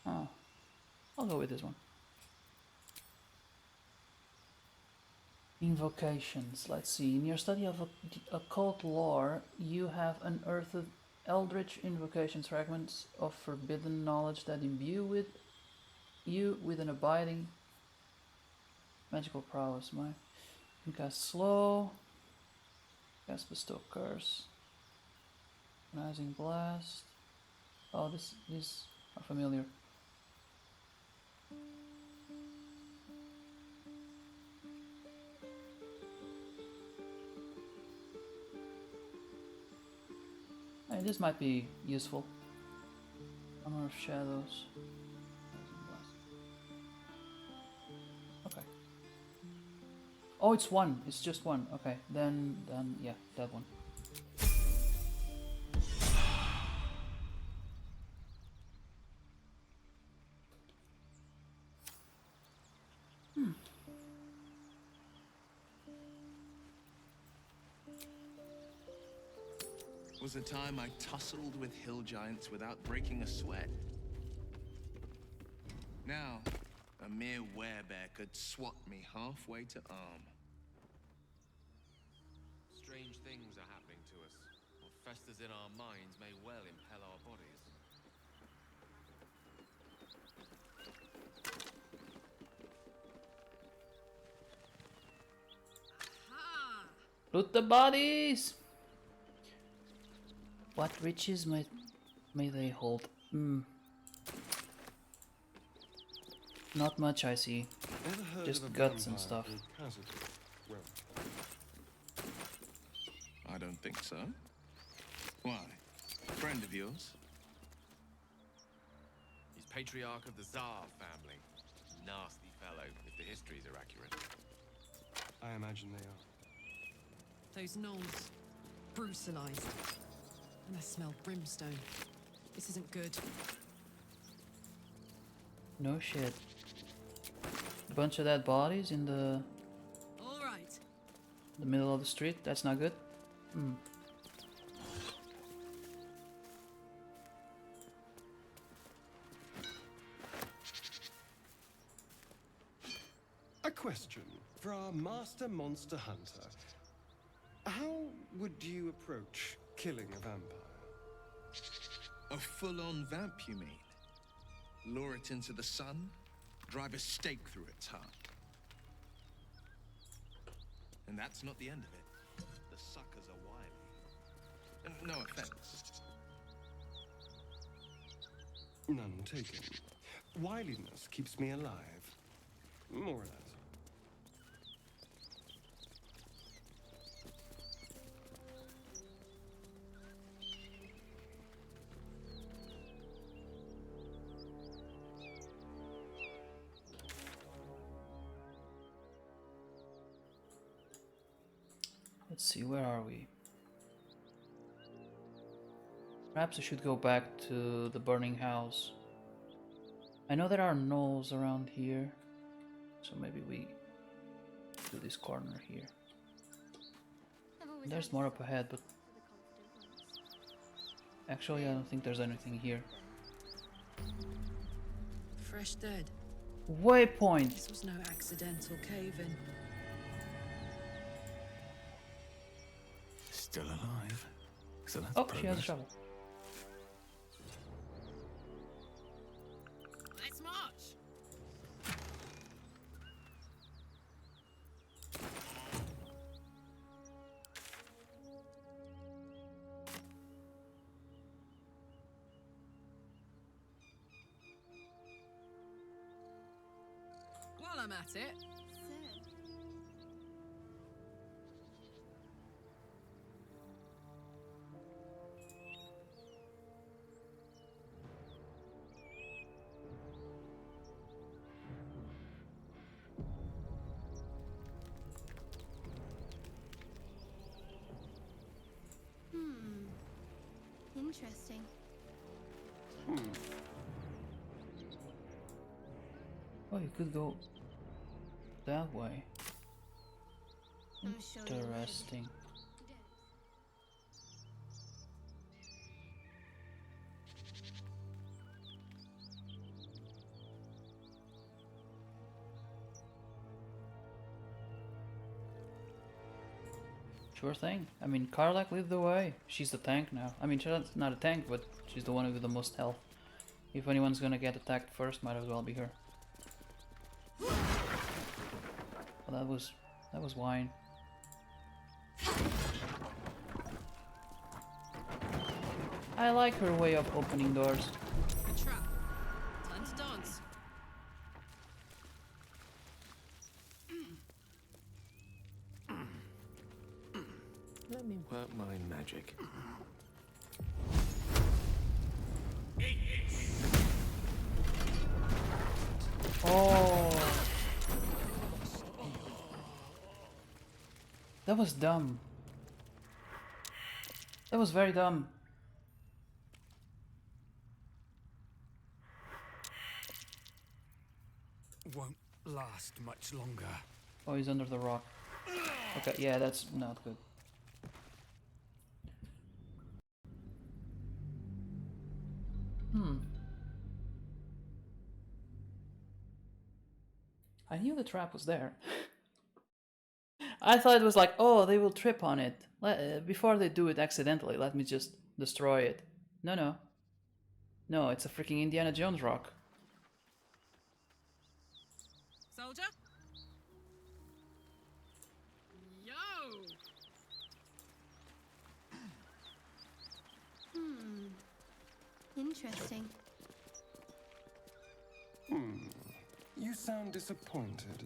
oh. I'll go with this one. Invocations. Let's see. In your study of occult lore, you have unearthed eldritch invocations, fragments of forbidden knowledge that imbue with you with an abiding magical prowess. You can cast slow, cast bestow curse, rising blast. Oh, these are familiar. Hey, this might be useful. Armor of Shadows. Okay. Oh, it's one. It's just one. Okay, then yeah, that one. was a time I tussled with hill giants without breaking a sweat. Now, a mere werebear could swat me halfway to arm. Strange things are happening to us. What festers in our minds may well impel our bodies. Loot the bodies! What riches may they hold? Not much, I see. Ever heard Just of a guts and vampire stuff. who has it? Well, I don't think so. Why? Friend of yours? He's patriarch of the Tsar family. Nasty fellow, if the histories are accurate. I imagine they are. Those gnolls, brutalized. And I smell brimstone. This isn't good. No shit. A bunch of dead bodies in the All right. middle of the street. That's not good. A question for our master monster hunter. How would you approach killing a vampire? A full-on vamp, you mean? Lure it into the sun, drive a stake through its heart. And that's not the end of it. The suckers are wily. And no offense. None taken. Wiliness keeps me alive. More or less. Let's see, where are we? Perhaps I should go back to the burning house. I know there are gnolls around here, so maybe we do this corner here. There's more up ahead, but actually I don't think there's anything here. Fresh dead. Waypoint! This was no accidental cave-in. Still alive. So that's Oh, she has a progress. shovel. Let's march! While I'm at it, Interesting. Oh, you could go that way. I'm sure you would. Interesting. Sure thing. I mean, Karlak lead the way. She's the tank now. I mean, she's not a tank, but she's the one with the most health. If anyone's gonna get attacked first, might as well be her. Well, that was wine. I like her way of opening doors. a trap. Time to dance. Let me work my magic. Oh, that was dumb. That was very dumb. Won't last much longer. Oh, he's under the rock. Okay, yeah, that's not good. I knew the trap was there. I thought it was like, oh, they will trip on it. Before they do it accidentally, let me just destroy it. No, no. No, it's a freaking Indiana Jones rock. Soldier? Yo! Interesting. You sound disappointed.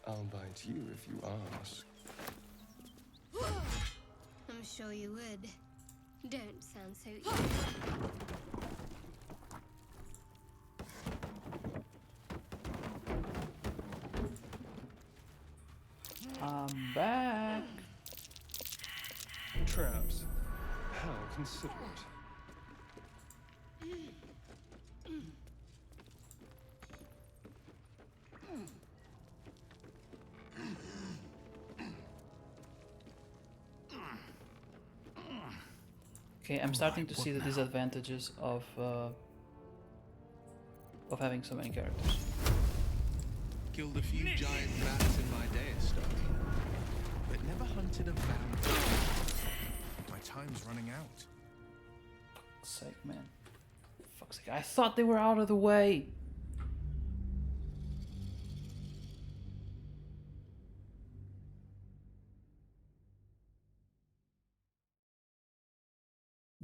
I'll bite you if you ask. I'm sure you would. Don't sound so eager. I'm back. Traps. How considerate. Okay, I'm starting to see the disadvantages of having so many characters. Killed a few giant bats in my day, Starry, but never hunted a vampire. My time's running out. Fuck's sake, man. Fuck's sake. I thought they were out of the way.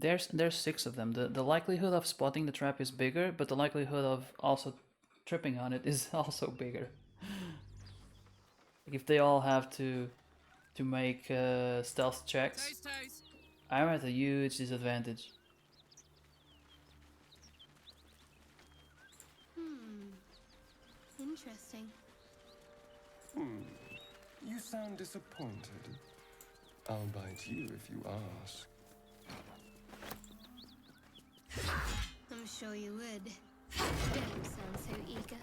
There's 6 of them. The likelihood of spotting the trap is bigger, but the likelihood of also tripping on it is also bigger. Like if they all have to make stealth checks, I'm at a huge disadvantage. Interesting. You sound disappointed. I'll bite you if you ask. I'm sure you would. Don't sound so eager.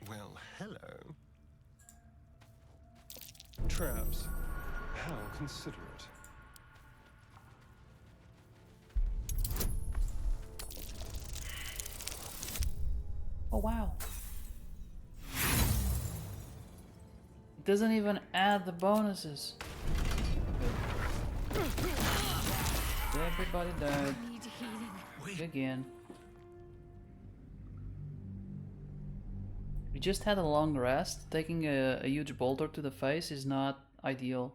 Well, hello. Traps. How considerate. Oh wow. It doesn't even add the bonuses. Good. Everybody died. Again. We just had a long rest. Taking a huge boulder to the face is not ideal.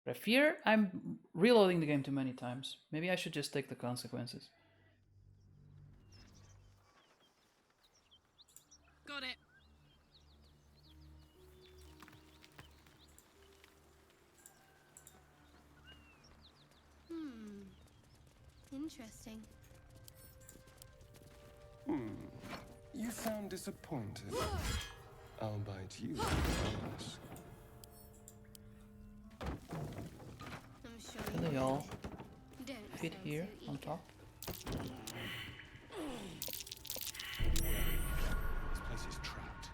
But I fear I'm reloading the game too many times. Maybe I should just take the consequences. Got it. Interesting. You sound disappointed. I'll bite you if you ask. I'm sure Can you they all would. Don't fit sound here so on eager. top? This place is trapped.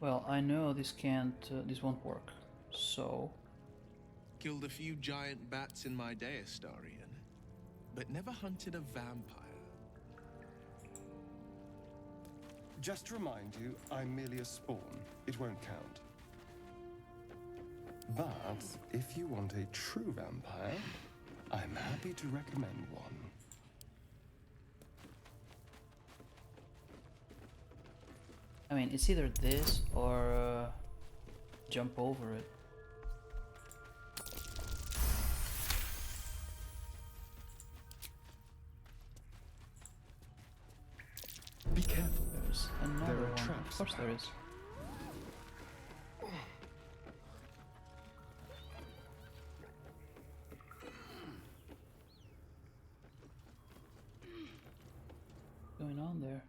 Well, I know this this won't work. So Killed a few giant bats in my day, Astarian, but never hunted a vampire. Just to remind you, I'm merely a spawn. It won't count. But if you want a true vampire, I'm happy to recommend one. I mean, it's either this or jump over it. Be careful. There's another There are one. traps Of course there is. What's going on there?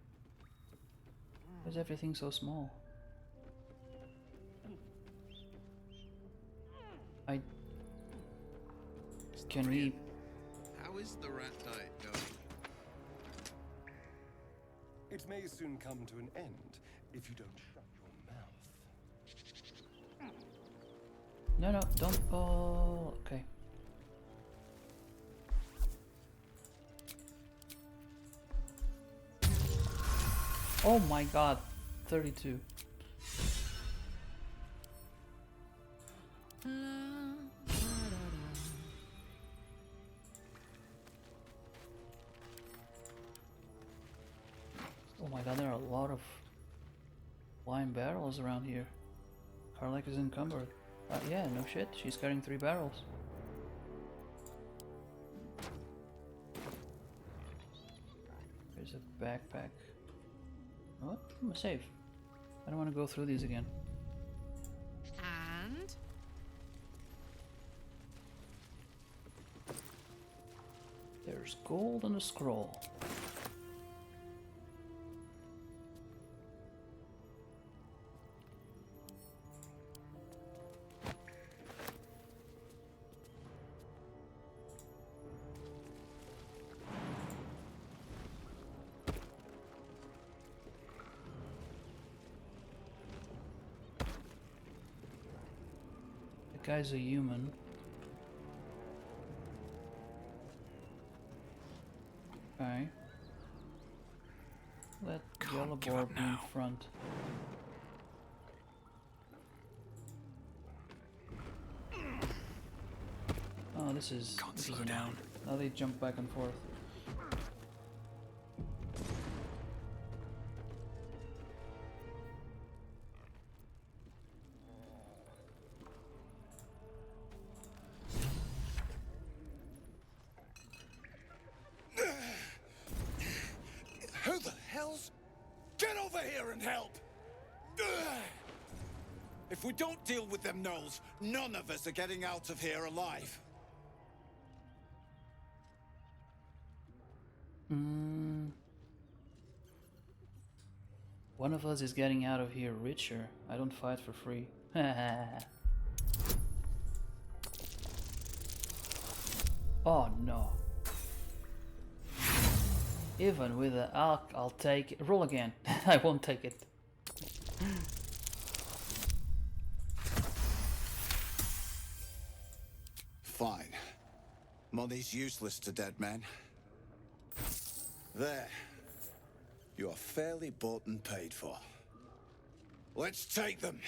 Why is everything so small? Can we... How is the rat diet going? It may soon come to an end if you don't shut your mouth. No, don't... Oh, okay. Oh my god, 32. Oh my god, there are a lot of wine barrels around here. Karlak is encumbered. Yeah, no shit, she's carrying 3 barrels. There's a backpack. What? I'm gonna save. I don't want to go through these again. And? There's gold on the scroll. The guy's a human. Okay. Let Yellow Boar be in front. Oh, this is down. Now they jump back and forth. Who the hell's... Get over here and help! If we don't deal with them gnolls, none of us are getting out of here alive. One of us is getting out of here richer. I don't fight for free. Oh no. Even with a I'll take it. Roll again. I won't take it. Fine. Money's useless to dead men. There. You are fairly bought and paid for. Let's take them.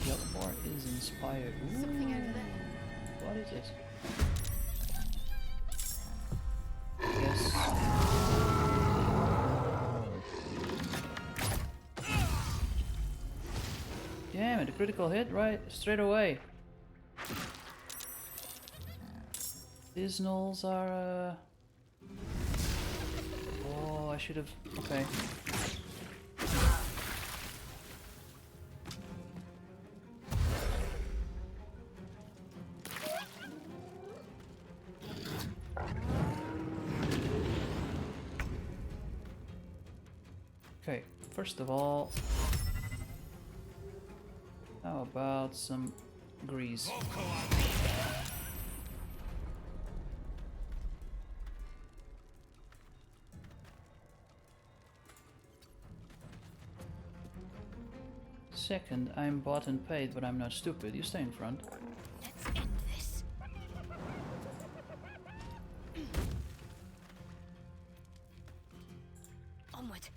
Yellow Boar is inspired. Ooh. Something over there. What is this? Yes. Damn it, a critical hit right straight away. These gnolls are oh, I should have okay. Okay, first of all, how about some grease? Second, I'm bought and paid, but I'm not stupid. You stay in front. Let's end this. Onward.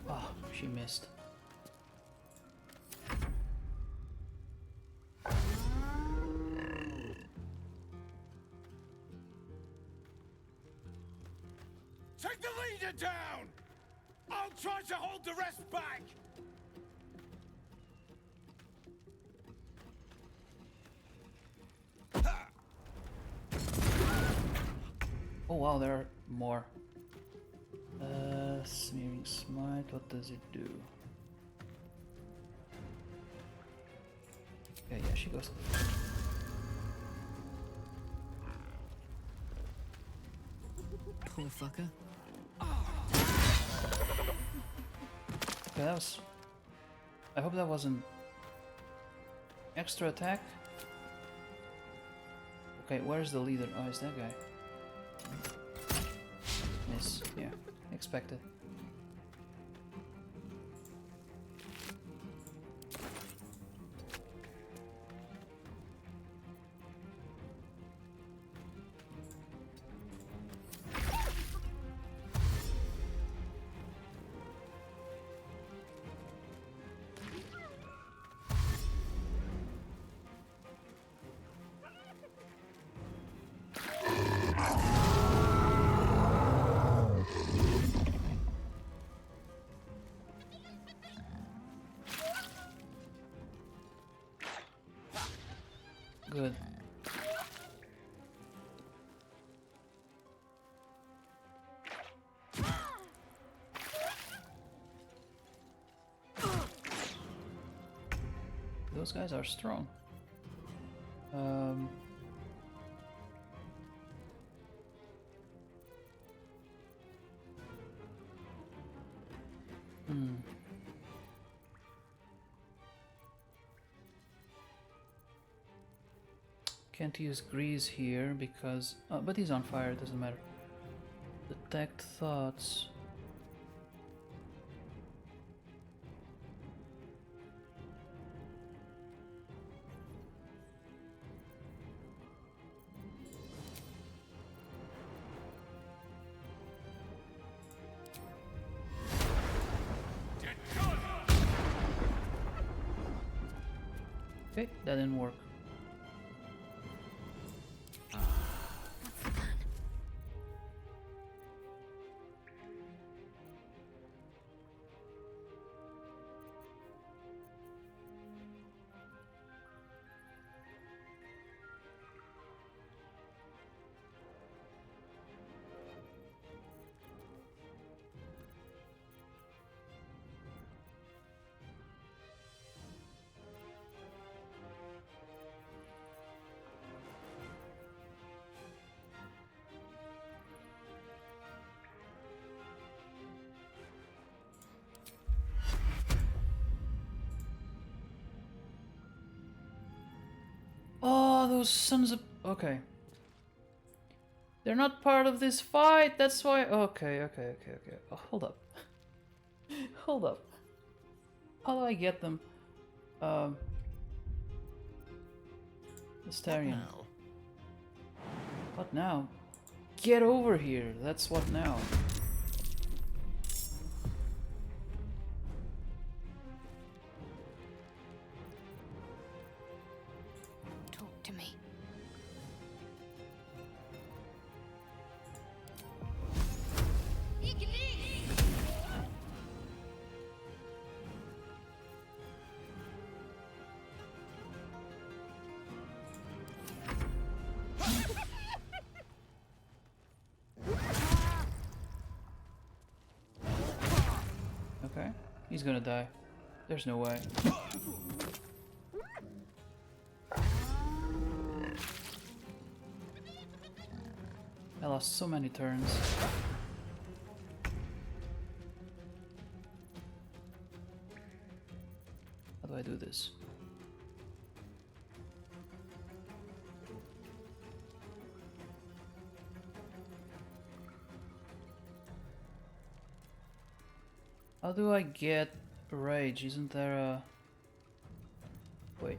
Oh, she missed. Take the leader down! I'll try to hold the rest back! Oh wow, there are more. Smearing smite, what does it do? Yeah, she goes. Poor fucker. Okay, that was... I hope that wasn't... extra attack? Okay, where's the leader? Oh, it's that guy. Miss. Yeah, expected. Good. Those guys are strong. Can't use grease here because... Oh, but he's on fire, it doesn't matter. Detect thoughts. Okay, that didn't work. Oh, those sons of... Okay. They're not part of this fight, that's why... Okay. Oh, hold up. Hold up. How do I get them? Astarion. What now? Get over here, that's what now. Talk to me. Okay, he's gonna die. There's no way. I lost so many turns. How do I do this? How do I get rage? Isn't there a... Wait.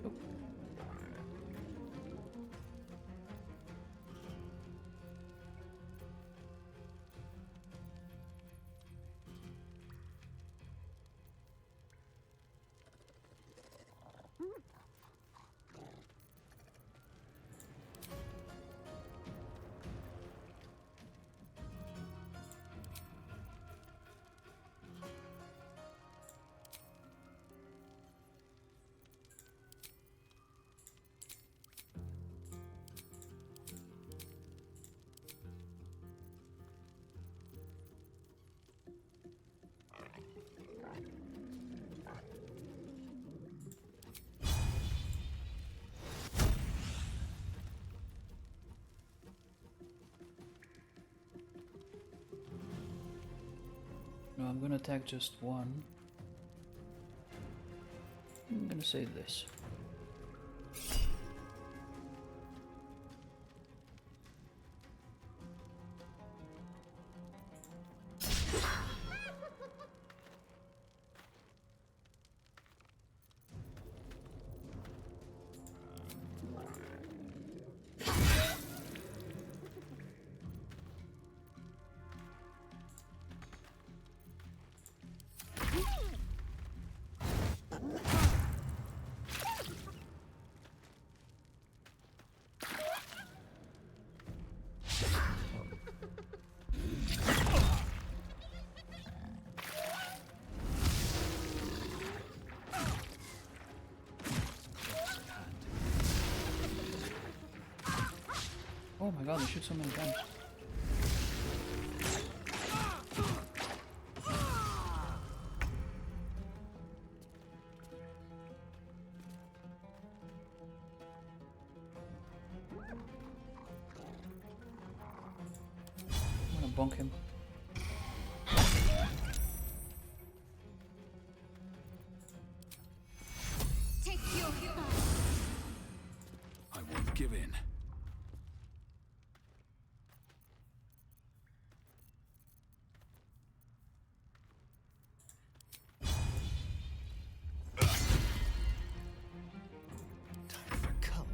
Oop. No, I'm gonna attack just one. I'm gonna save this. Oh my god, they shoot so many times. I'm gonna bonk him. Take your I won't give in. Time for cull.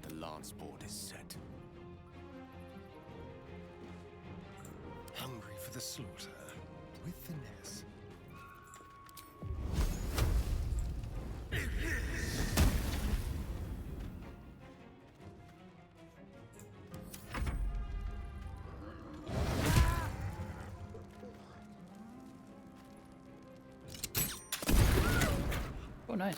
The lance board is set. Hungry for the slaughter, with finesse. Oh, nice.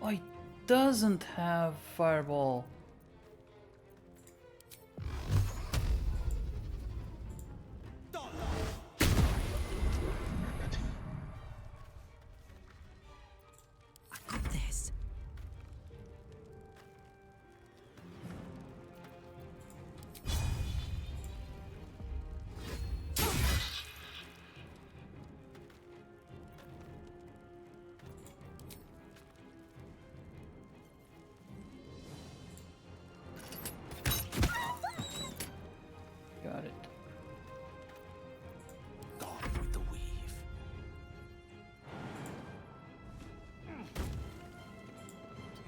Oh, he doesn't have fireball. I got this. Got it. Gone with the weave.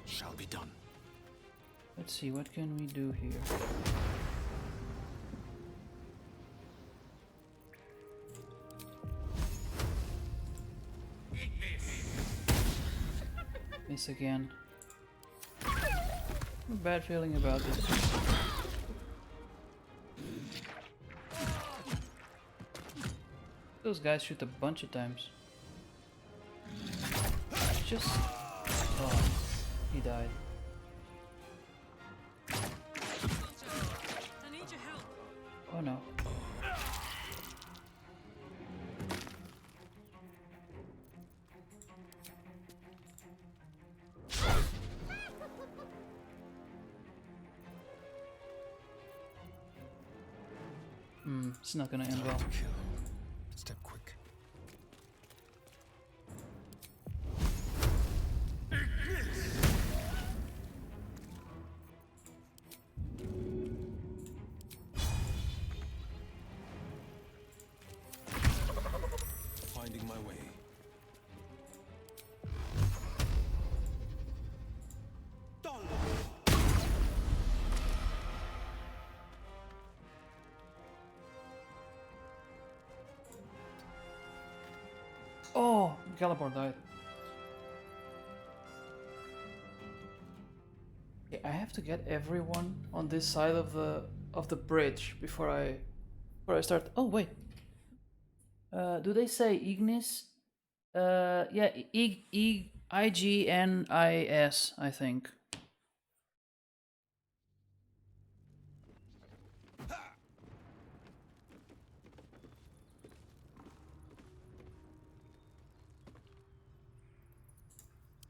It shall be done. Let's see, what can we do here? Miss again. A bad feeling about this. Those guys shoot a bunch of times. Just... Oh, he died. I need your help. Oh no. It's not gonna end well. Step quick. Finding my way. Oh, Galabor died. Okay, I have to get everyone on this side of the bridge before I start. Oh wait. Do they say Ignis? Yeah, Ignis, I think.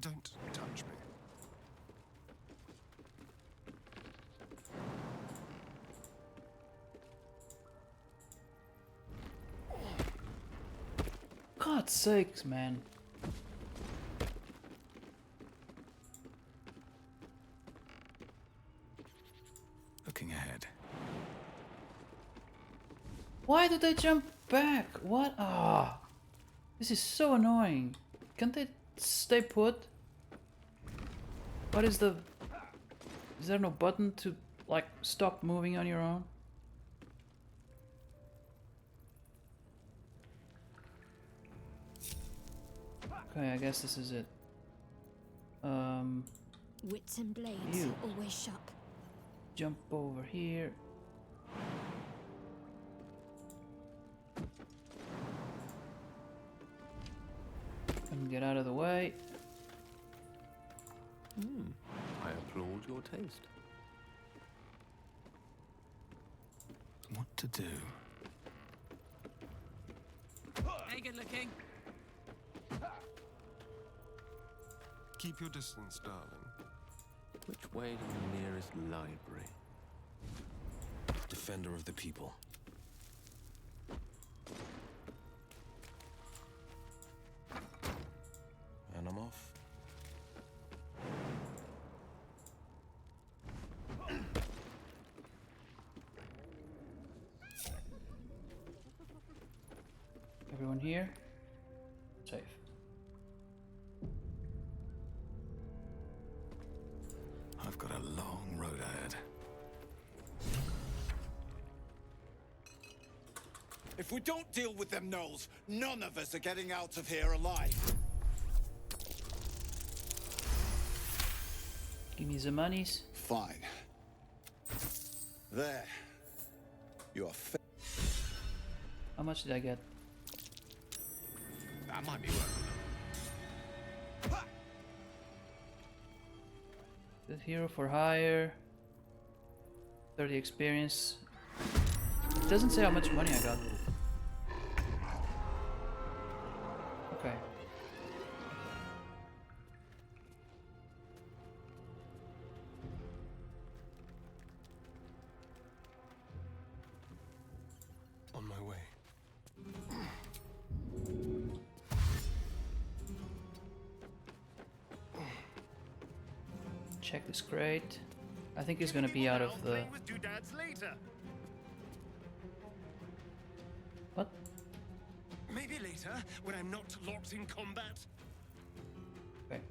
Don't touch me. God's sakes, man. Looking ahead. Why do they jump back? What? Ah, this is so annoying. Can't they stay put? What is the... Is there no button to, like, stop moving on your own? Okay, I guess this is it. Wits and blades You. always sharp. Jump over here. And get out of the way. I applaud your taste. What to do? Hey, good looking. Keep your distance, darling. Which way to the nearest library? Defender of the people. And I'm off. Everyone here? Safe. I've got a long road ahead. If we don't deal with them gnolls, none of us are getting out of here alive. Give me the monies. Fine. There. You are How much did I get? That might be worth it. The hero for hire. 30 experience. It doesn't say how much money I got. Okay. On my way. Check this crate. I think he's gonna be out of the... What? Maybe later, when I'm not locked in combat. Okay.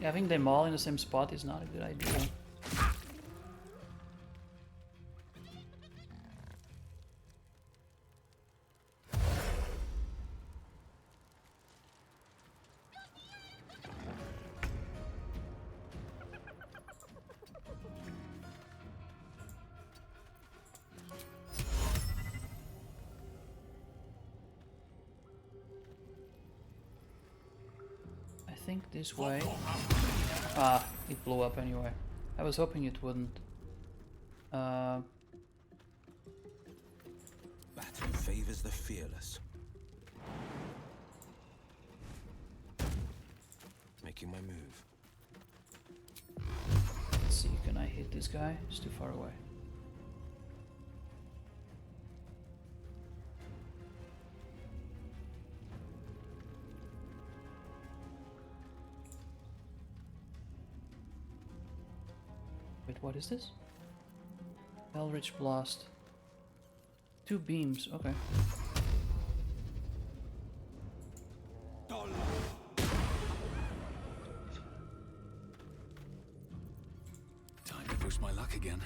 Having them all in the same spot is not a good idea. I think this way. Ah, it blew up anyway. I was hoping it wouldn't. Battle favors the fearless. Making my move. Let's see, can I hit this guy? It's too far away. Wait, what is this? Eldritch Blast. 2 beams, okay. Time to push my luck again.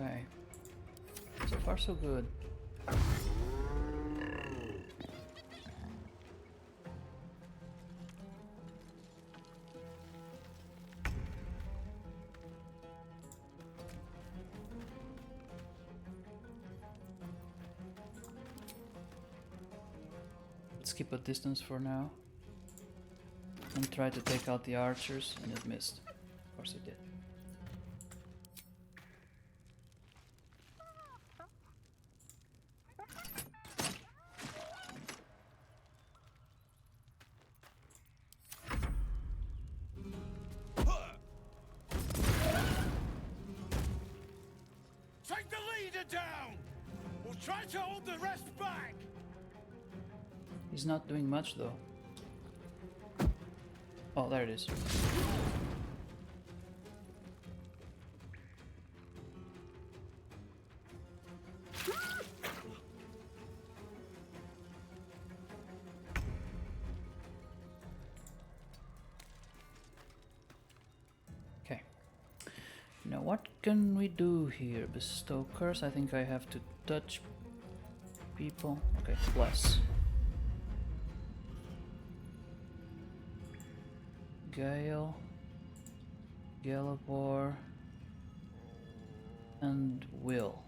Okay. So far so good. Let's keep a distance for now. And try to take out the archers, and it missed. Of course it did. Take the leader down! We'll try to hold the rest back! He's not doing much though. Oh, there it is. Okay. Now what can we do here? Bestow curse. I think I have to touch people. Okay, bless. Gale, Galabor, and Will.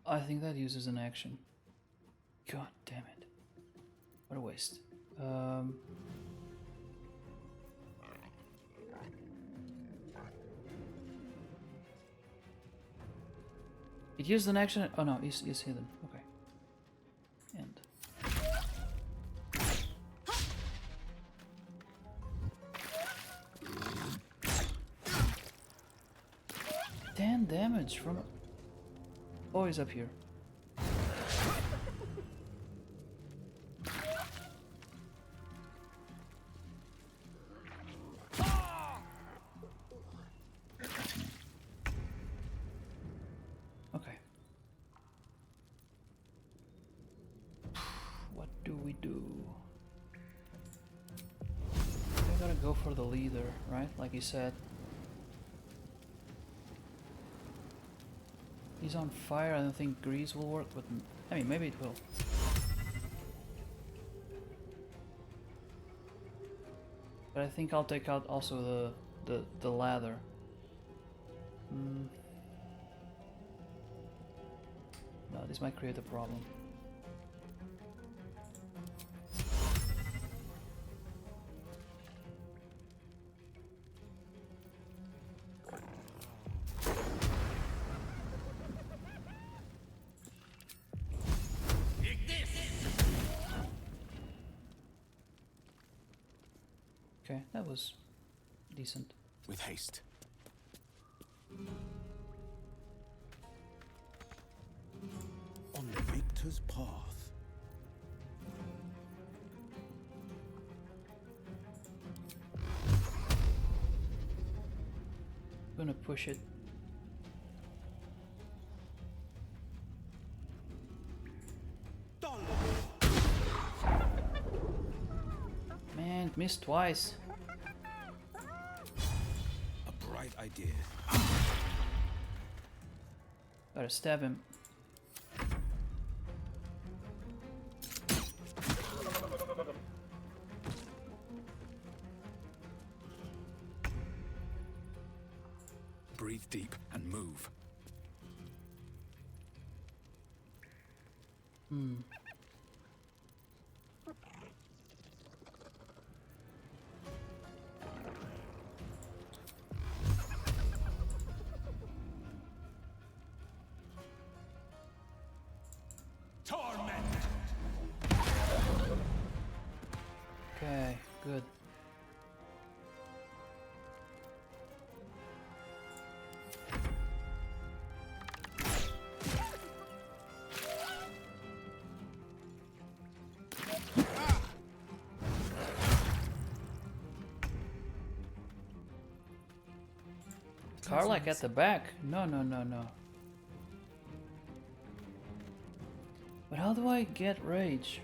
I think that uses an action. God damn it. What a waste. It used an action. Oh no, it's hidden. Okay. And. 10 damage from. Oh, he's up here. Okay. What do we do? I gotta go for the leader, right? Like he said. He's on fire. I don't think grease will work, but I mean, maybe it will. But I think I'll take out also the ladder. No, this might create a problem. Okay, that was decent. With haste. On the victor's path. I'm gonna push it. Man, missed twice. A bright idea. Gotta stab him. Breathe deep and move. Okay, good. Karlach at the back. No, no, no, no. But how do I get rage?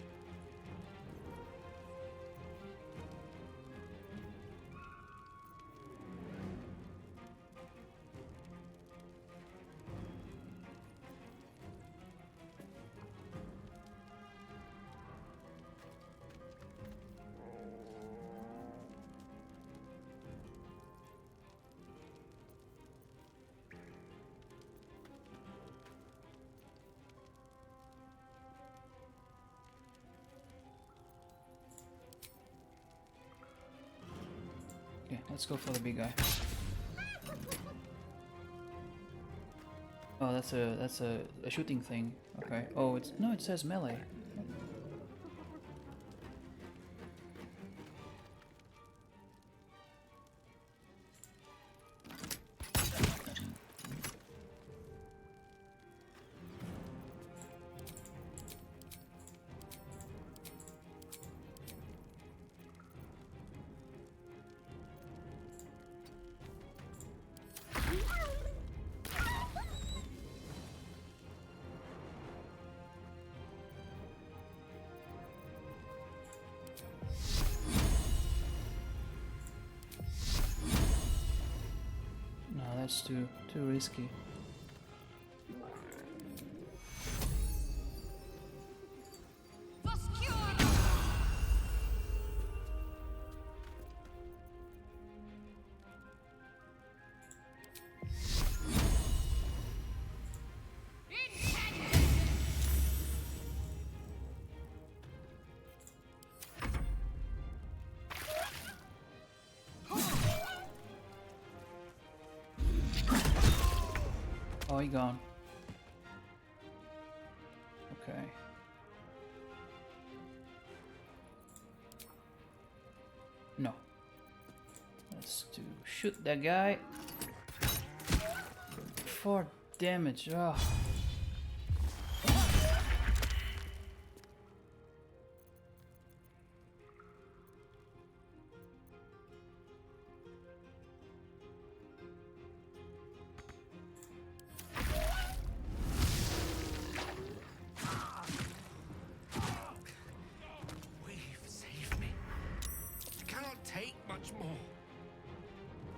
Okay, let's go for the big guy. Oh, that's a shooting thing. Okay. Oh, it's no, it says melee. No, that's too risky. Oh, he gone. Okay. No. Let's do shoot that guy. 4 damage. Oh.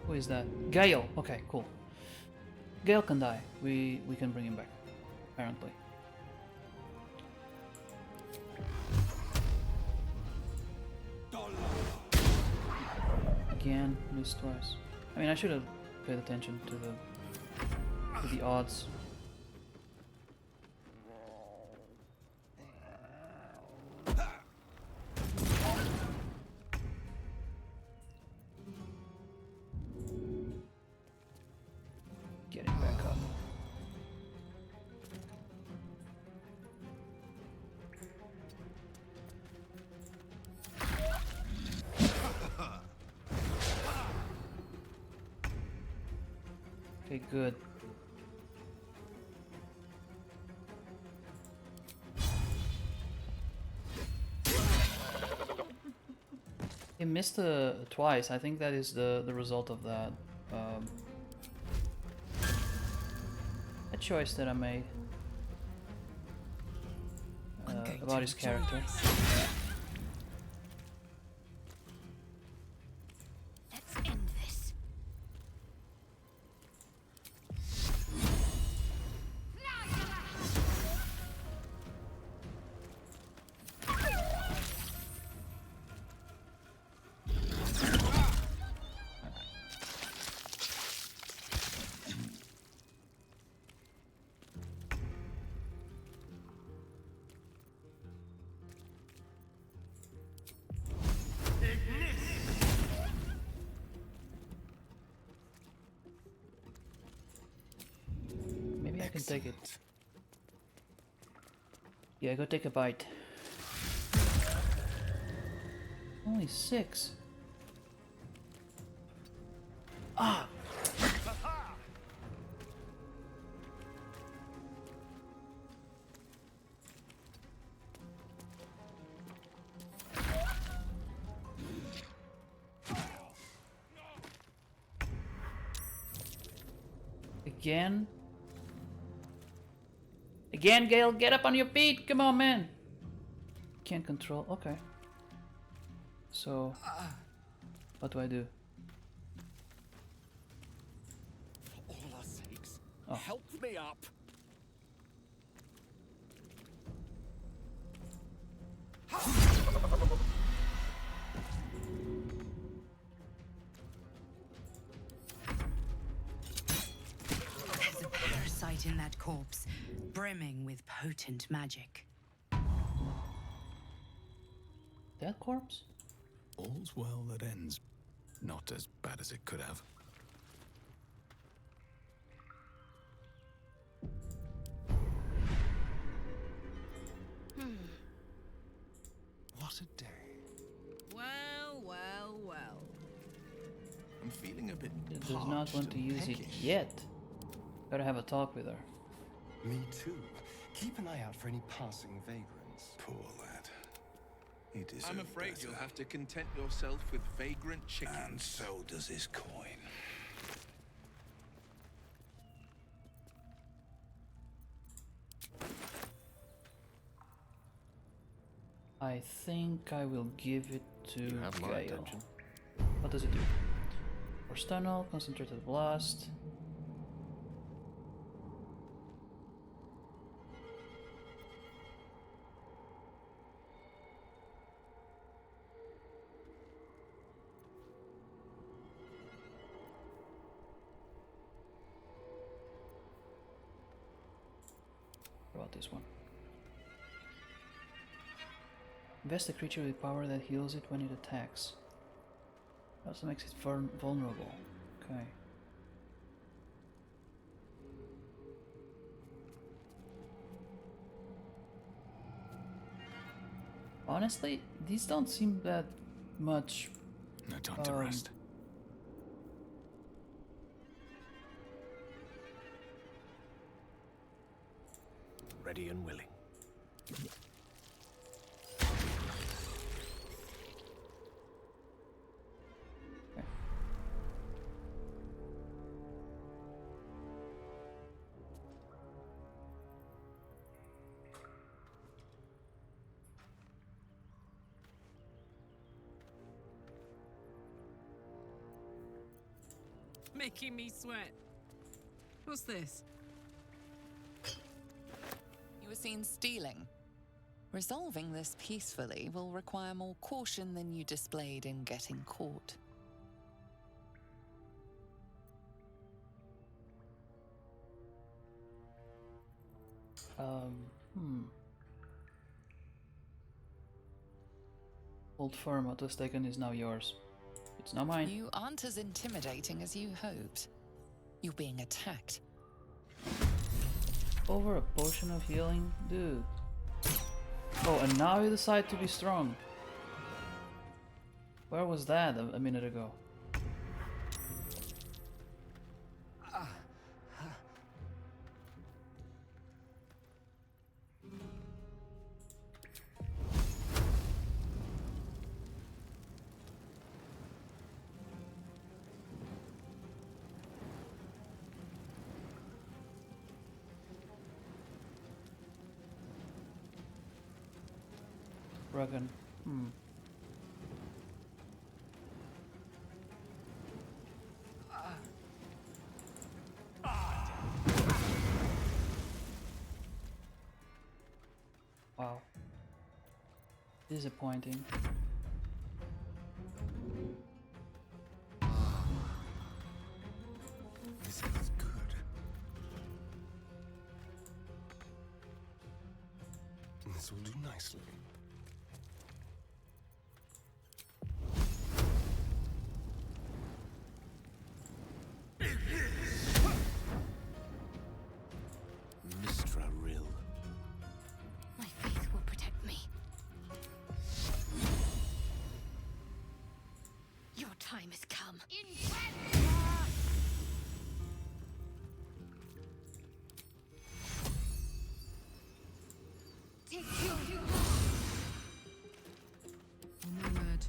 Who is that? Gale. Okay, cool. Gale can die. We can bring him back, apparently. Again, missed twice. I mean, I should have paid attention to the odds. Getting back up. Okay, good. He missed twice. I think that is the result of that. A choice that I made about his character. Let's end this. Maybe I can take it. Yeah, go take a bite. Only 6. Ah! Again? Again, Gale, get up on your feet! Come on, man! Can't control. Okay. So, what do I do? For all our sakes, Oh. help me up. There's a parasite in that corpse, brimming with potent magic. That corpse? All's well that ends. Not as bad as it could have. What a day. Well, well, well. I'm feeling a bit Does not want to use it yet. Better have a talk with her. Me too. Keep an eye out for any passing vagrants. Poor lad. He deserves I'm afraid better. you'll have to content yourself with vagrant chickens. And so does his coin. I think I will give it to You have my Gale. attention. What does it do? Force tunnel, concentrated blast. What about this one? Invest a creature with power that heals it when it attacks. Also makes it vulnerable. Okay. Honestly, these don't seem that much. No time to rest. Ready and willing. Making me sweat. What's this? You were seen stealing. Resolving this peacefully will require more caution than you displayed in getting caught. Old firm, what was taken is now yours. It's not mine. You aren't as intimidating as you hoped. You're being attacked. Over a potion of healing? Dude. Oh, and now you decide to be strong. Where was that a minute ago? Dragon. Wow. Disappointing. This is good. This will do nicely. Mistra Rill. My faith will protect me. Your time has come. Oh my word.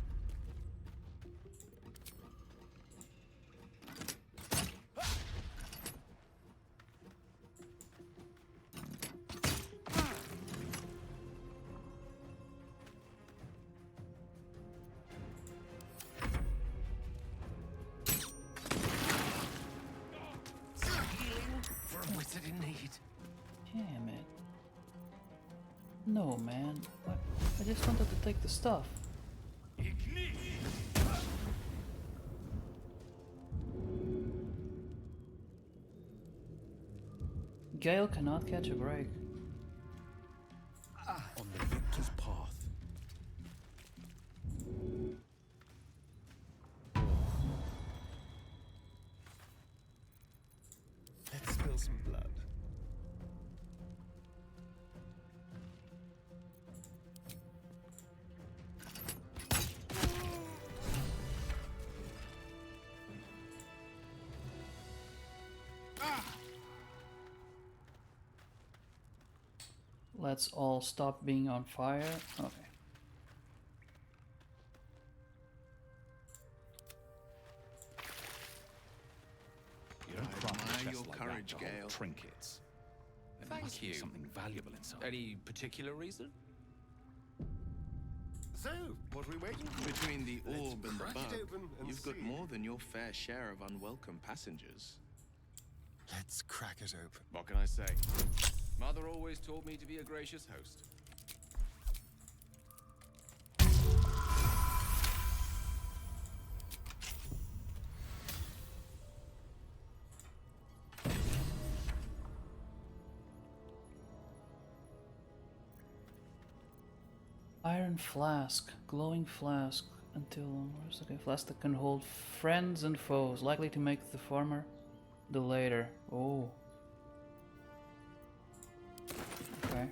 No, man. What? I just wanted to take the stuff. Gale cannot catch a break. On the victor's path. Let's spill some blood. Let's all stop being on fire. Okay. You don't I craft admire a chest your like courage, that to hold Gale. trinkets. There Thank must be you. something valuable inside. Any particular reason? So, what are we waiting for? Between the Let's orb and the crack it bug, open and you've got see. more than your fair share of unwelcome passengers. Let's crack it open. What can I say? Mother always taught me to be a gracious host. Iron flask, glowing flask. Until where's the flask that can hold friends and foes, likely to make the former the later. Oh. Okay.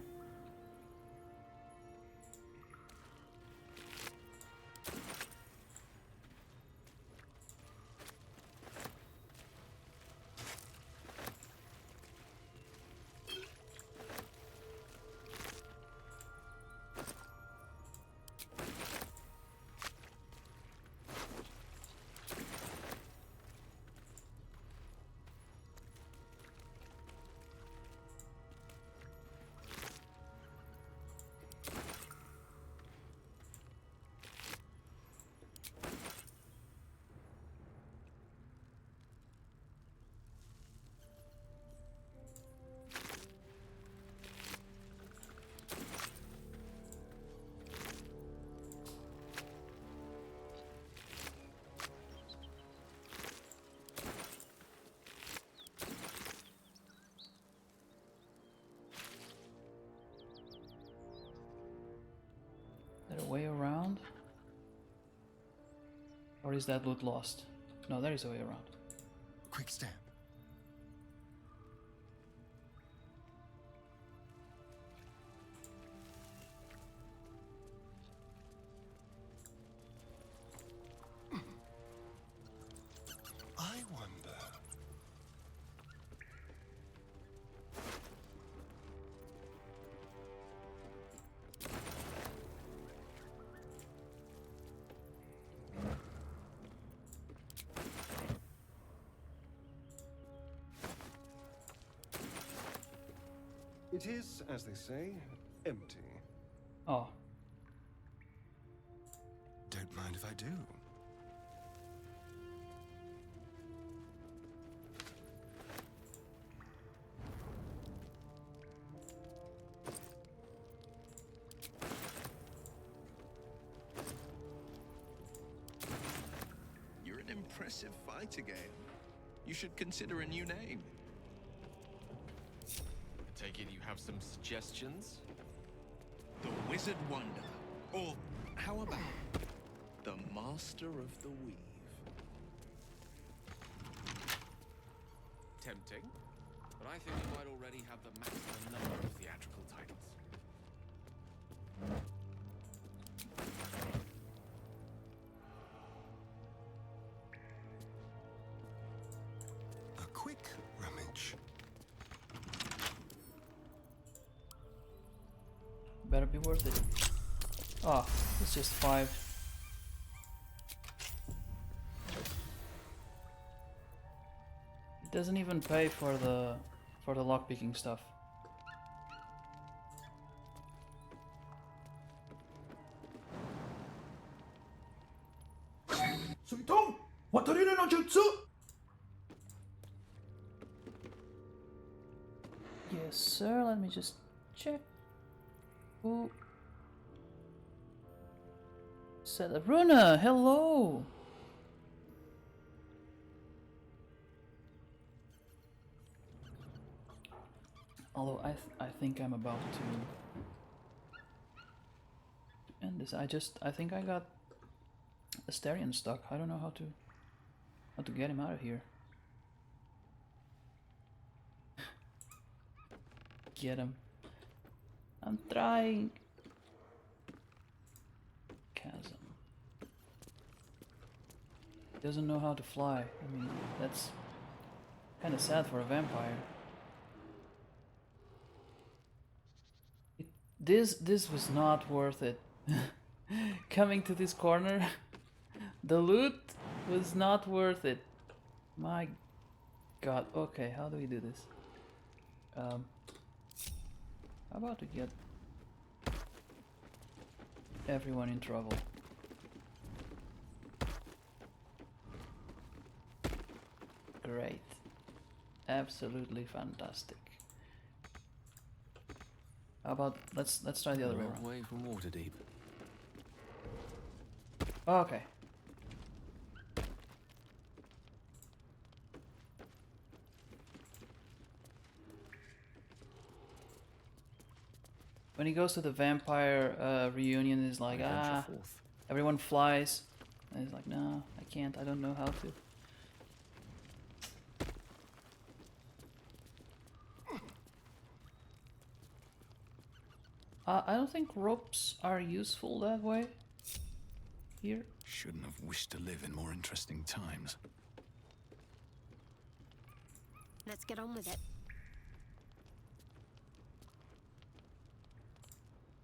Is there a way around? Or is that loot lost? No, there is a way around. Quick step. I wonder. It is, as they say, empty. Oh. Don't mind if I do. You're an impressive fighter, Gale. You should consider a new name. I take it you have some suggestions? The Wizard Wonder. Or how about the Master of the Weave? Tempting, but I think you might already have the maximum number of theatrical titles. A quick rummage. Better be worth it. Oh, it's just 5. It doesn't even pay for the lockpicking stuff. Suiton, watarire no jutsu. Yes, sir. Let me just check. Who said Runa? Hello. Although I think I'm about to end this. I think I got Asterion stuck. I don't know how to get him out of here. Get him. I'm trying. Chasm. Doesn't know how to fly. I mean, that's kind of sad for a vampire. This was not worth it. Coming to this corner, the loot was not worth it. My God. Okay, how do we do this? How about to get everyone in trouble? Great. Absolutely fantastic. How about let's try the other way around. Away from Waterdeep. Okay. When he goes to the vampire reunion, he's like, everyone flies. And he's like, no, I can't, I don't know how to. I don't think ropes are useful that way. Here. Shouldn't have wished to live in more interesting times. Let's get on with it.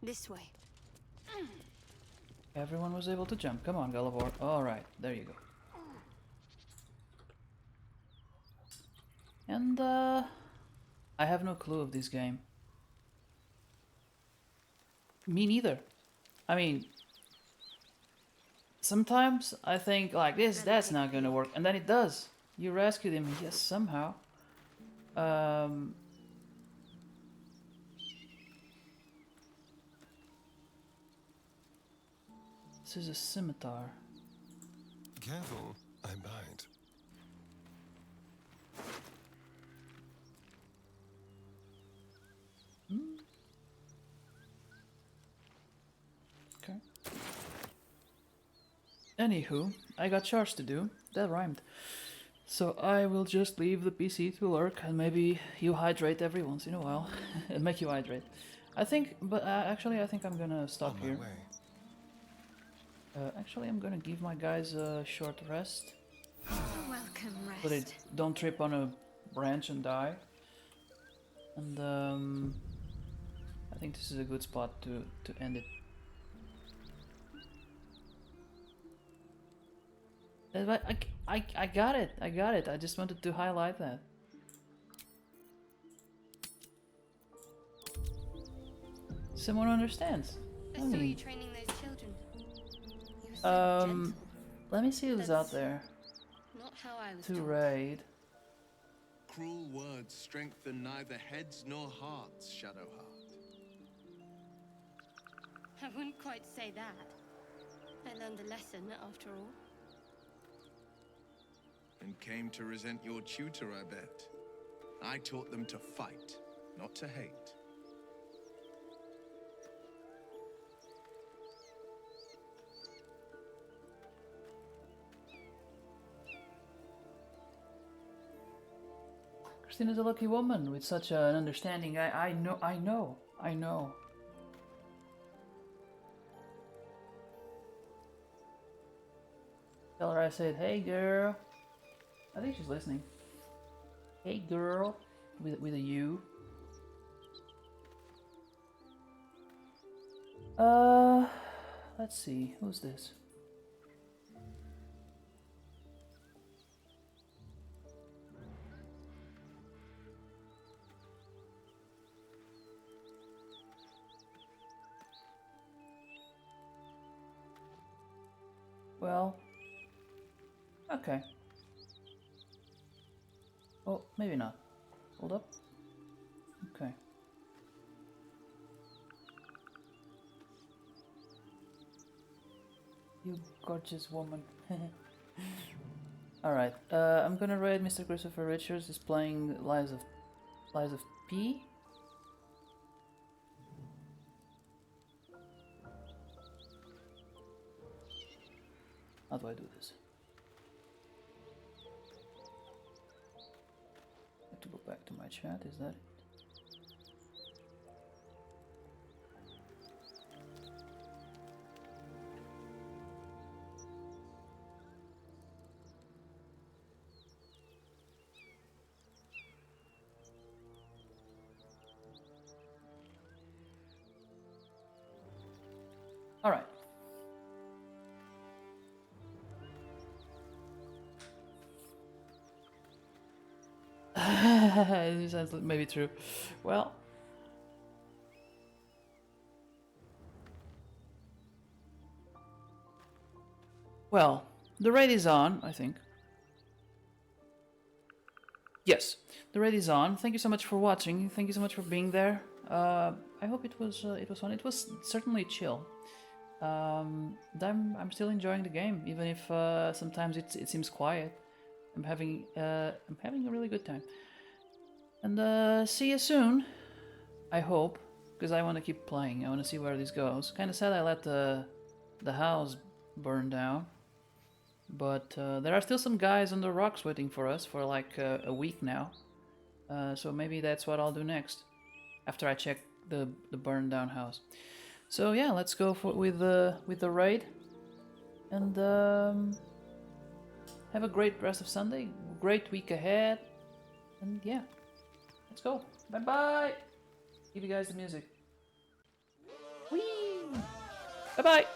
This way. Everyone was able to jump. Come on, Gulliver. Alright, there you go. And, I have no clue of this game. Me neither. I mean, sometimes I think like that's not gonna work, and then it does. You rescued him, yes, somehow. This is a scimitar. Careful, I bite. Okay. Anywho, I got chores to do. That rhymed. So I will just leave the PC to lurk, and maybe you hydrate every once in a while. And make you hydrate. I think, but actually I think I'm gonna stop here. Actually, I'm gonna give my guys a short rest. Welcome, rest. So they don't trip on a branch and die. And I think this is a good spot to end it. I got it. I got it. I just wanted to highlight that. Someone understands. I saw you training those children. You were so gentle. Let me see who's out there Not how I was to taught. raid. Cruel words strengthen neither heads nor hearts, Shadowheart. I wouldn't quite say that. I learned a lesson after all. And came to resent your tutor, I bet. I taught them to fight, not to hate. Christina's a lucky woman with such an understanding. I know. Tell her I said, hey girl. I think she's listening. Hey girl, with a U. Let's see, who's this? Well, okay. Oh, maybe not. Hold up. Okay. You gorgeous woman. Alright, I'm gonna raid Mr. Christopher Richards. He's playing Lies of P. How do I do this? I have to go back to my chat, is that it? Alright. It sounds like maybe true. Well. Well, the raid is on, I think. Yes, the raid is on. Thank you so much for watching. Thank you so much for being there. I hope it was fun. It was certainly chill. I'm still enjoying the game, even if sometimes it seems quiet. I'm having a really good time. And see you soon. I hope, because I want to keep playing. I want to see where this goes. Kind of sad I let the house burn down, but there are still some guys on the rocks waiting for us for like a week now. So maybe that's what I'll do next, after I check the burned down house. So yeah, let's go with the raid, and have a great rest of Sunday, great week ahead, and yeah, let's go. Bye bye. Give you guys the music. Whee! Bye bye.